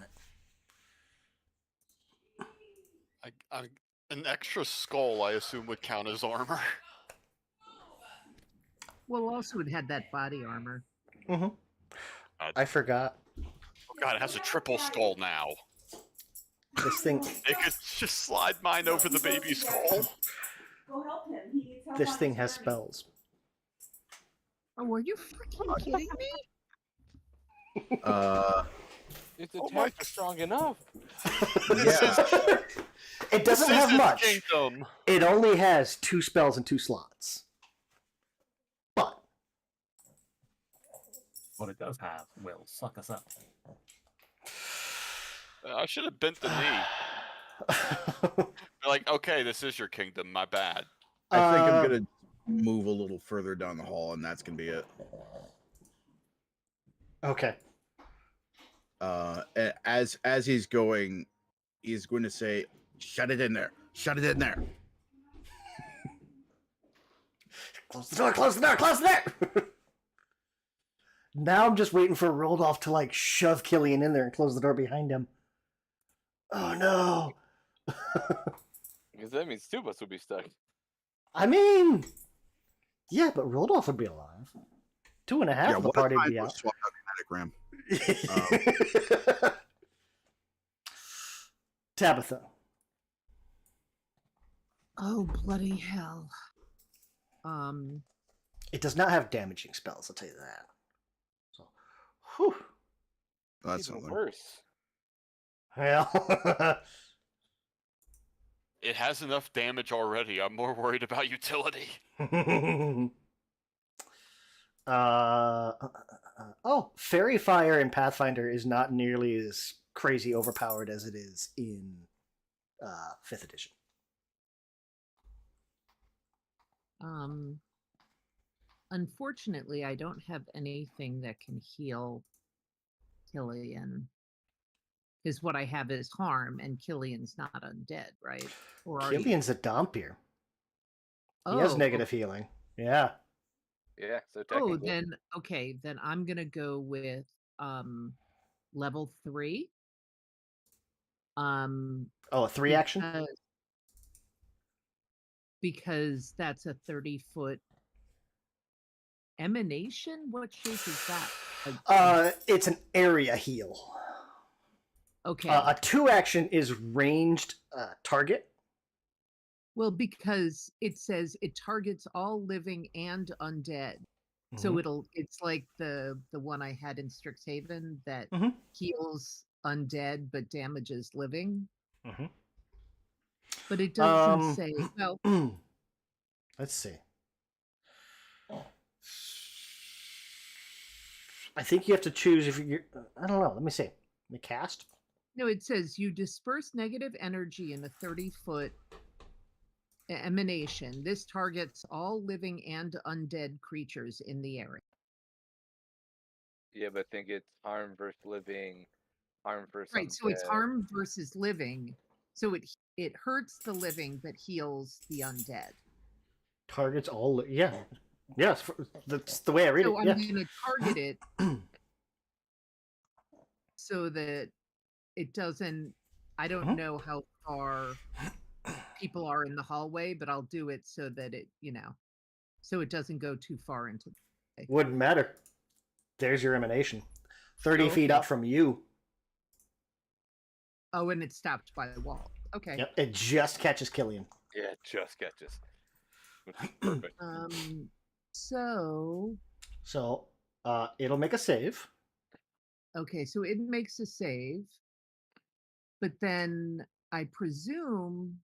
on it. An extra skull, I assume, would count as armor. Well, also it had that body armor. Mm-hmm. I forgot. Oh God, it has a triple skull now. This thing. They could just slide mine over the baby skull. Go help him. He needs help. This thing has spells. Oh, are you freaking kidding me? Its attack is strong enough. Yeah. It doesn't have much. Kingdom. It only has 2 spells and 2 slots. But What it does have will suck us up. I should have bent the knee. Like, okay, this is your kingdom. My bad. I think I'm going to move a little further down the hall, and that's going to be it. Okay. As he's going to say, "Shut it in there! Shut it in there!" Close the door, close the door, close the door! Now I'm just waiting for Rodolph to, like, shove Killian in there and close the door behind him. Oh, no. Because that means two of us would be stuck. I mean, yeah, but Rodolph would be alive. 2.5 of the party would be out. Swap out Tabitha. Oh, bloody hell. It does not have damaging spells, I'll tell you that. So, whew. That's Even something. worse. Well, It has enough damage already. I'm more worried about utility. oh, Fairy Fire in Pathfinder is not nearly as crazy overpowered as it is in 5th edition. Unfortunately, I don't have anything that can heal Killian. Because what I have is harm, and Killian's not undead, right? Or are Killian's a Dompier. you? He has negative healing. Yeah. Yeah, so Oh, technically. then I'm gonna go with level 3. A 3 action? Because that's a 30-foot emanation. What shape is that? It's an area heal. Okay. A 2 action is ranged target. Well, because it says it targets all living and undead. Mm-hmm. So it's like the one I had in Strixhaven that heals undead but damages living. Mm-hmm. But it doesn't say. Well, let's see. I think you have to choose if you're. I don't know. Let me see. Let me cast. No, it says you disperse negative energy in a 30-foot emanation. This targets all living and undead creatures in the area. Yeah, but I think it's harm versus living, harm versus right. So it's harm versus living. So it hurts the living but heals the undead. Targets all. Yeah. Yes, that's the way I read it. So I'm going to target it so that it doesn't. I don't know how far people are in the hallway, but I'll do it so that it, so it doesn't go too far into the way. Wouldn't matter. There's your emanation. 30 feet up from you. Oh, and it's stopped by the wall. Okay. Yep, it just catches Killian. Yeah, it just catches. Perfect. So it'll make a save. Okay, so it makes a save, but then I presume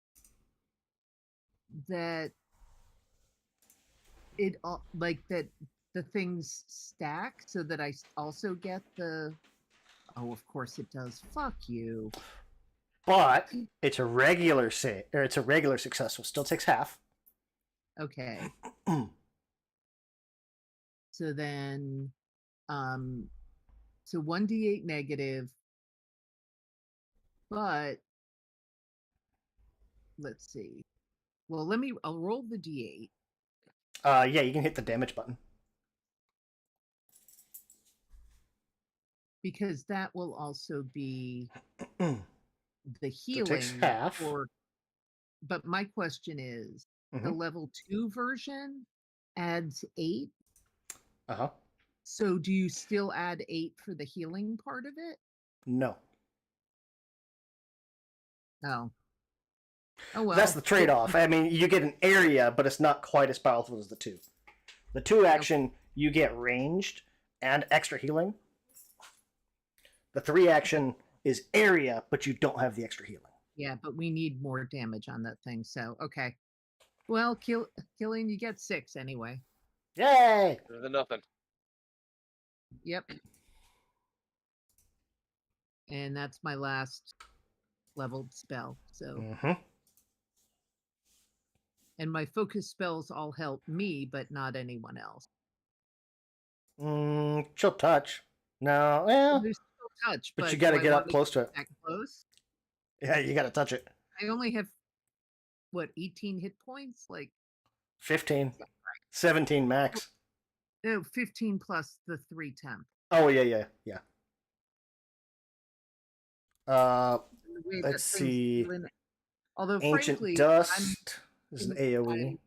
that it that the things stack so that I also get the. Oh, of course it does. Fuck you. But it's a regular save, or it's a regular success, so it still takes half. Okay. So then, so 1d8 negative, but let's see. Well, I'll roll the d8. Yeah, you can hit the damage button. Because that will also be the healing. So it takes half. But my question is, the level 2 version adds 8. Uh-huh. So do you still add 8 for the healing part of it? No. Oh. Oh well. That's the trade-off. I mean, you get an area, but it's not quite as powerful as the 2. The 2 action, you get ranged and extra healing. The 3 action is area, but you don't have the extra healing. Yeah, but we need more damage on that thing, so okay. Well, Killian, you get 6 anyway. Yay! Better than nothing. Yep. And that's my last leveled spell. So. And my focus spells all help me, but not anyone else. She'll touch. No, well, there's still touch, but you got to get up close to it. That close? Yeah, you got to touch it. I only have 18 hit points? Like 15. 17 max. No, 15 plus the 3 temp. Oh, yeah. The way Let's that things see. feel in it. Although, Ancient frankly, Dust is an I'm AoE.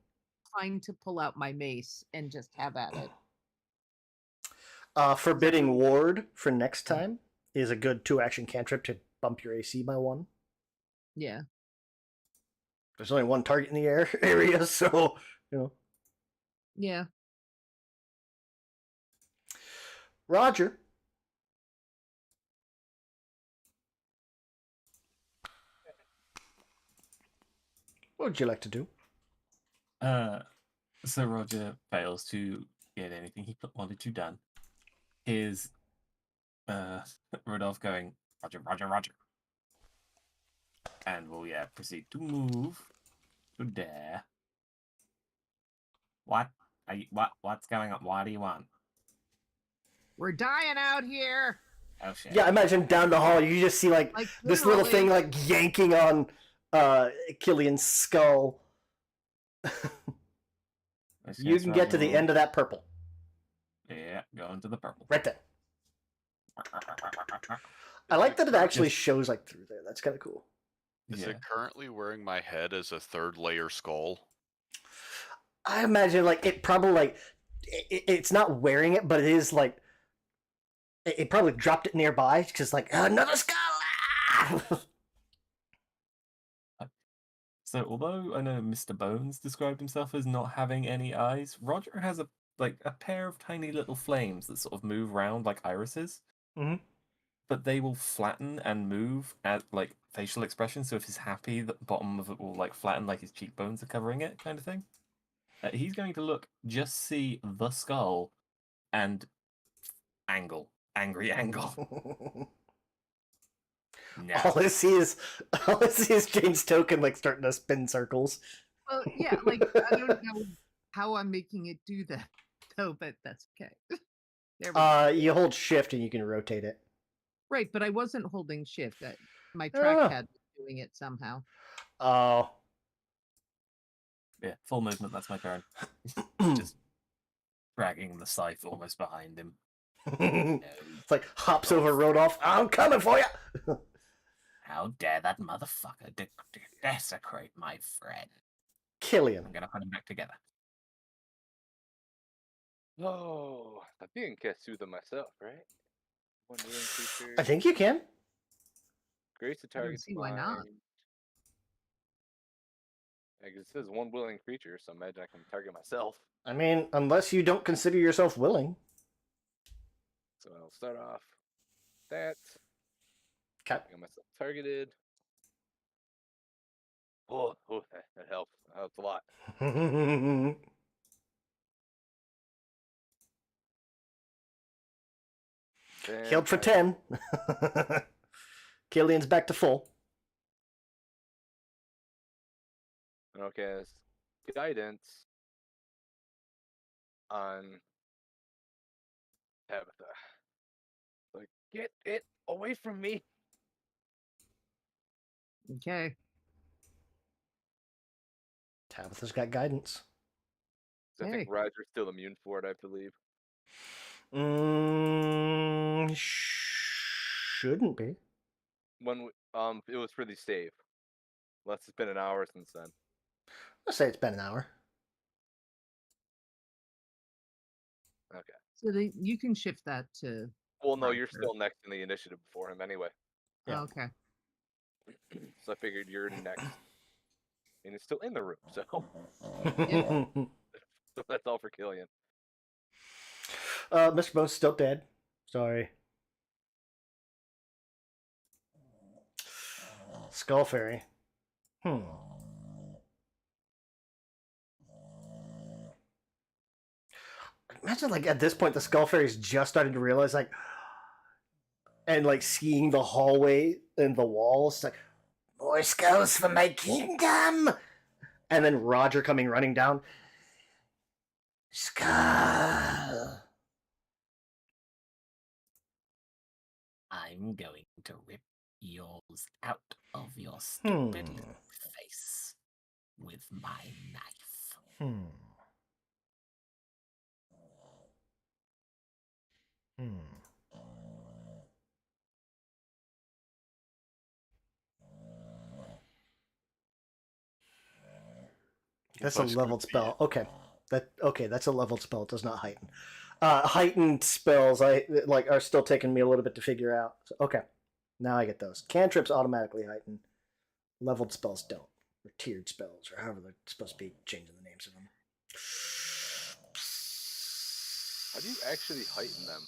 trying to pull out my mace and just have at it. Forbidding Ward for next time is a good 2-action cantrip to bump your AC by 1. Yeah. There's only one target in the area, so, you know. Yeah. Roger. What would you like to do? So Roger fails to get anything he wanted to done. Is Rodolph going, Roger. And will proceed to move to there. What's going on? What do you want? We're dying out here. Oh shit. Yeah, imagine down the hall you just see like this little thing like yanking on Killian's skull. You can get to the end of that purple. Yeah, going to the purple. Right there. I like that it actually shows like through there. That's kind of cool. Is it currently wearing my head as a 3rd layer skull? I imagine like it probably like it's not wearing it, but it is like it probably dropped it nearby because like another skull. So although I know Mr. Bones described himself as not having any eyes, Roger has a pair of tiny little flames that sort of move around like irises. Mm-hmm. But they will flatten and move at like facial expression. So if he's happy, the bottom of it will like flatten, like his cheekbones are covering it, kind of thing. He's going to look, just see the skull, and angry angle. No. All I see is Jane's token like starting to spin circles. Well, yeah, like I don't know how I'm making it do that though, but that's okay. There we go. You hold shift and you can rotate it. Right, but I wasn't holding shift. My trackpad was doing it somehow. Oh. Yeah, full movement, that's my turn. Just dragging the scythe almost behind him. It's like hops over Rodolph. I'm coming for you. How dare that motherfucker desecrate my friend? Killian. I'm gonna put him back together. Oh, I think I can soothe them myself, right? One living creature. I think you can. Grace the target's see why not. Yeah, 'cause it says one willing creature, so I imagine I can target myself. I mean, unless you don't consider yourself willing. So I'll start off that. Okay. I got myself targeted. Oh, that helps. That helps a lot. Healed for 10. Killian's back to full. Okay, it's guidance on Tabitha. Like, get it away from me. Okay. Tabitha's got guidance. I think Roger's still immune for it, I believe. Shouldn't be. When it was for the save. Unless it's been an hour since then. Let's say it's been an hour. Okay. So you can shift that to. Well, no, you're still next in the initiative before him anyway. Yeah. Oh, okay. So I figured you're next. And it's still in the room, so. So that's all for Killian. Mr. Bone's still dead. Sorry. Skull Fairy. Imagine like at this point the Skull Fairy's just starting to realize like and like seeing the hallway and the walls like more skulls for my kingdom, and then Roger coming running down. Skull. I'm going to rip yours out of your stupid little face with my knife. That's a leveled spell. Okay. That's a leveled spell. It does not heighten. Heightened spells are still taking me a little bit to figure out. So, okay. Now I get those. Cantrips automatically heighten. Leveled spells don't. Or tiered spells, or however they're supposed to be changing the names of them. How do you actually heighten them?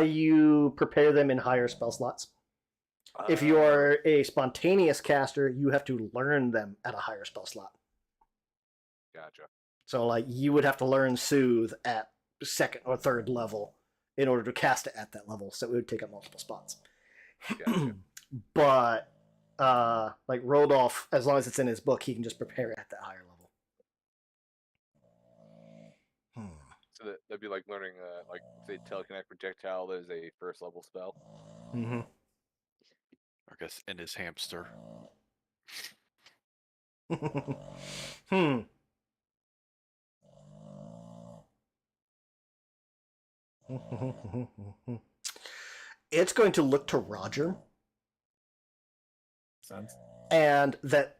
You prepare them in higher spell slots. If you are a spontaneous caster, you have to learn them at a higher spell slot. Gotcha. So, like, you would have to learn Soothe at second or third level in order to cast it at that level. So it would take up multiple spots. Gotcha. But, like, Rodolph, as long as it's in his book, he can just prepare it at that higher level. So that'd be like learning, like, say, telekinetic projectile is a first level spell. Mm-hmm. I guess in his hamster. It's going to look to Roger. Sense. And that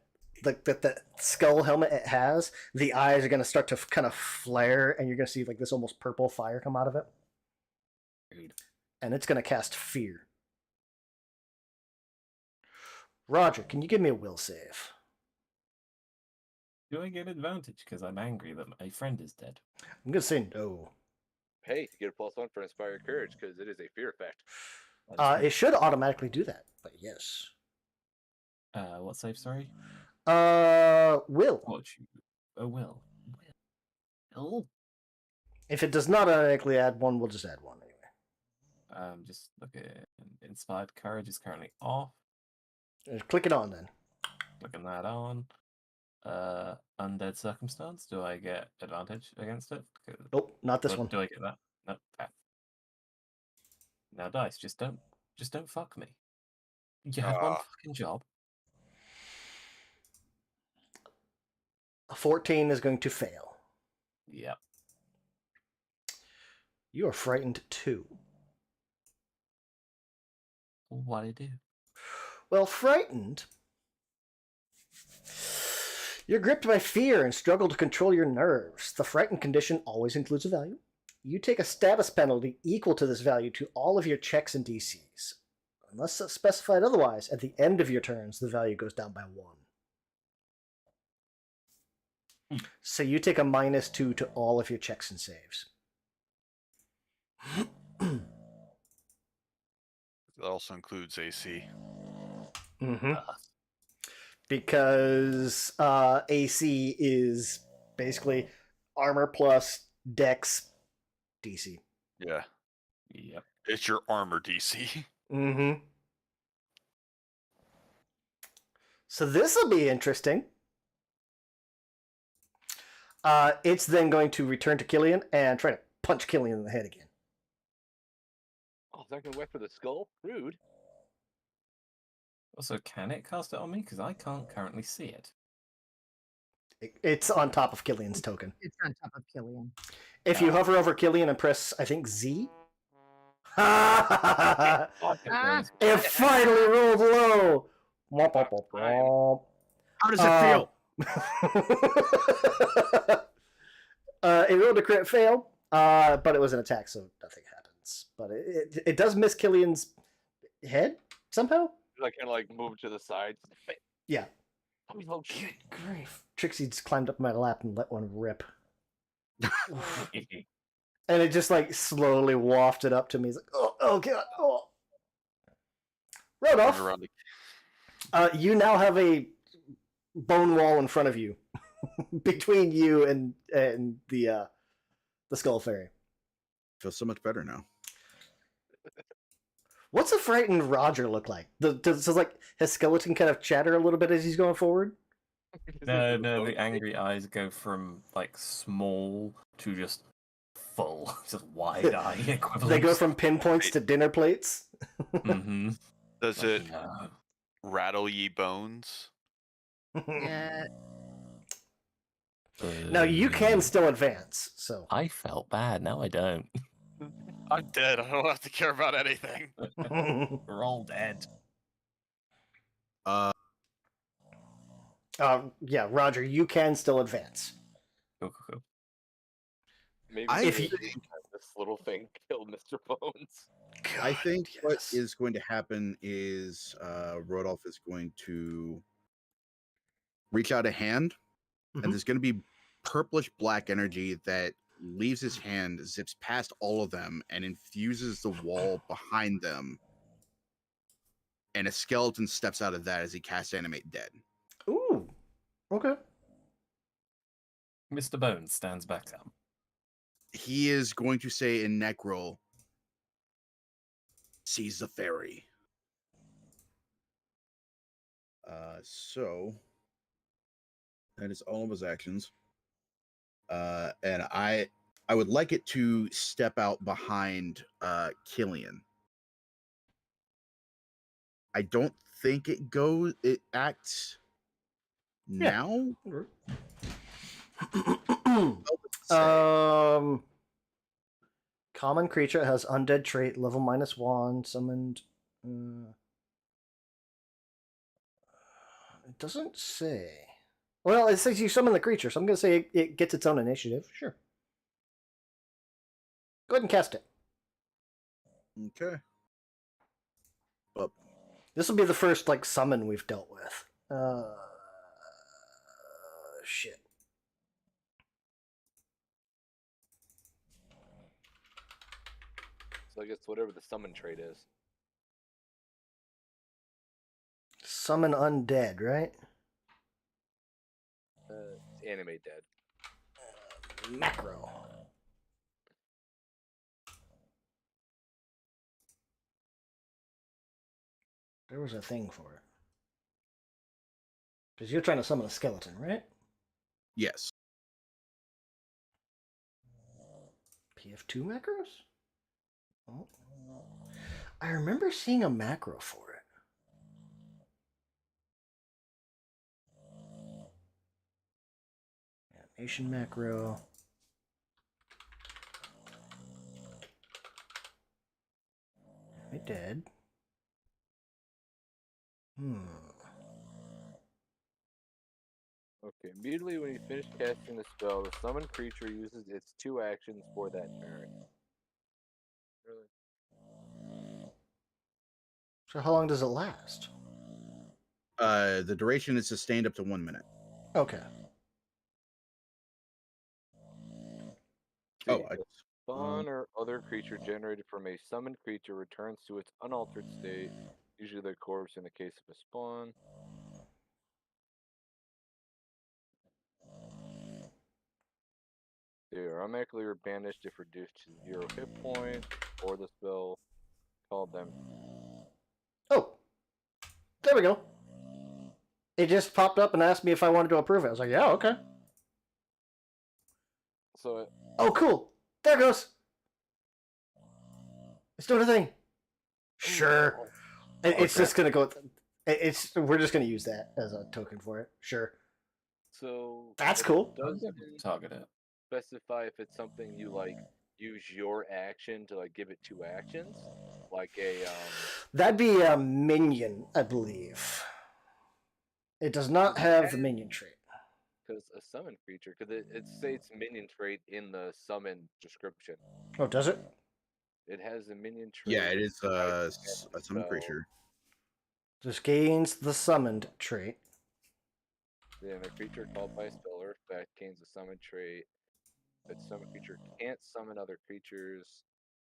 skull helmet it has, the eyes are going to start to kind of flare, and you're going to see like this almost purple fire come out of it. And it's going to cast Fear. Roger, can you give me a will save? Do I get advantage because I'm angry that my friend is dead? I'm going to say no. Hey, you get a +1 for Inspire Courage because it is a fear effect. It should automatically do that, but yes. What save, sorry? Will. What you... Oh, will. Will. If it does not automatically add one, we'll just add one anyway. Just look at Inspired Courage is currently off. Click it on then. Clicking that on. Undead Circumstance. Do I get advantage against it? Nope, not this one. Do I get that? No. Okay. Now, dice, just don't fuck me. You have one fucking job. A 14 is going to fail. Yep. You are frightened too. What do I do? Well, frightened. You're gripped by fear and struggle to control your nerves. The frightened condition always includes a value. You take a status penalty equal to this value to all of your checks and DCs. Unless specified otherwise, at the end of your turns, the value goes down by 1. So you take a -2 to all of your checks and saves. That also includes AC. Mm-hmm. Because AC is basically armor plus dex DC. Yeah. Yep. It's your armor DC. Mm-hmm. So this will be interesting. It's then going to return to Killian and try to punch Killian in the head again. Oh, is that going to whack for the skull? Rude. Also, can it cast it on me? Because I can't currently see it. It's on top of Killian's token. It's on top of Killian. If you hover over Killian and press, I think, Z. It finally rolled low. How does it feel? It rolled a crit fail, but it was an attack, so nothing happens. But it does miss Killian's head somehow. Like kind of like move to the side. Yeah. Good grief! Trixie just climbed up my lap and let one rip. And it just like slowly wafted up to me. He's like, oh god, oh. Rodolph, you now have a bone wall in front of you, between you and the Skull Fairy. Feels so much better now. What's a frightened Roger look like? Does like his skeleton kind of chatter a little bit as he's going forward? No, the angry eyes go from like small to just full, just wide eye equivalent. They go from pinpoints to dinner plates. Mm-hmm. Does it rattle ye bones? Yeah. Now you can still advance, so I felt bad. Now I don't. I'm dead. I don't have to care about anything. We're all dead. Yeah, Roger, you can still advance. Cool. Maybe If this you- little thing killed Mr. Bones. I God, think what yes. is going to happen is Rodolph is going to reach out a hand, Mhm. and there's going to be purplish black energy that leaves his hand, zips past all of them, and infuses the wall behind them. And a skeleton steps out of that as he casts Animate Dead. Ooh. Okay. Mr. Bones stands back up. He is going to say in Necro, "Seize the fairy." So that is all of his actions. And I would like it to step out behind Killian. I don't think it acts now. Common creature has undead trait, level -1, summoned. It doesn't say. Well, it says you summon the creature, so I'm going to say it gets its own initiative. Sure. Go ahead and cast it. Okay. Well, this will be the first like summon we've dealt with. Shit. So I guess whatever the summon trait is. Summon undead, right? Animate Dead. Macro. There was a thing for it. Because you're trying to summon a skeleton, right? yes. PF2 macros? Oh. I remember seeing a macro for it. Animation macro. It did. Okay, immediately when you finish casting the spell, the summoned creature uses its 2 actions for that turn. Really? So how long does it last? The duration is sustained up to 1 minute. Okay. Oh, Spawn or other creature generated from a summoned creature returns to its unaltered state, usually their corpse in the case of a spawn. They are automatically banished if reduced to 0 hit points, or the spell called them. Oh, there we go. It just popped up and asked me if I wanted to approve it. I was like, yeah, okay. So. Oh, cool. There it goes. It's doing a thing. Sure. It's just gonna go. We're just gonna use that as a token for it. Sure. So that's cool. Doesn't target it. Specify if it's something you like use your action to like give it 2 actions, like a That'd be a minion, I believe. It does not have the minion trait. Because a summon creature, because it states minion trait in the summon description. Oh, does it? It has a minion trait. Yeah, it is a summon creature. Just gains the summoned trait. Then a creature called by a speller that gains a summon trait. That summon creature can't summon other creatures,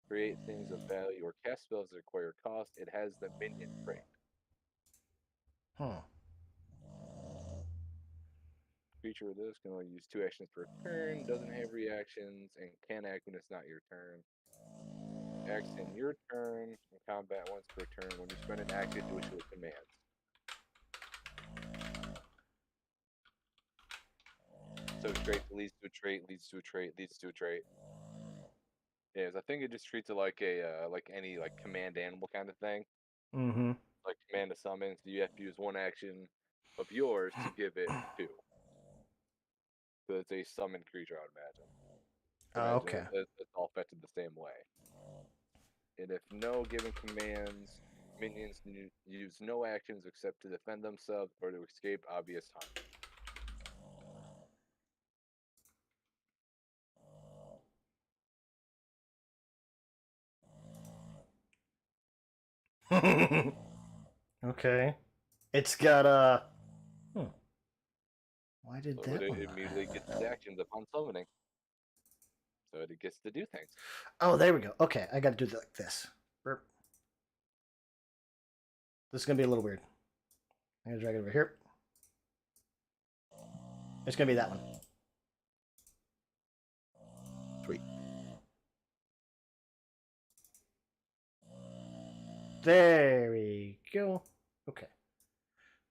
create things of value, or cast spells that require cost. It has the minion trait. Creature with this can only use 2 actions per turn, doesn't have reactions, and can act when it's not your turn. Acts in your turn, in combat once per turn. When you spend an action, do it to a command. So trait leads to a trait, leads to a trait, leads to a trait. Yeah, I think it just treats it like a like any like command animal kind of thing. Mm-hmm. Like command to summon, so you have to use 1 action of yours to give it 2. So it's a summoned creature, I would imagine. Okay. It's all affected the same way. And if no given commands, minions use no actions except to defend themselves or to escape obvious harm. Okay. It's got a. Why did So that it one not immediately have gets it? its actions upon summoning. So it gets to do things. Oh, there we go. Okay, I got to do it like this. Burp. This is gonna be a little weird. I'm gonna drag it over here. It's gonna be that one. Sweet. There we go. Okay.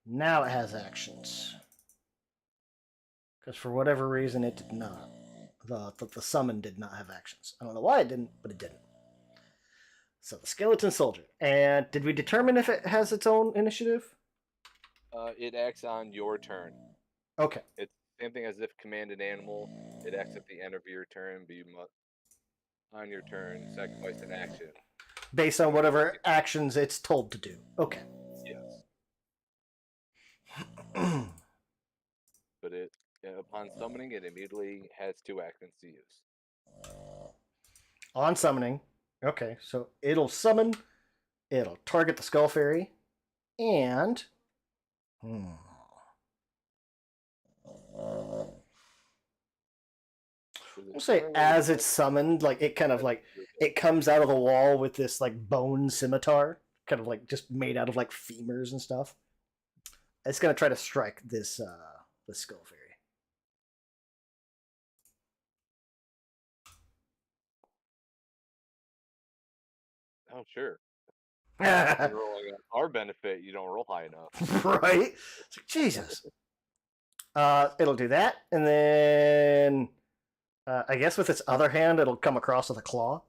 Now it has actions. Because for whatever reason, it did not. The summon did not have actions. I don't know why it didn't, but it didn't. So the skeleton soldier. And did we determine if it has its own initiative? It acts on your turn. Okay. It's the same thing as if command an animal. It acts at the end of your turn, but you must, on your turn, sacrifice an action. Based on whatever actions it's told to do. Okay. Yes. But upon summoning, it immediately has 2 actions to use. On summoning. Okay, so it'll summon, it'll target the Skull Fairy, and. We'll say as it's summoned, like it kind of like it comes out of the wall with this like bone scimitar, kind of like just made out of like femurs and stuff. It's gonna try to strike this the Skull Fairy. Oh, sure. Rolling on our benefit, you don't roll high enough. Right? It's like, Jesus. It'll do that, and then I guess with its other hand, it'll come across with a claw.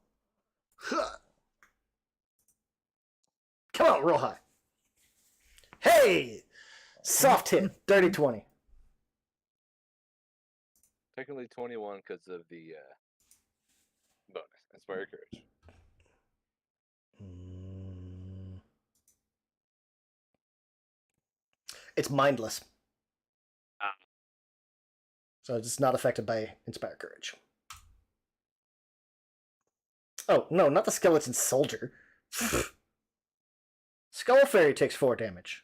Come on, real high. Hey! Soft hit, dirty 20. Technically 21 because of the bonus. Inspire Courage. It's mindless. So it's not affected by Inspire Courage. Oh, no, not the Skeleton Soldier. Skull Fairy takes 4 damage.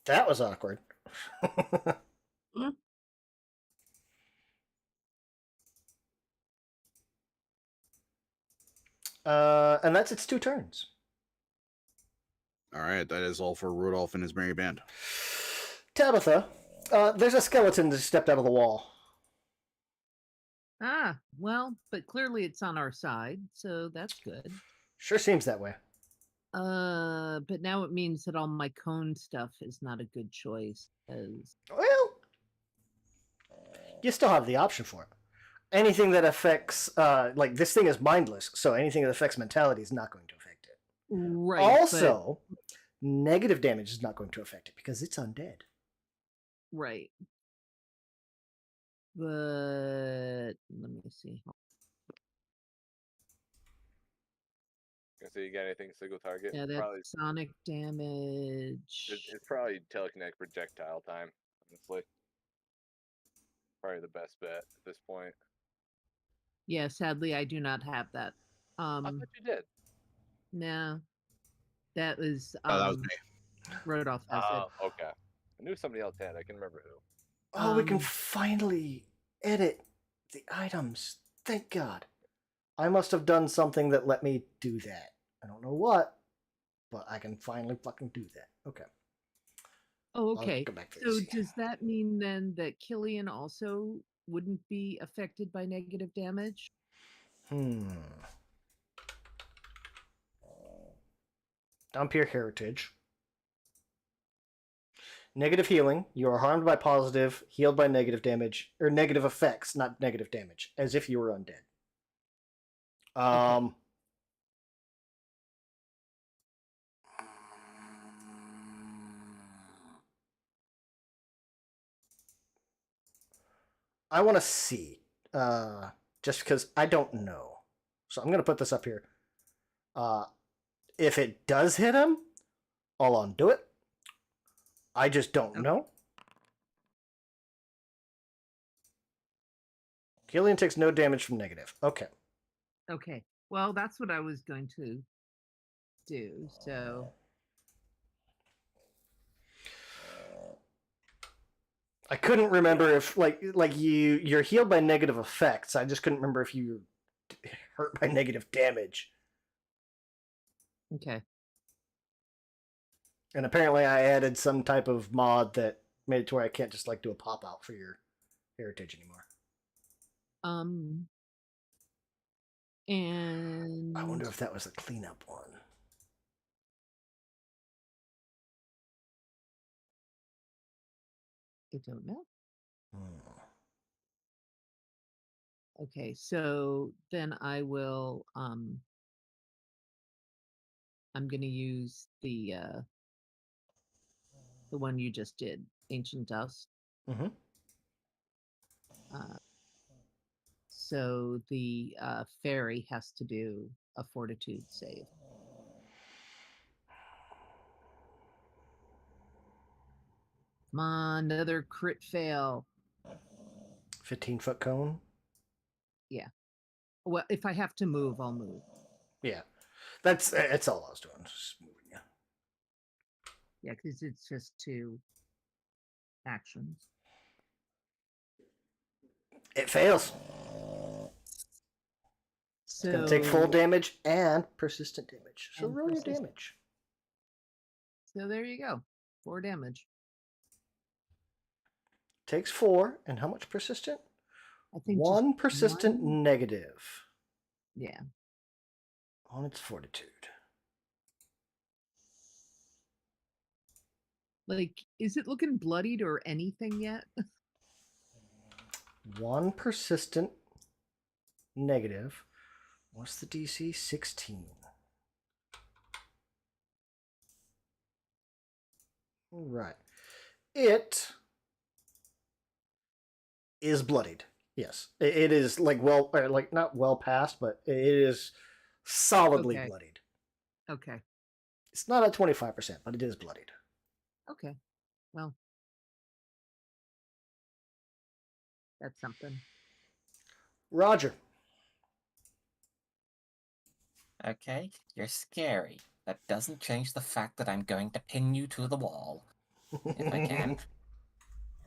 That was awkward. And that's its 2 turns. All right, that is all for Rudolph and his merry band. Tabitha, there's a skeleton that stepped out of the wall. Ah, well, but clearly it's on our side, so that's good. Sure seems that way. But now it means that all my cone stuff is not a good choice. Well, you still have the option for it. Anything that affects, like this thing is mindless, so anything that affects mentality is not going to affect it. Right. Also, negative damage is not going to affect it because it's undead. Right. But let me see. So you got anything single target? Yeah, that's probably sonic damage. it's probably telekinetic projectile time. Honestly, probably the best bet at this point. Yeah, sadly, I do not have that. I thought you did. No, that was that was me. Rodolph has it. Okay. I knew somebody else had. I can remember who. Oh, we can finally edit the items. Thank God. I must have done something that let me do that. I don't know what, but I can finally fucking do that. Okay. Oh, okay. Go back to So this. does that mean then that Killian also wouldn't be affected by negative damage? Dhampir Heritage. Negative healing. You are harmed by positive, healed by negative damage, or negative effects, not negative damage, as if you were undead. Okay. I want to see, just because I don't know. So I'm going to put this up here. If it does hit him, I'll undo it. I just don't know. Killian takes no damage from negative. Okay. Okay. Well, that's what I was going to do. So I couldn't remember if you're healed by negative effects. I just couldn't remember if you hurt by negative damage. okay. And apparently I added some type of mod that made it to where I can't just do a pop out for your heritage anymore. And I wonder if that was a cleanup one. I don't know. Okay, so then I will I'm going to use the one you just did, Ancient Dust. Mm-hmm. So the fairy has to do a fortitude save. Come on, another crit fail. 15-foot cone? Yeah. Well, if I have to move, I'll move. Yeah. That's all I was doing. Just moving you. Yeah, because it's just 2 actions. It fails. So It's going to take full damage and persistent damage. So And roll your persistent. damage. So there you go. 4 damage. Takes 4. And how much persistent? I think 1 just persistent 1. negative Yeah. on its fortitude. Like, is it looking bloodied or anything yet? 1 persistent negative. What's the DC? 16. All right. It is bloodied. Yes. It is not well past, but it is solidly Okay. bloodied. Okay. It's not at 25%, but it is bloodied. Okay. Well, that's something. Roger. Okay, you're scary. That doesn't change the fact that I'm going to pin you to the wall. If I can.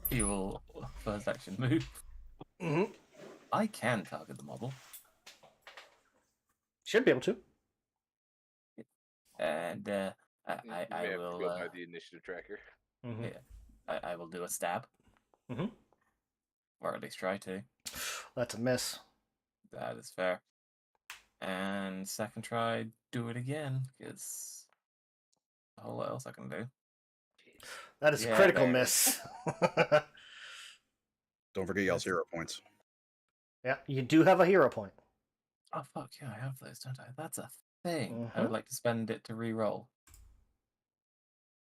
You will first action move. Mm-hmm. I can target the model. Should be able to. And I may have will to go by the initiative tracker. Mm-hmm. yeah, I will do a stab. Mm-hmm. Or at least try to. That's a miss. That is fair. And second try, do it again, because a whole lot else I can do. That is a Yeah, critical there it miss. Don't forget y'all's hero points. Yeah, you do have a hero point. Oh fuck yeah, I have those, don't I? That's a thing. I Mhm. would like to spend it to re-roll.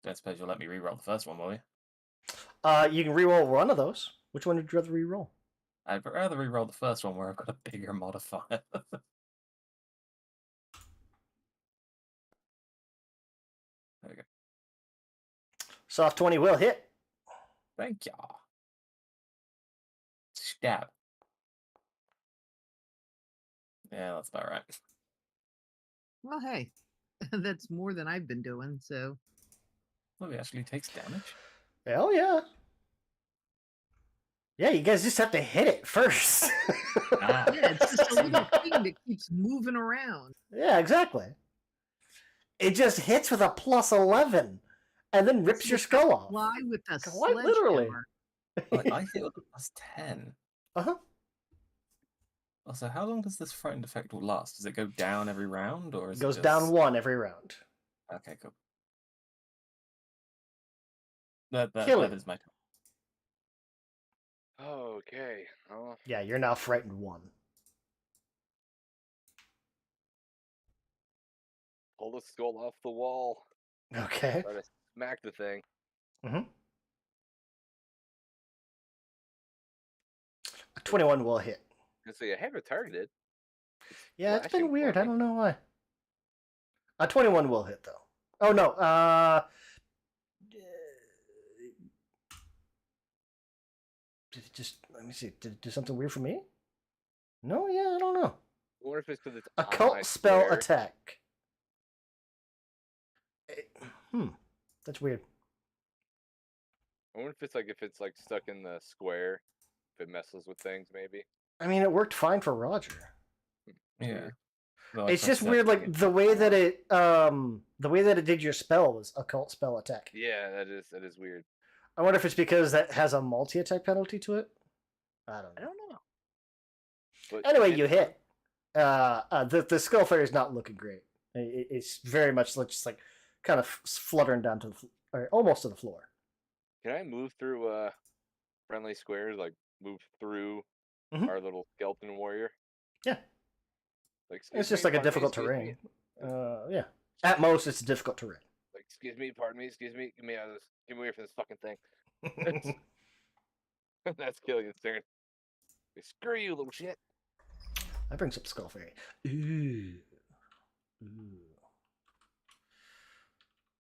Don't suppose you'll let me re-roll the first one, will you? You can re-roll one of those. Which one would you rather re-roll? I'd rather re-roll the first one where I've got a bigger modifier. There we go. Soft 20 will hit. Thank ya. Stab. Yeah, that's about right. Well, hey, that's more than I've been doing, so. Well, he actually takes damage. Hell yeah. Yeah, you guys just have to hit it first. Ah. Yeah, it's just a little thing that keeps moving around. Yeah, exactly. It just hits with a plus 11 and then rips your skull off. Fly with a Quite literally. sledgehammer. I hit with a plus 10. Uh-huh. Also, how long does this frightened effect will last? Does it go down every round, or is It goes just... down 1 every round. Okay, cool. That Kill it. is my turn. Okay. Yeah, you're now frightened 1. Pull the skull off the wall. Okay. Try to smack the thing. Mm-hmm. 21 will hit. I say I have it targeted. Yeah, it's been flashing weird. for I me. don't know why. 21 will hit, though. Oh, no. Did it just... Let me see. Did it do something weird for me? No, yeah, I don't know. wonder if it's because it's on my Occult spell square. attack. That's weird. I wonder if it's like stuck in the square, if it messes with things, maybe. I mean, it worked fine for Roger. Yeah. It's just weird, like the way that it did your spell was occult spell attack. Yeah, that is weird. I wonder if it's because that has a multi-attack penalty to it. I don't know. But Anyway, you hit. The skull fairy is not looking great. It's very much just like kind of fluttering down to the or almost to the floor. Can I move through friendly squares? Like move through our little skeleton warrior? Yeah. Like It's just like a difficult terrain. Yeah. At most, it's difficult terrain. Like, excuse me, pardon me, excuse me, get me out of this. Get me away from this fucking thing. That's Killian's turn. Screw you, little shit. That brings up Skull Fairy. Ooh.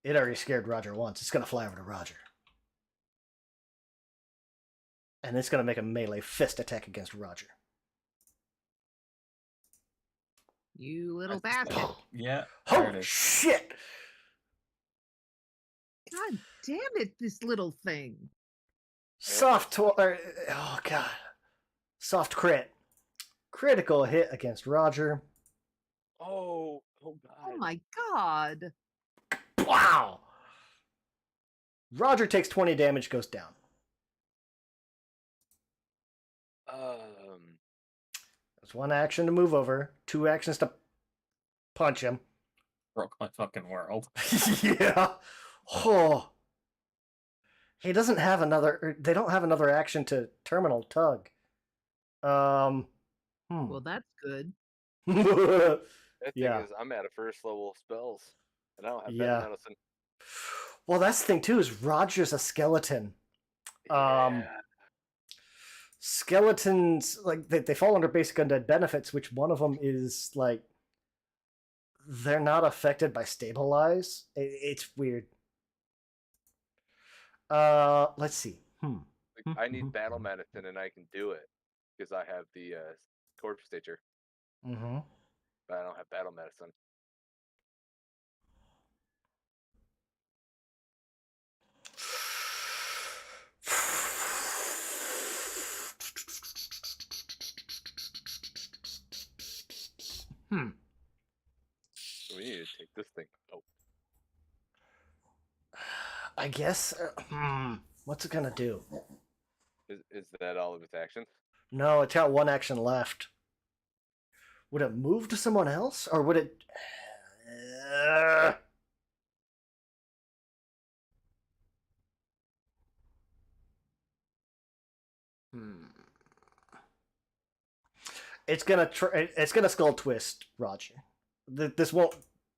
It already scared Roger once. It's going to fly over to Roger. And it's going to make a melee fist attack against Roger. You little bastard. Yeah. Oh, shit! God damn it, this little thing. Oh, God. Soft crit. Critical hit against Roger. Oh God. Oh my God. Wow! Roger takes 20 damage, goes down. There's one action to move over, 2 actions to punch him. Broke my fucking world. Yeah. Oh. He doesn't have another. They don't have another action to terminal tug. Well, that's good. That thing Yeah. is, I'm out of first level spells, and I don't have Yeah. better medicine. Well, that's the thing too. Is Roger's a skeleton? Skeletons, like they fall under basic undead benefits, which one of them is like they're not affected by stabilize. It's weird. Let's see. Like, I need battle medicine, and I can do it because I have the corpse stitcher. But I don't have battle medicine. So we need to take this thing out. I guess. What's it gonna do? Is that all of its actions? No, it's got one action left. Would it move to someone else, or would it? It's gonna skull twist Roger. This won't.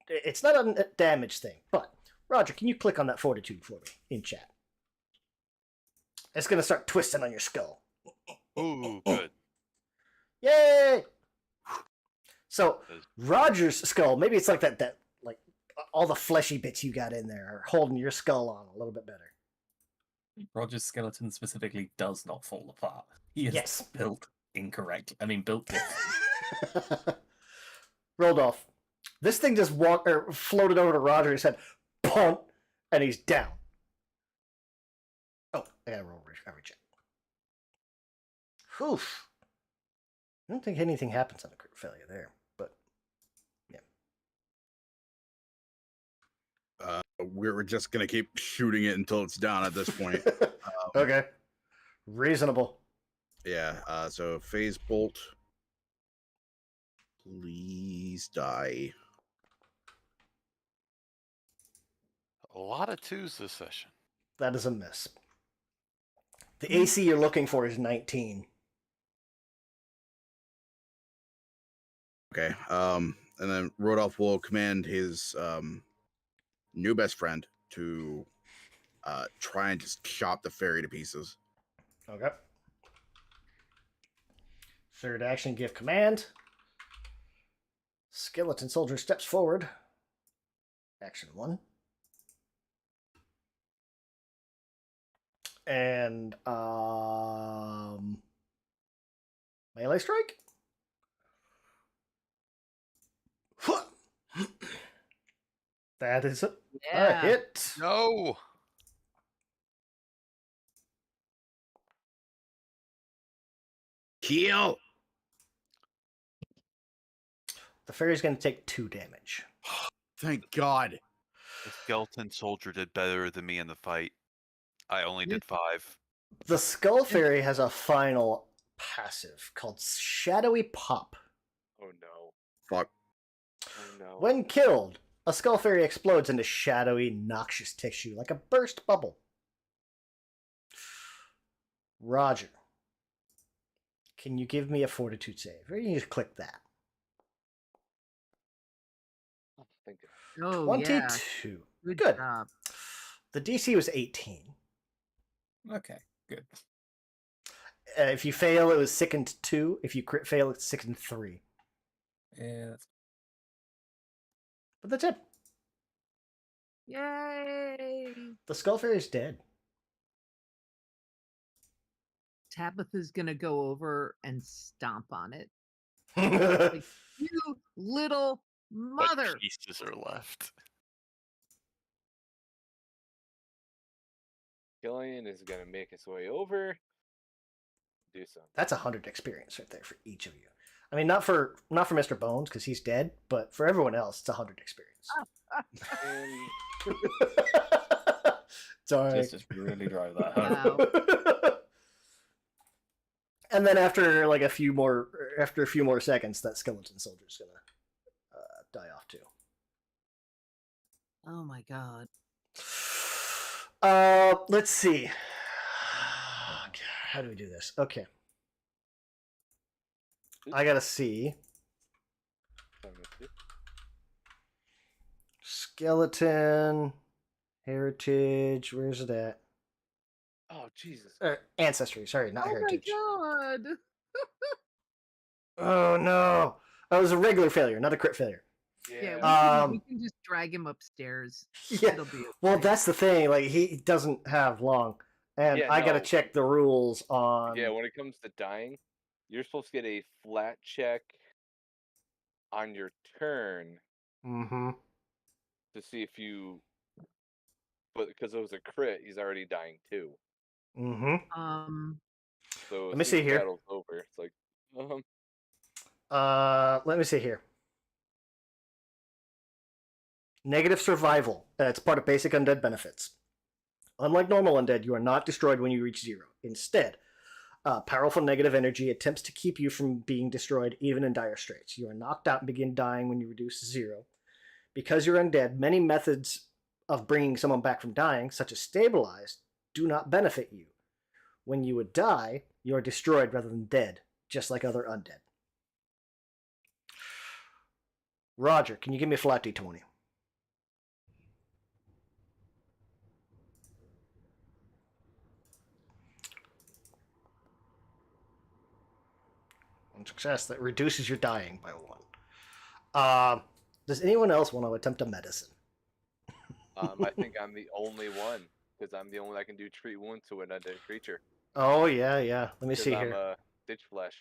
It's not a damage thing, but Roger, can you click on that fortitude for me in chat? It's gonna start twisting on your skull. Ooh, good. Yay! So Roger's skull, maybe it's like that like all the fleshy bits you got in there are holding your skull on a little bit better. Roger's skeleton specifically does not fall apart. He is built incorrectly. I mean, built differently. Rolled off. This thing just floated over to Roger. He said, "Punt," and he's down. Oh, I gotta roll every check. Oof. I don't think anything happens on a crit failure there, but yeah. We're just gonna keep shooting it until it's down at this point. Okay. Reasonable. Yeah. So phase bolt. Please die. A lot of 2s this session. That is a miss. The AC you're looking for is 19. Okay. And then Rodolph will command his new best friend to try and just chop the fairy to pieces. Okay. Third action, give command. Skeleton soldier steps forward. Action 1. And melee strike. That is a Yeah. hit. No. Heal. The fairy's going to take 2 damage. Thank God. The skeleton soldier did better than me in the fight. I only did 5. The skull fairy has a final passive called Shadowy Pop. Oh no. Fuck. Oh no. When killed, a skull fairy explodes into shadowy, noxious tissue like a burst bubble. Roger. Can you give me a fortitude save? Or you just click that. Oh, thank God. Oh, 22. yeah. Good Good. job. The DC was 18. Okay, good. If you fail, it was sickened 2. If you crit fail, it's sickened 3. Yeah, that's But that's it. Yay! The skull fairy's dead. Tabitha's gonna go over and stomp on it. Like, Like, you little But mother! pieces are left. Killian is gonna make his way over. Do something. that's 100 experience right there for each of you. I mean, not for Mr. Bones because he's dead, but for everyone else, it's 100 experience. And Sorry. just really drive that home. Wow. And then after a few more seconds, that skeleton soldier's gonna die off too. Oh my god. Let's see. How do we do this? Okay. I gotta see. Skeleton, heritage. Where's it at? oh Jesus. Ancestry. Sorry, not Oh heritage. my god. Oh no! That was a regular failure, not a crit failure. Yeah, we can just drag him upstairs. Yeah. It'll be okay. Well, that's the thing. Like he doesn't have long, and Yeah, I gotta no. check the rules on. Yeah, when it comes to dying, you're supposed to get a flat check on your turn Mm-hmm. to see if you. But because it was a crit, he's already dying too. Mm-hmm. So Let me see here. Battle's over. It's like, Let me see here. Negative survival. It's part of basic undead benefits. Unlike normal undead, you are not destroyed when you reach 0. Instead, powerful negative energy attempts to keep you from being destroyed even in dire straits. You are knocked out and begin dying when you reduce to 0. Because you're undead, many methods of bringing someone back from dying, such as stabilize, do not benefit you. When you would die, you are destroyed rather than dead, just like other undead. Roger, can you give me a flat d20? One success. That reduces your dying by 1. Does anyone else want to attempt a medicine? I think I'm the only one because I'm the only one that can do treat wounds to an undead creature. Oh yeah. Let me see I'm here. a stitch flesh.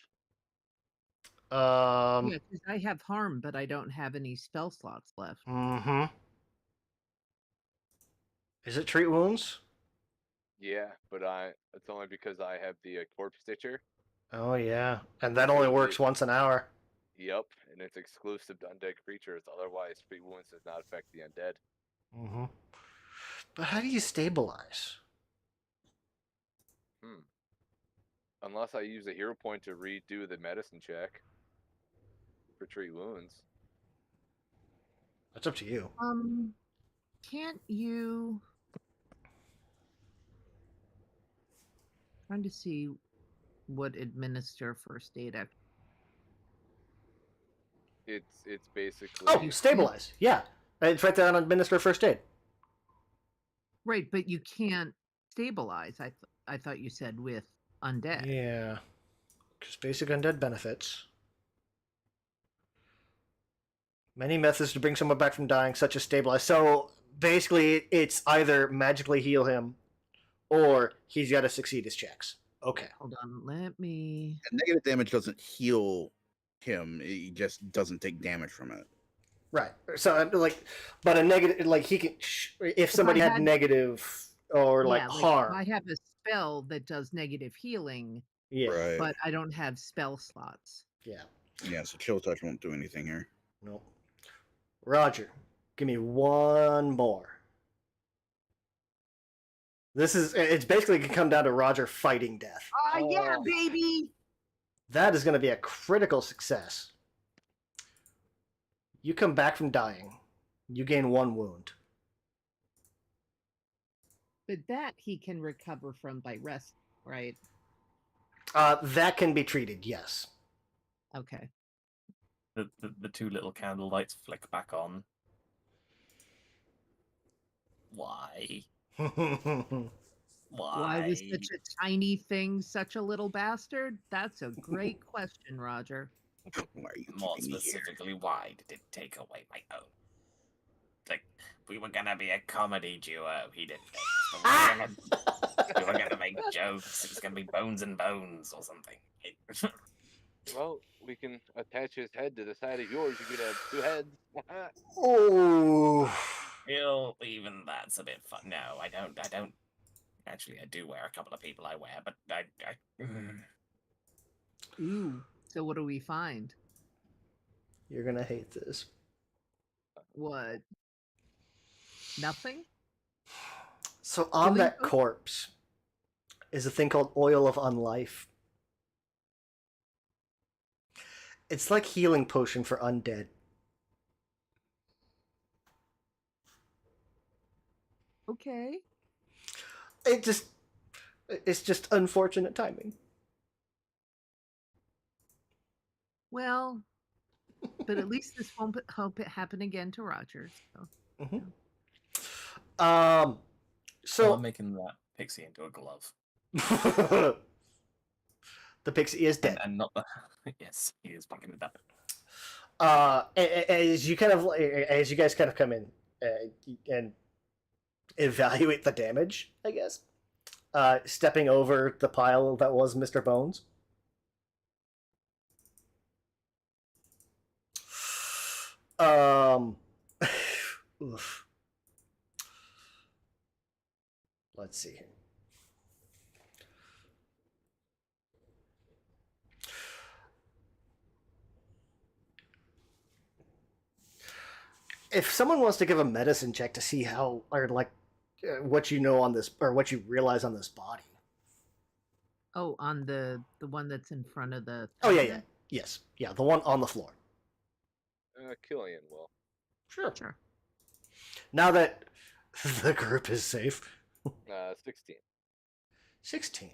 Yeah, because I have harm, but I don't have any spell slots left. Mm-hmm. Is it treat wounds? Yeah, but it's only because I have the corpse stitcher. Oh yeah, and that only works once an hour. Yep, and it's exclusive to undead creatures. Otherwise, treat wounds does not affect the undead. Mm-hmm. But how do you stabilize? Unless I use a hero point to redo the medicine check for treat wounds. That's up to you. Can't you? Trying to see what administer first aid actually. It's basically. Oh, stabilize. Yeah, it's right there on administer first aid. Right, but you can't stabilize. I thought you said with undead. Yeah, because basic undead benefits. Many methods to bring someone back from dying, such as stabilize. So basically, it's either magically heal him, or he's got to succeed his checks. Okay. Hold on, let me. And negative damage doesn't heal him; he just doesn't take damage from it. Right. So like, but a negative, like he can, if somebody had negative or like harm. I have a spell that does negative healing, Yeah. Right. but I don't have spell slots. Yeah. Yeah, so chill touch won't do anything here. Nope. Roger, give me one more. It's basically going to come down to Roger fighting death. Yeah, baby! That is going to be a critical success. You come back from dying. You gain 1 wound. But that he can recover from by rest, right? That can be treated, yes. Okay. The 2 little candle lights flick back on. Why? Why was such a tiny thing such a little bastard? That's a great question, Roger. Why are you More keeping me here? specifically, why did it take away my own? Like, we were gonna be a comedy duo. He didn't. We were gonna make jokes. It was gonna be Bones and Bones or something. Well, we can attach his head to the side of yours. You could have 2 heads. Oh. Well, even that's a bit fun. No, I don't. Actually, I do wear a couple of people I wear, but Ooh. So what do we find? You're going to hate this. What? Nothing? So on that corpse is a thing called Oil of Unlife. It's like healing potion for undead. Okay. It's just unfortunate timing. Well, but at least this won't hope it happen again to Roger. So. So I'm making that pixie into a glove. The pixie is dead. And not the... Yes, he is picking it up. As you guys kind of come in and evaluate the damage, I guess, stepping over the pile that was Mr. Bones. Oof. Let's see here. If someone wants to give a medicine check to see how, or like, what you know on this, or what you realize on this body. Oh, on the one that's in front of the... Oh, yeah. Yes. Yeah, the one on the floor. Killian will. Sure. Now that the group is safe. 16. 16.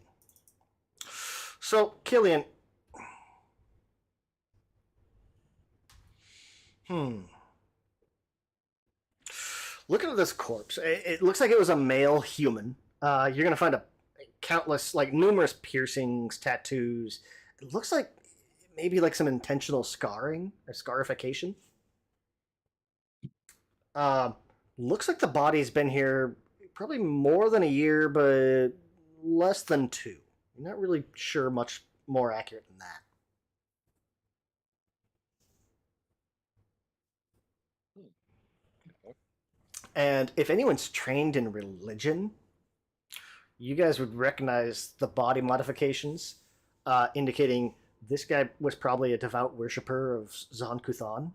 So, Killian. Looking at this corpse, it looks like it was a male human. You're going to find numerous piercings, tattoos. It looks like maybe like some intentional scarring or scarification. Looks like the body's been here probably more than a year, but less than 2. I'm not really sure much more accurate than that. And if anyone's trained in religion, you guys would recognize the body modifications, indicating this guy was probably a devout worshiper of Zon Kuthan,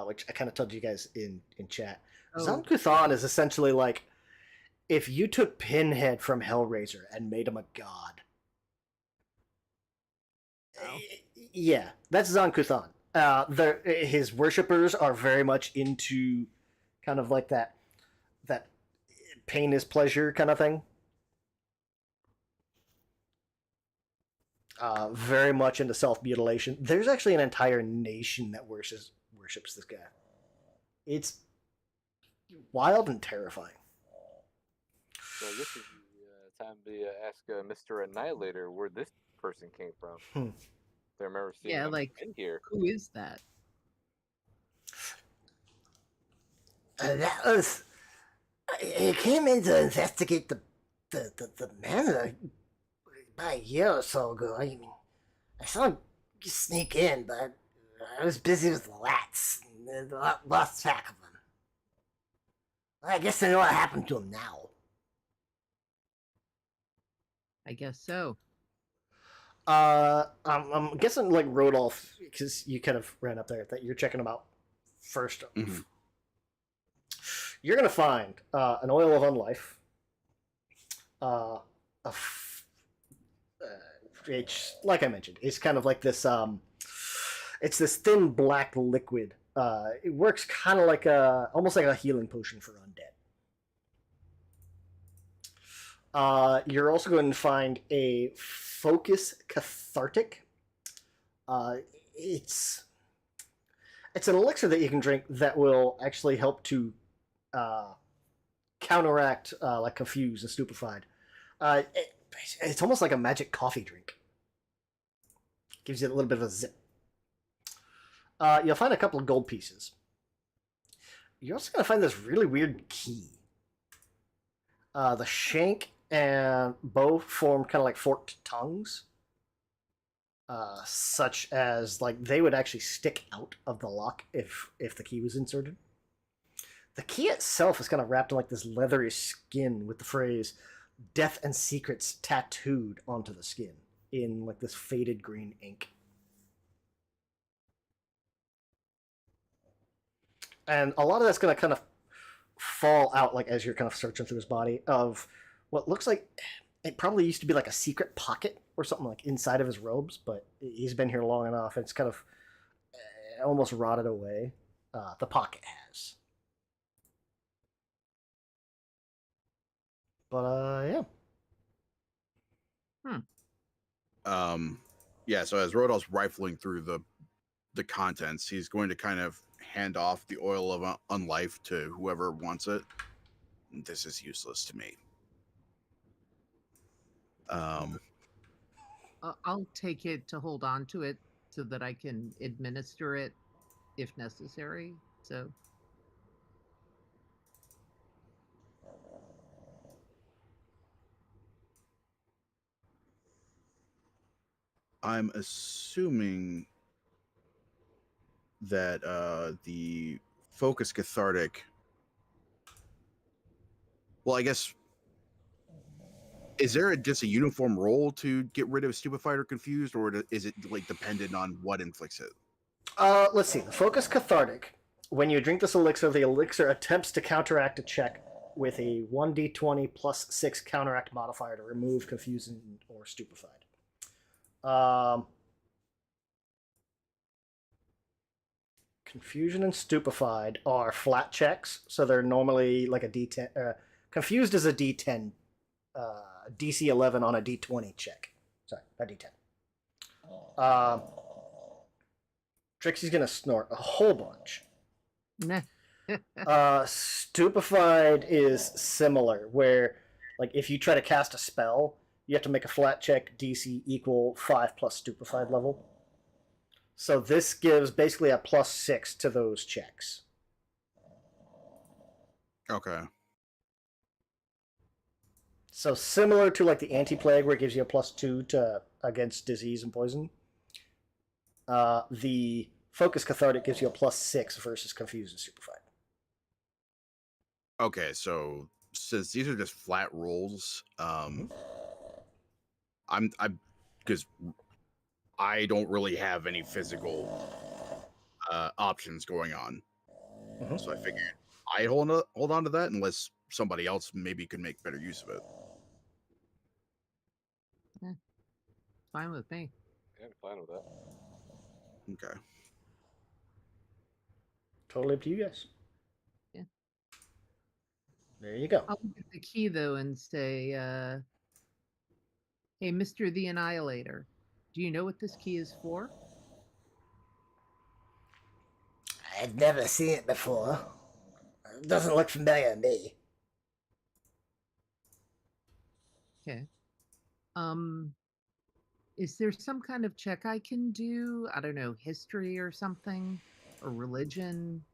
which I kind of told you guys in chat. Oh. Zon Kuthan is essentially like if you took Pinhead from Hellraiser and made him a god. Oh. Yeah, that's Zon Kuthan. His worshippers are very much into kind of like that pain is pleasure kind of thing. Very much into self-mutilation. There's actually an entire nation that worships this guy. It's wild and terrifying. So this is the time to ask Mr. Annihilator where this person came from. I remember seeing him in here. Who is that? That was... I came in to investigate the manor about a year or so ago. I saw him sneak in, but I was busy with the rats. lost track of him. I guess I know what happened to him now. I guess so. I'm guessing like Rodolph, because you kind of ran up there, that you're checking him out first. Mhm. You're gonna find an oil of unlife. Which, like I mentioned, is kind of like this. It's this thin black liquid. It works kind of like almost like a healing potion for undead. You're also going to find a focus cathartic. It's an elixir that you can drink that will actually help to counteract like confused and stupefied. It's almost like a magic coffee drink. Gives you a little bit of a zip. You'll find a couple of gold pieces. You're also going to find this really weird key. The shank and bow form kind of like forked tongues. Such as like they would actually stick out of the lock if the key was inserted. The key itself is kind of wrapped in like this leathery skin with the phrase "Death and Secrets" tattooed onto the skin in like this faded green ink. And a lot of that's going to kind of fall out like as you're kind of searching through his body of what looks like it probably used to be like a secret pocket or something like inside of his robes, but he's been here long enough. It's kind of almost rotted away. The pocket has. But yeah. Yeah, so as Rodolph's rifling through the contents, he's going to kind of hand off the oil of unlife to whoever wants it. This is useless to me. I'll take it to hold on to it so that I can administer it if necessary. So I'm assuming that the focus cathartic. Well, I guess. Is there just a uniform role to get rid of stupefied or confused, or is it like dependent on what inflicts it? Let's see. The focus cathartic. When you drink this elixir, the elixir attempts to counteract a check with a 1d20 plus 6 counteract modifier to remove confused or stupefied. Confusion and stupefied are flat checks, so they're normally like a d10. Confused is a d10, DC 11 on a d20 check. Sorry, a d10. Trixie's gonna snort a whole bunch. Stupefied is similar, where like if you try to cast a spell, you have to make a flat check DC equal 5 plus stupefied level. So this gives basically a +6 to those checks. Okay. So similar to like the anti-plague, where it gives you a +2 to against disease and poison. The focus cathartic gives you a +6 versus confused and stupefied. Okay, so since these are just flat rolls, I'm because I don't really have any physical options going on, so I figured I hold on to that unless somebody else maybe could make better use of it. Fine with me. Yeah, I'm fine with that. Okay. Totally up to you guys. Yeah. There you go. I'll look at the key though and say, "Hey, Mr. the Annihilator, do you know what this key is for?" I've never seen it before. It doesn't look familiar to me. Okay. Is there some kind of check I can do? I don't know, history or something, or religion?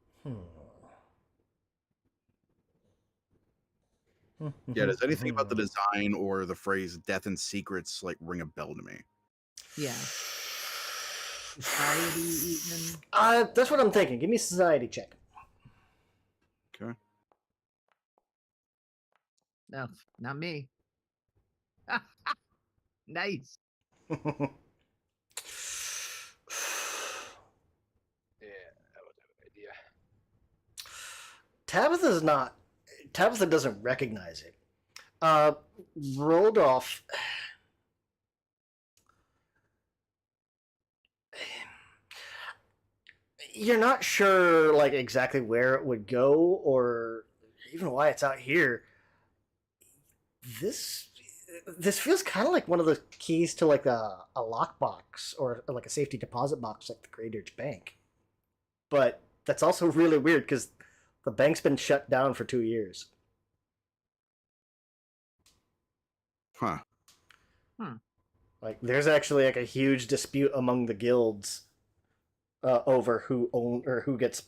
Yeah, does anything about the design or the phrase "death and secrets" like ring a bell to me? Yeah. Society, even. That's what I'm thinking. Give me a society check. Okay. No, not me. Nice. Yeah, that was a good idea. Tabitha doesn't recognize it. Rodolph. You're not sure, like, exactly where it would go or even why it's out here. This feels kind of like one of the keys to like a lockbox or like a safety deposit box like the Great Ridge Bank. But that's also really weird because the bank's been shut down for 2 years. Huh. Like, there's actually like a huge dispute among the guilds over who own or who gets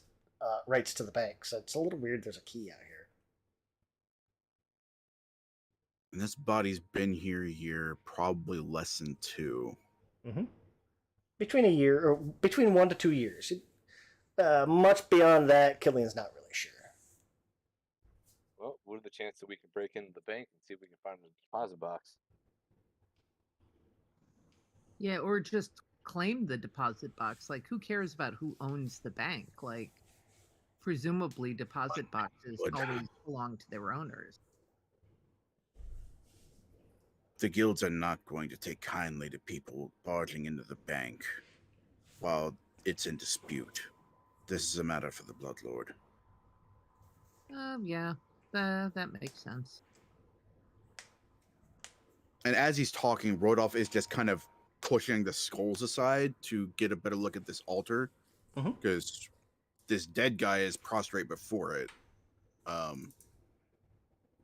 rights to the bank. So it's a little weird. There's a key out here. And this body's been here a year, probably less than 2. Mm-hmm. Between a year or between 1 to 2 years. Much beyond that, Killian's not really sure. Well, what are the chances that we can break into the bank and see if we can find the deposit box? Yeah, or just claim the deposit box. Like, who cares about who owns the bank? Like, presumably deposit boxes always belong to their owners. The guilds are not going to take kindly to people barging into the bank while it's in dispute. This is a matter for the Bloodlord. Yeah, that makes sense. And as he's talking, Rodolph is just kind of pushing the skulls aside to get a better look at this altar, because this dead guy is prostrate before it.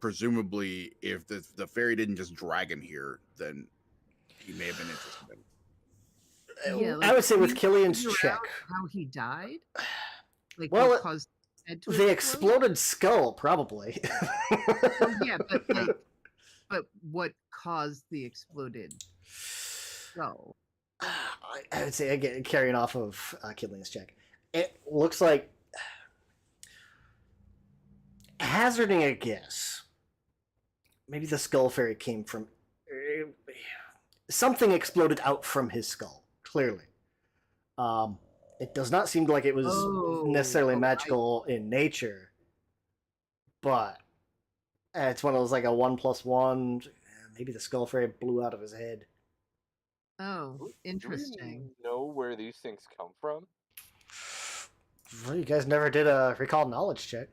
Presumably, if the fairy didn't just drag him here, then he may have been interested in. Yeah, I would say with Killian's figure check. out how he died? Like, well, what caused his head to the explode? exploded skull, probably. Well, yeah, but what caused the exploded skull? I would say, again, carrying off of Killian's check, it looks like, hazarding a guess, maybe the skull fairy came from something exploded out from his skull. Clearly, it does not seem like it was necessarily magical in nature, but it's one of those like a 1+1. Maybe the skull fairy blew out of his head. Oh, interesting. Do we know where these things come from? Well, you guys never did a recall knowledge check.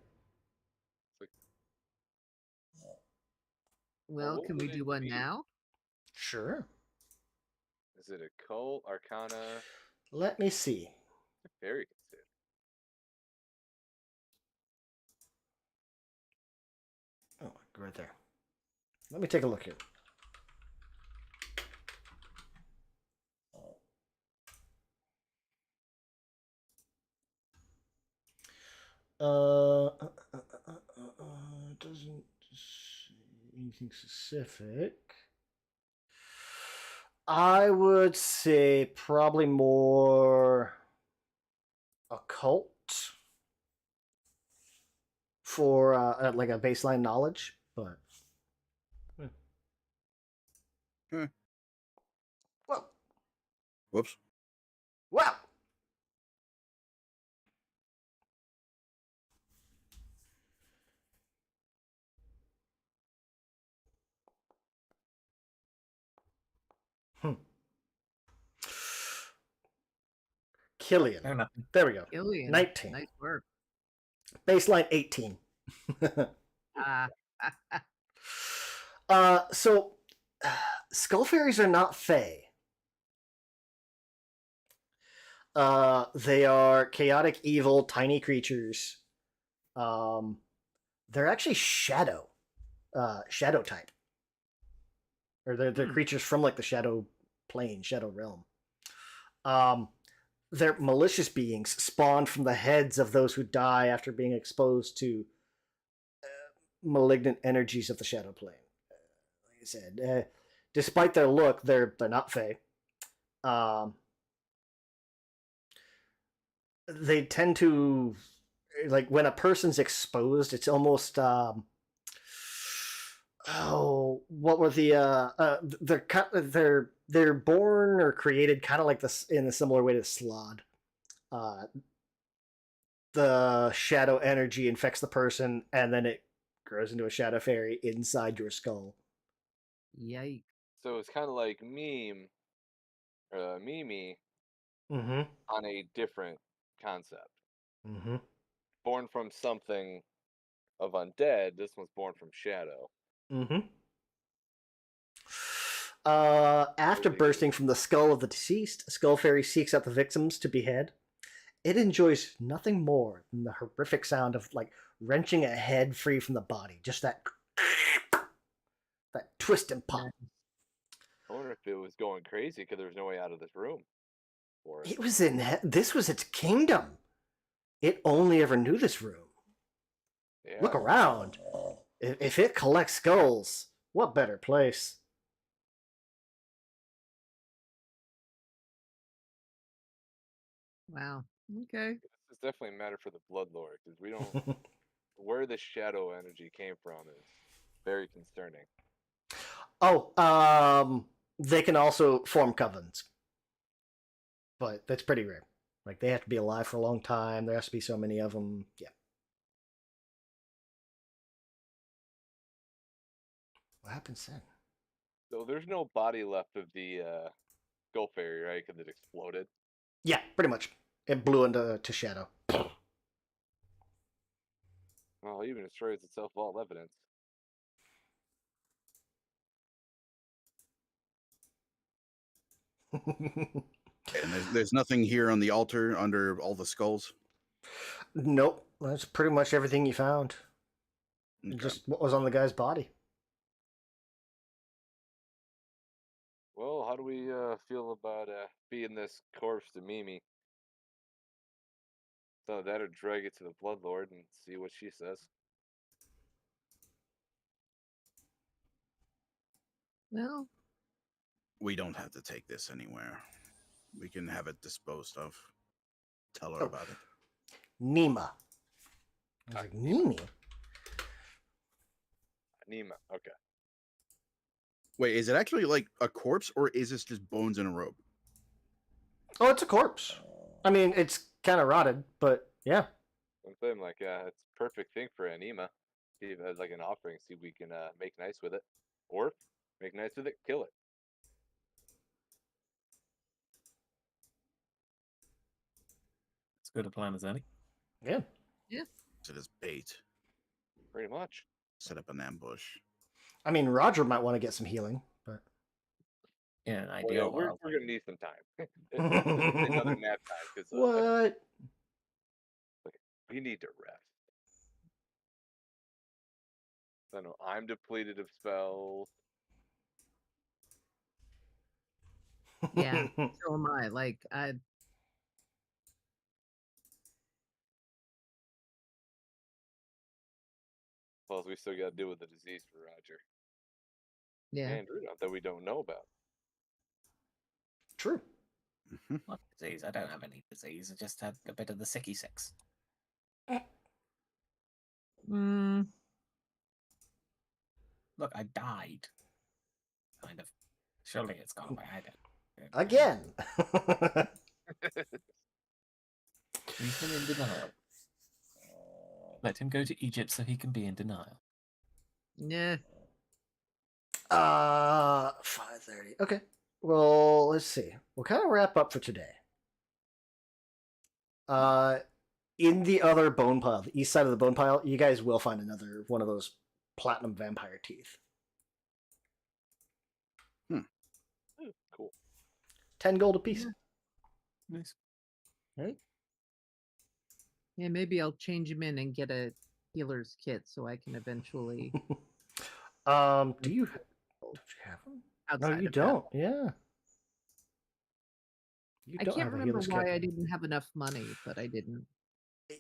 Well, can we do one now? Sure. Is it a cult, arcana? Let me see. Very good. Oh, right there. Let me take a look here. Doesn't say anything specific. I would say probably more occult for like a baseline knowledge, but Whoa. Whoops. Wow. Killian. Oh, nothing. There we go. Killian. 19. Nice work. Baseline 18. So skull fairies are not fae. They are chaotic, evil, tiny creatures. They're actually shadow type, or they're creatures from like the shadow plane, shadow realm. They're malicious beings spawned from the heads of those who die after being exposed to malignant energies of the shadow plane. Like I said, despite their look, they're not fae. they tend to, like, when a person's exposed, it's almost what were they're born or created kind of like this in a similar way to Slod. The shadow energy infects the person, and then it grows into a shadow fairy inside your skull. Yikes. So it's kind of like Mimi Mm-hmm. on a different concept. Mm-hmm. Born from something of undead. This one's born from shadow. Mm-hmm. After bursting from the skull of the deceased, a skull fairy seeks out the victims to behead. It enjoys nothing more than the horrific sound of like wrenching a head free from the body. Just that twist and pop. I wonder if it was going crazy because there was no way out of this room for it. It was this was its kingdom. It only ever knew this room. Yeah. Look around. If it collects skulls, what better place? Wow. Okay. This is definitely a matter for the Bloodlord because we don't. Where the shadow energy came from is very concerning. Oh, they can also form covens, but that's pretty rare. Like, they have to be alive for a long time. There has to be so many of them. Yeah. What happens then? So there's no body left of the Skull Fairy, right? Because it exploded. Yeah, pretty much. It blew into shadow. Well, it even destroys itself all evidence. And there's nothing here on the altar under all the skulls. Nope, that's pretty much everything you found. Okay. Just what was on the guy's body. Well, how do we feel about feeding this corpse to Mimi? So that or drag it to the Bloodlord and see what she says. Well, We don't have to take this anywhere. We can have it disposed of. Tell her about it. Nima. I was like, Nimi? Nima, okay. Wait, is it actually like a corpse, or is this just bones in a robe? Oh, it's a corpse. I mean, it's kind of rotted, but yeah. I'm saying, like, it's a perfect thing for Anima. See if as like an offering, see if we can make nice with it. Or make nice with it, kill it. As good a plan as any. Yeah. yeah. It is bait. Pretty much. Set up an ambush. I mean, Roger might want to get some healing, but In an Well, ideal yeah, we're world. gonna need some time. Another nap time because what? we need to rest. I know I'm depleted of spells. Yeah. So am I. Like, Plus, we still got to deal with the disease for Roger. yeah. And Rudolph that we don't know about. True. What disease? I don't have any disease. I just had a bit of the sicky six. Mm, Look, I died. Kind of. Surely it's gone away. I don't. Again. Leave him in denial. Let him go to Egypt so he can be in denial. yeah. 5:30. Okay. Well, let's see. We'll kind of wrap up for today. In the other bone pile, the east side of the bone pile, you guys will find another one of those platinum vampire teeth. Cool. 10 gold apiece. Nice. Right? Yeah, maybe I'll change him in and get a healer's kit so I can eventually. Do you have them? Outside No, you of don't. that. Yeah. You I don't can't have a remember healer's why kit. I didn't have enough money, but I didn't.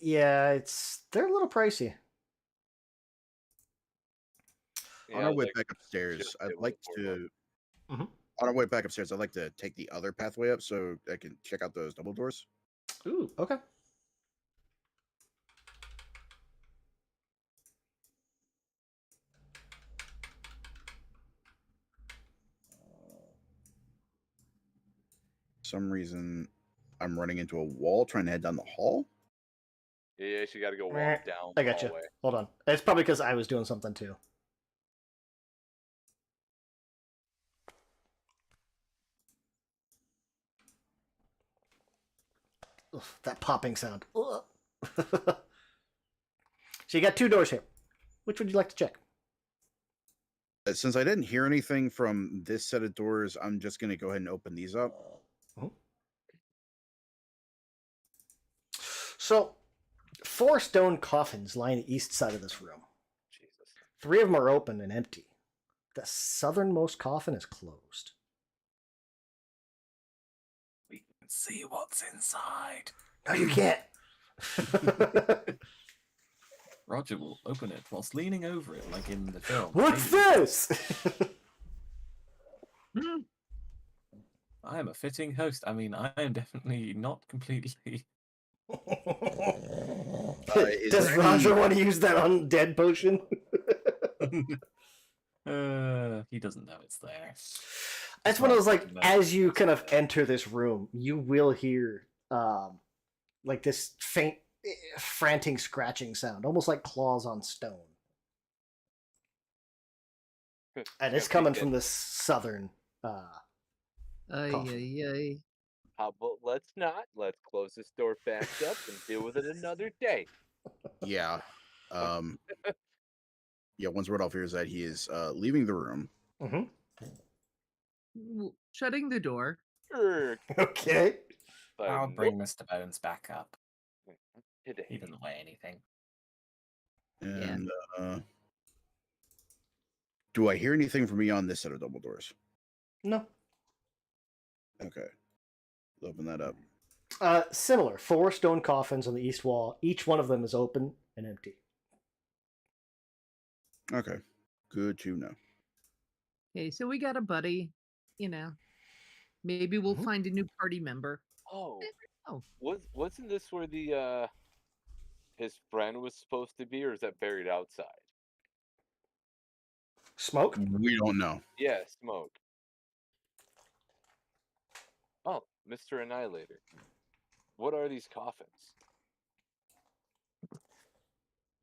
Yeah, they're a little pricey. On our way back upstairs, I'd like to. Mhm. On our way back upstairs, I'd like to take the other pathway up so I can check out those double doors. Ooh, okay. some reason, I'm running into a wall trying to head down the hall. Yeah, you got to go Meh, walk down I the got you. hallway. Hold on. It's probably because I was doing something too. Ugh, that popping sound. Ugh. So you got 2 doors here. Which would you like to check? Since I didn't hear anything from this set of doors, I'm just going to go ahead and open these up. So, 4 stone coffins line the east side of this room. Jesus. 3 of them are open and empty. The southernmost coffin is closed. We can see what's inside. No, you can't. Roger will open it whilst leaning over it, like in the film. What's Maybe. this? I am a fitting host. I mean, I am definitely not completely. Does Roger want to use that undead potion? He doesn't know it's there. That's one of those, like, as you kind of enter this room, you will hear like this faint, frantic scratching sound, almost like claws on stone. And it's coming from the southern Ay, coffin. ay, ay. How about let's not? Let's close this door back up and deal with it another day. Yeah. Yeah, once Rodolph hears that, he is leaving the room. Shutting the door. Okay. I'll bring Mr. Bones back up. Today. He doesn't weigh anything. And do I hear anything from beyond this set of double doors? No. Okay. Open that up. Similar. 4 stone coffins on the east wall. Each one of them is open and empty. Okay. Good to know. Okay, so we got a buddy, you know. Maybe we'll find a new party member. Oh. Oh. Wasn't this where the his friend was supposed to be, or is that buried outside? Smoke? We don't know. Yeah, smoke. Oh, Mr. Annihilator. What are these coffins?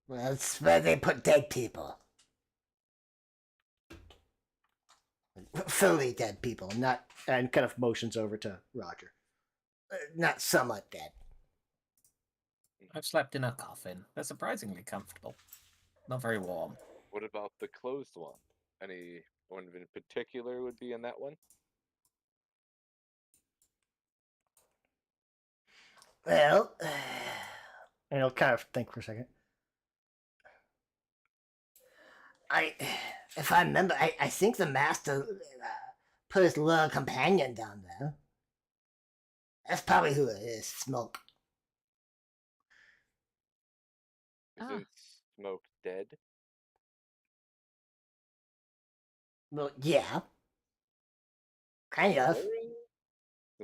Well, it's where they put dead people. Fully dead people, not, And kind of motions over to Roger. not somewhat dead. I've slept in a coffin. They're surprisingly comfortable. Not very warm. What about the closed one? Anyone in particular would be in that one? Well, And he'll kind of think for a second. if I remember, I think the master put his little companion down there. That's probably who it is, Smoke. Is it Smoke dead? Well, yeah. Kind of.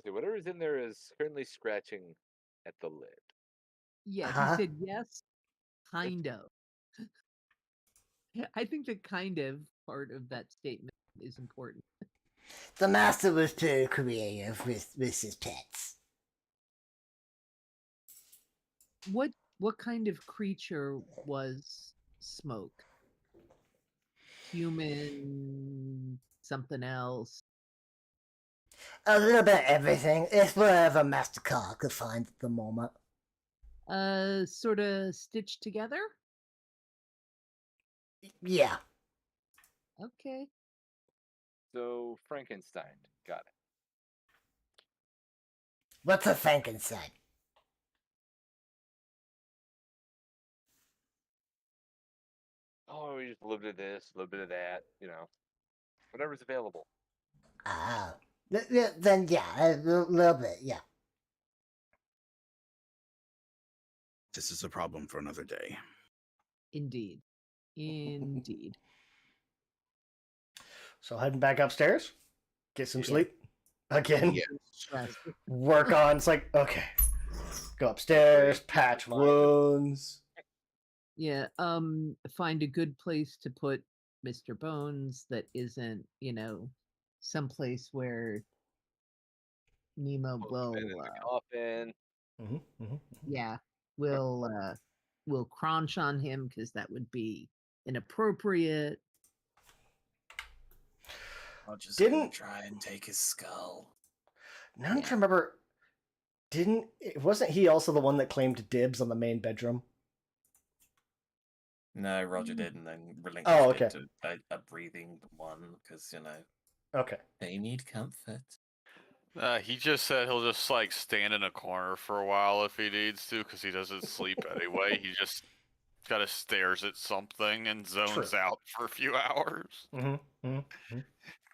Whatever's in there is currently scratching at the lid. Yes, Uh-huh. he said yes, kind of. I think the kind of part of that statement is important. The master was pretty creative with his pets. What kind of creature was Smoke? Human, something else? A little bit of everything. It's whatever Master Carl could find at the moment. Sort of stitched together? Yeah. Okay. So Frankenstein, got it. What's a Frankenstein? Oh, we just a little bit of this, a little bit of that, whatever's available. Ah. Then yeah, a little bit, yeah. This is a problem for another day. Indeed. Indeed. So heading back upstairs. Get some sleep. Again. Yes. Work on. It's like, okay. Go upstairs, patch wounds. Yeah, find a good place to put Mr. Bones that isn't, someplace where Nemo Put will, Ben in the coffin. yeah, we'll crunch on him because that would be inappropriate. Roger's Didn't- gonna try and take his skull. Now I'm trying to remember. Wasn't he also the one that claimed dibs on the main bedroom? No, Roger did, and then relinquished okay. it to a breathing one because Okay. they need comfort. He just said he'll just like stand in a corner for a while if he needs to, because he doesn't sleep anyway. He just kind of stares at something and zones out for a few hours.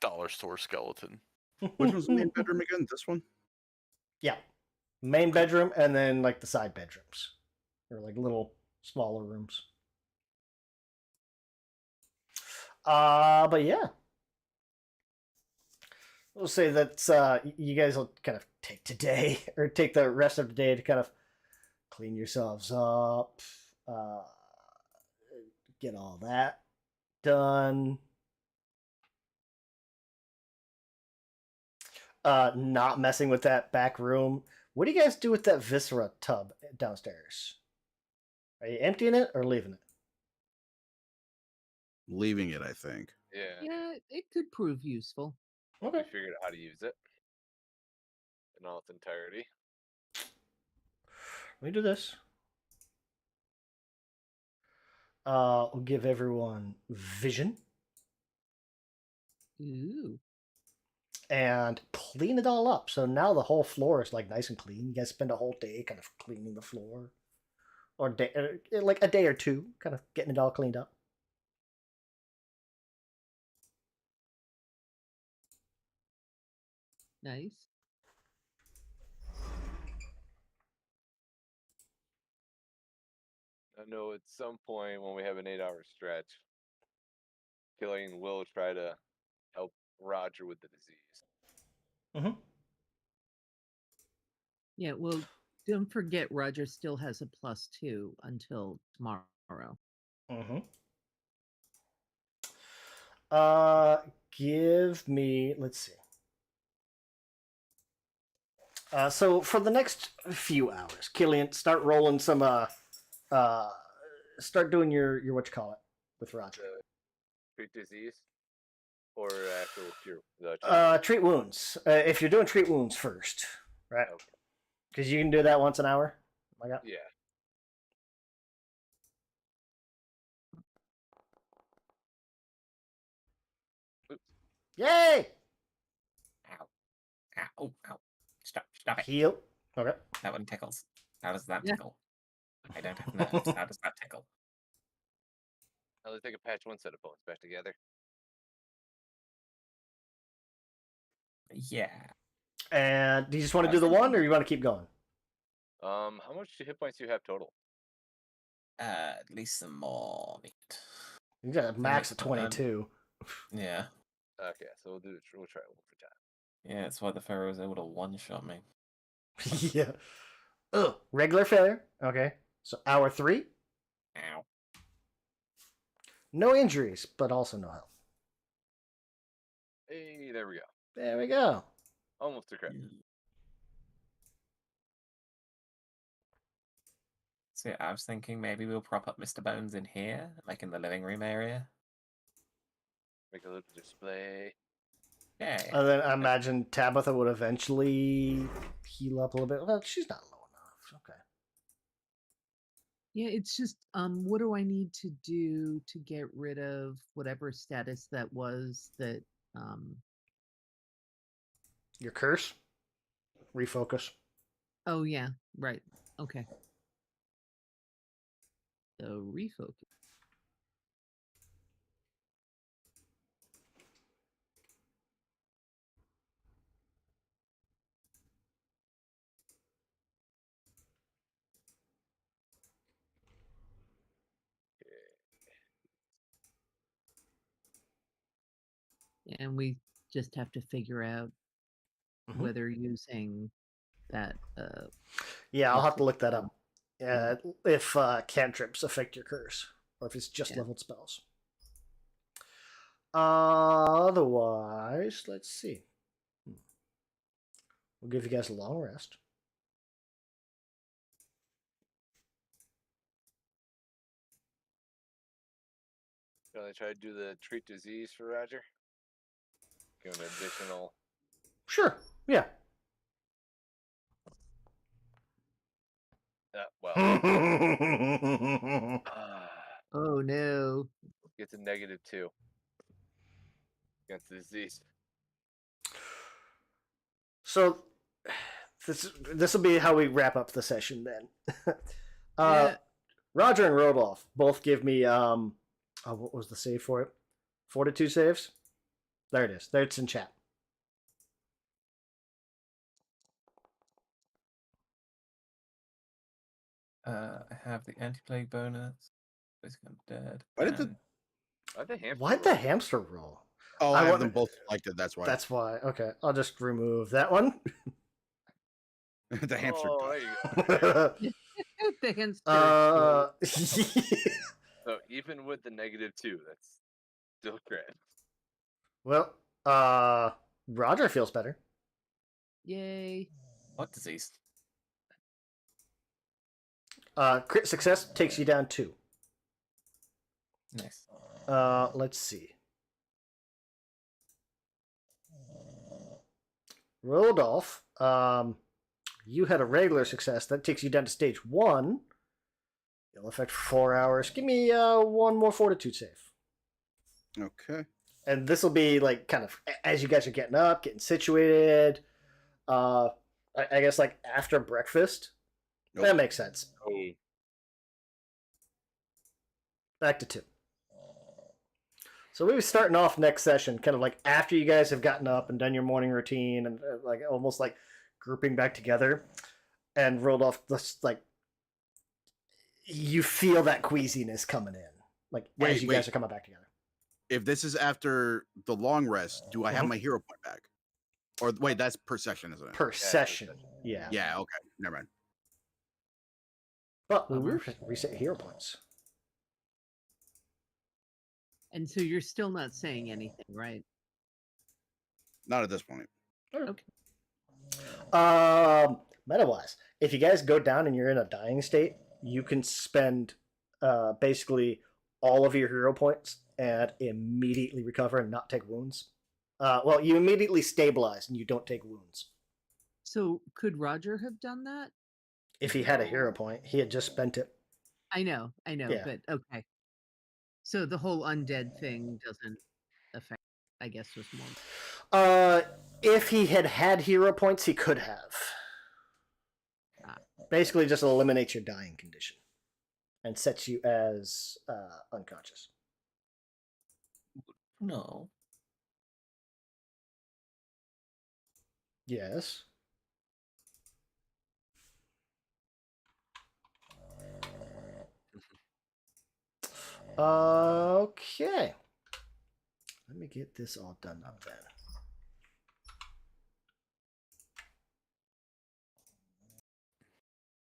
Dollar store skeleton. Which was the main bedroom again? This one? Yeah. Main bedroom and then like the side bedrooms. Or like little smaller rooms. But yeah. We'll say that you guys will kind of take today or take the rest of the day to kind of clean yourselves up, get all that done. Not messing with that back room. What do you guys do with that viscera tub downstairs? Are you emptying it or leaving it? Leaving it, I think. Yeah, it could prove useful. We figured out how to use it in all its entirety. Let me do this. We'll give everyone vision. Ooh. And clean it all up. So now the whole floor is like nice and clean. You guys spend a whole day kind of cleaning the floor, or like a day or two, kind of getting it all cleaned up. Nice. I know at some point when we have an 8-hour stretch, Killian will try to help Roger with the disease. Yeah, well, don't forget Roger still has a +2 until tomorrow. Give me, let's see. So for the next few hours, Killian, start rolling some start doing your what you call it with Roger. Treat disease or actual cure? Treat wounds. If you're doing treat wounds first, right? Okay. Because you can do that once an hour. Like that. Yeah. Oops. Yay! Ow. Ow. Ow. Stop it. Heal. Okay. That one tickles. How does that tickle? I don't have nerves. How does that tickle? I'll take a patch one set of bones back together. Yeah. And do you just want to do the one, or you want to keep going? How much hit points do you have total? At least some more meat. You got a max of 22. Yeah. Okay, so we'll try one for time. Yeah, that's why the Pharaoh was able to one-shot me. Yeah. Ugh. Regular failure. Okay. So hour 3. Ow. No injuries, but also no health. Hey, there we go. There we go. Almost a crit. So I was thinking maybe we'll prop up Mr. Bones in here, like in the living room area. Make a little display. Yeah. And then I imagine Tabitha would eventually heal up a little bit. Well, she's not low enough. Okay. Yeah, it's just what do I need to do to get rid of whatever status that was that Your curse? Refocus. Oh yeah, right. Okay. So refocus. And we just have to figure out whether using that Yeah, I'll have to look that up. If cantrips affect your curse, or if it's just leveled spells. Otherwise, let's see. We'll give you guys a long rest. Can I try to do the treat disease for Roger? Give him an additional. Sure. Yeah. Well. Oh no. Gets a -2 against the disease. So this will be how we wrap up the session then. Yeah. Roger and Rodolph both give me what was the save for it? Fortitude saves? There it is. There it's in chat. I have the anti-plague bonus. Basically, I'm dead. Why'd the hamster roll? Oh, I have them both selected. That's why. That's why. Okay, I'll just remove that one. The hamster. Oh, there you go. The hamster. So even with the -2, that's still crit. Well, Roger feels better. Yay. What disease? Crit success takes you down 2. Nice. Let's see. Rodolph, you had a regular success. That takes you down to stage 1. It'll affect 4 hours. Give me one more fortitude save. Okay. And this will be like kind of as you guys are getting up, getting situated. I guess like after breakfast. Nope. That makes sense. Oh. Back to 2. So we were starting off next session, kind of like after you guys have gotten up and done your morning routine, and like almost like grouping back together, and rolled off this like you feel that queasiness coming in, like as you guys are coming back together. If this is after the long rest, do I have my hero point back? Or wait, that's per session, isn't it? Per session, yeah. Yeah. Okay. Never mind. But we will reset hero points. And so you're still not saying anything, right? Not at this point. Okay. Meta-wise, if you guys go down and you're in a dying state, you can spend basically all of your hero points and immediately recover and not take wounds. Well, you immediately stabilize and you don't take wounds. So could Roger have done that? If he had a hero point, he had just spent it. I know, yeah. But okay. So the whole undead thing doesn't affect, I guess, was more. If he had hero points, he could have. Basically, just eliminates your dying condition and sets you as unconscious. No. Yes. Okay. Let me get this all done up then.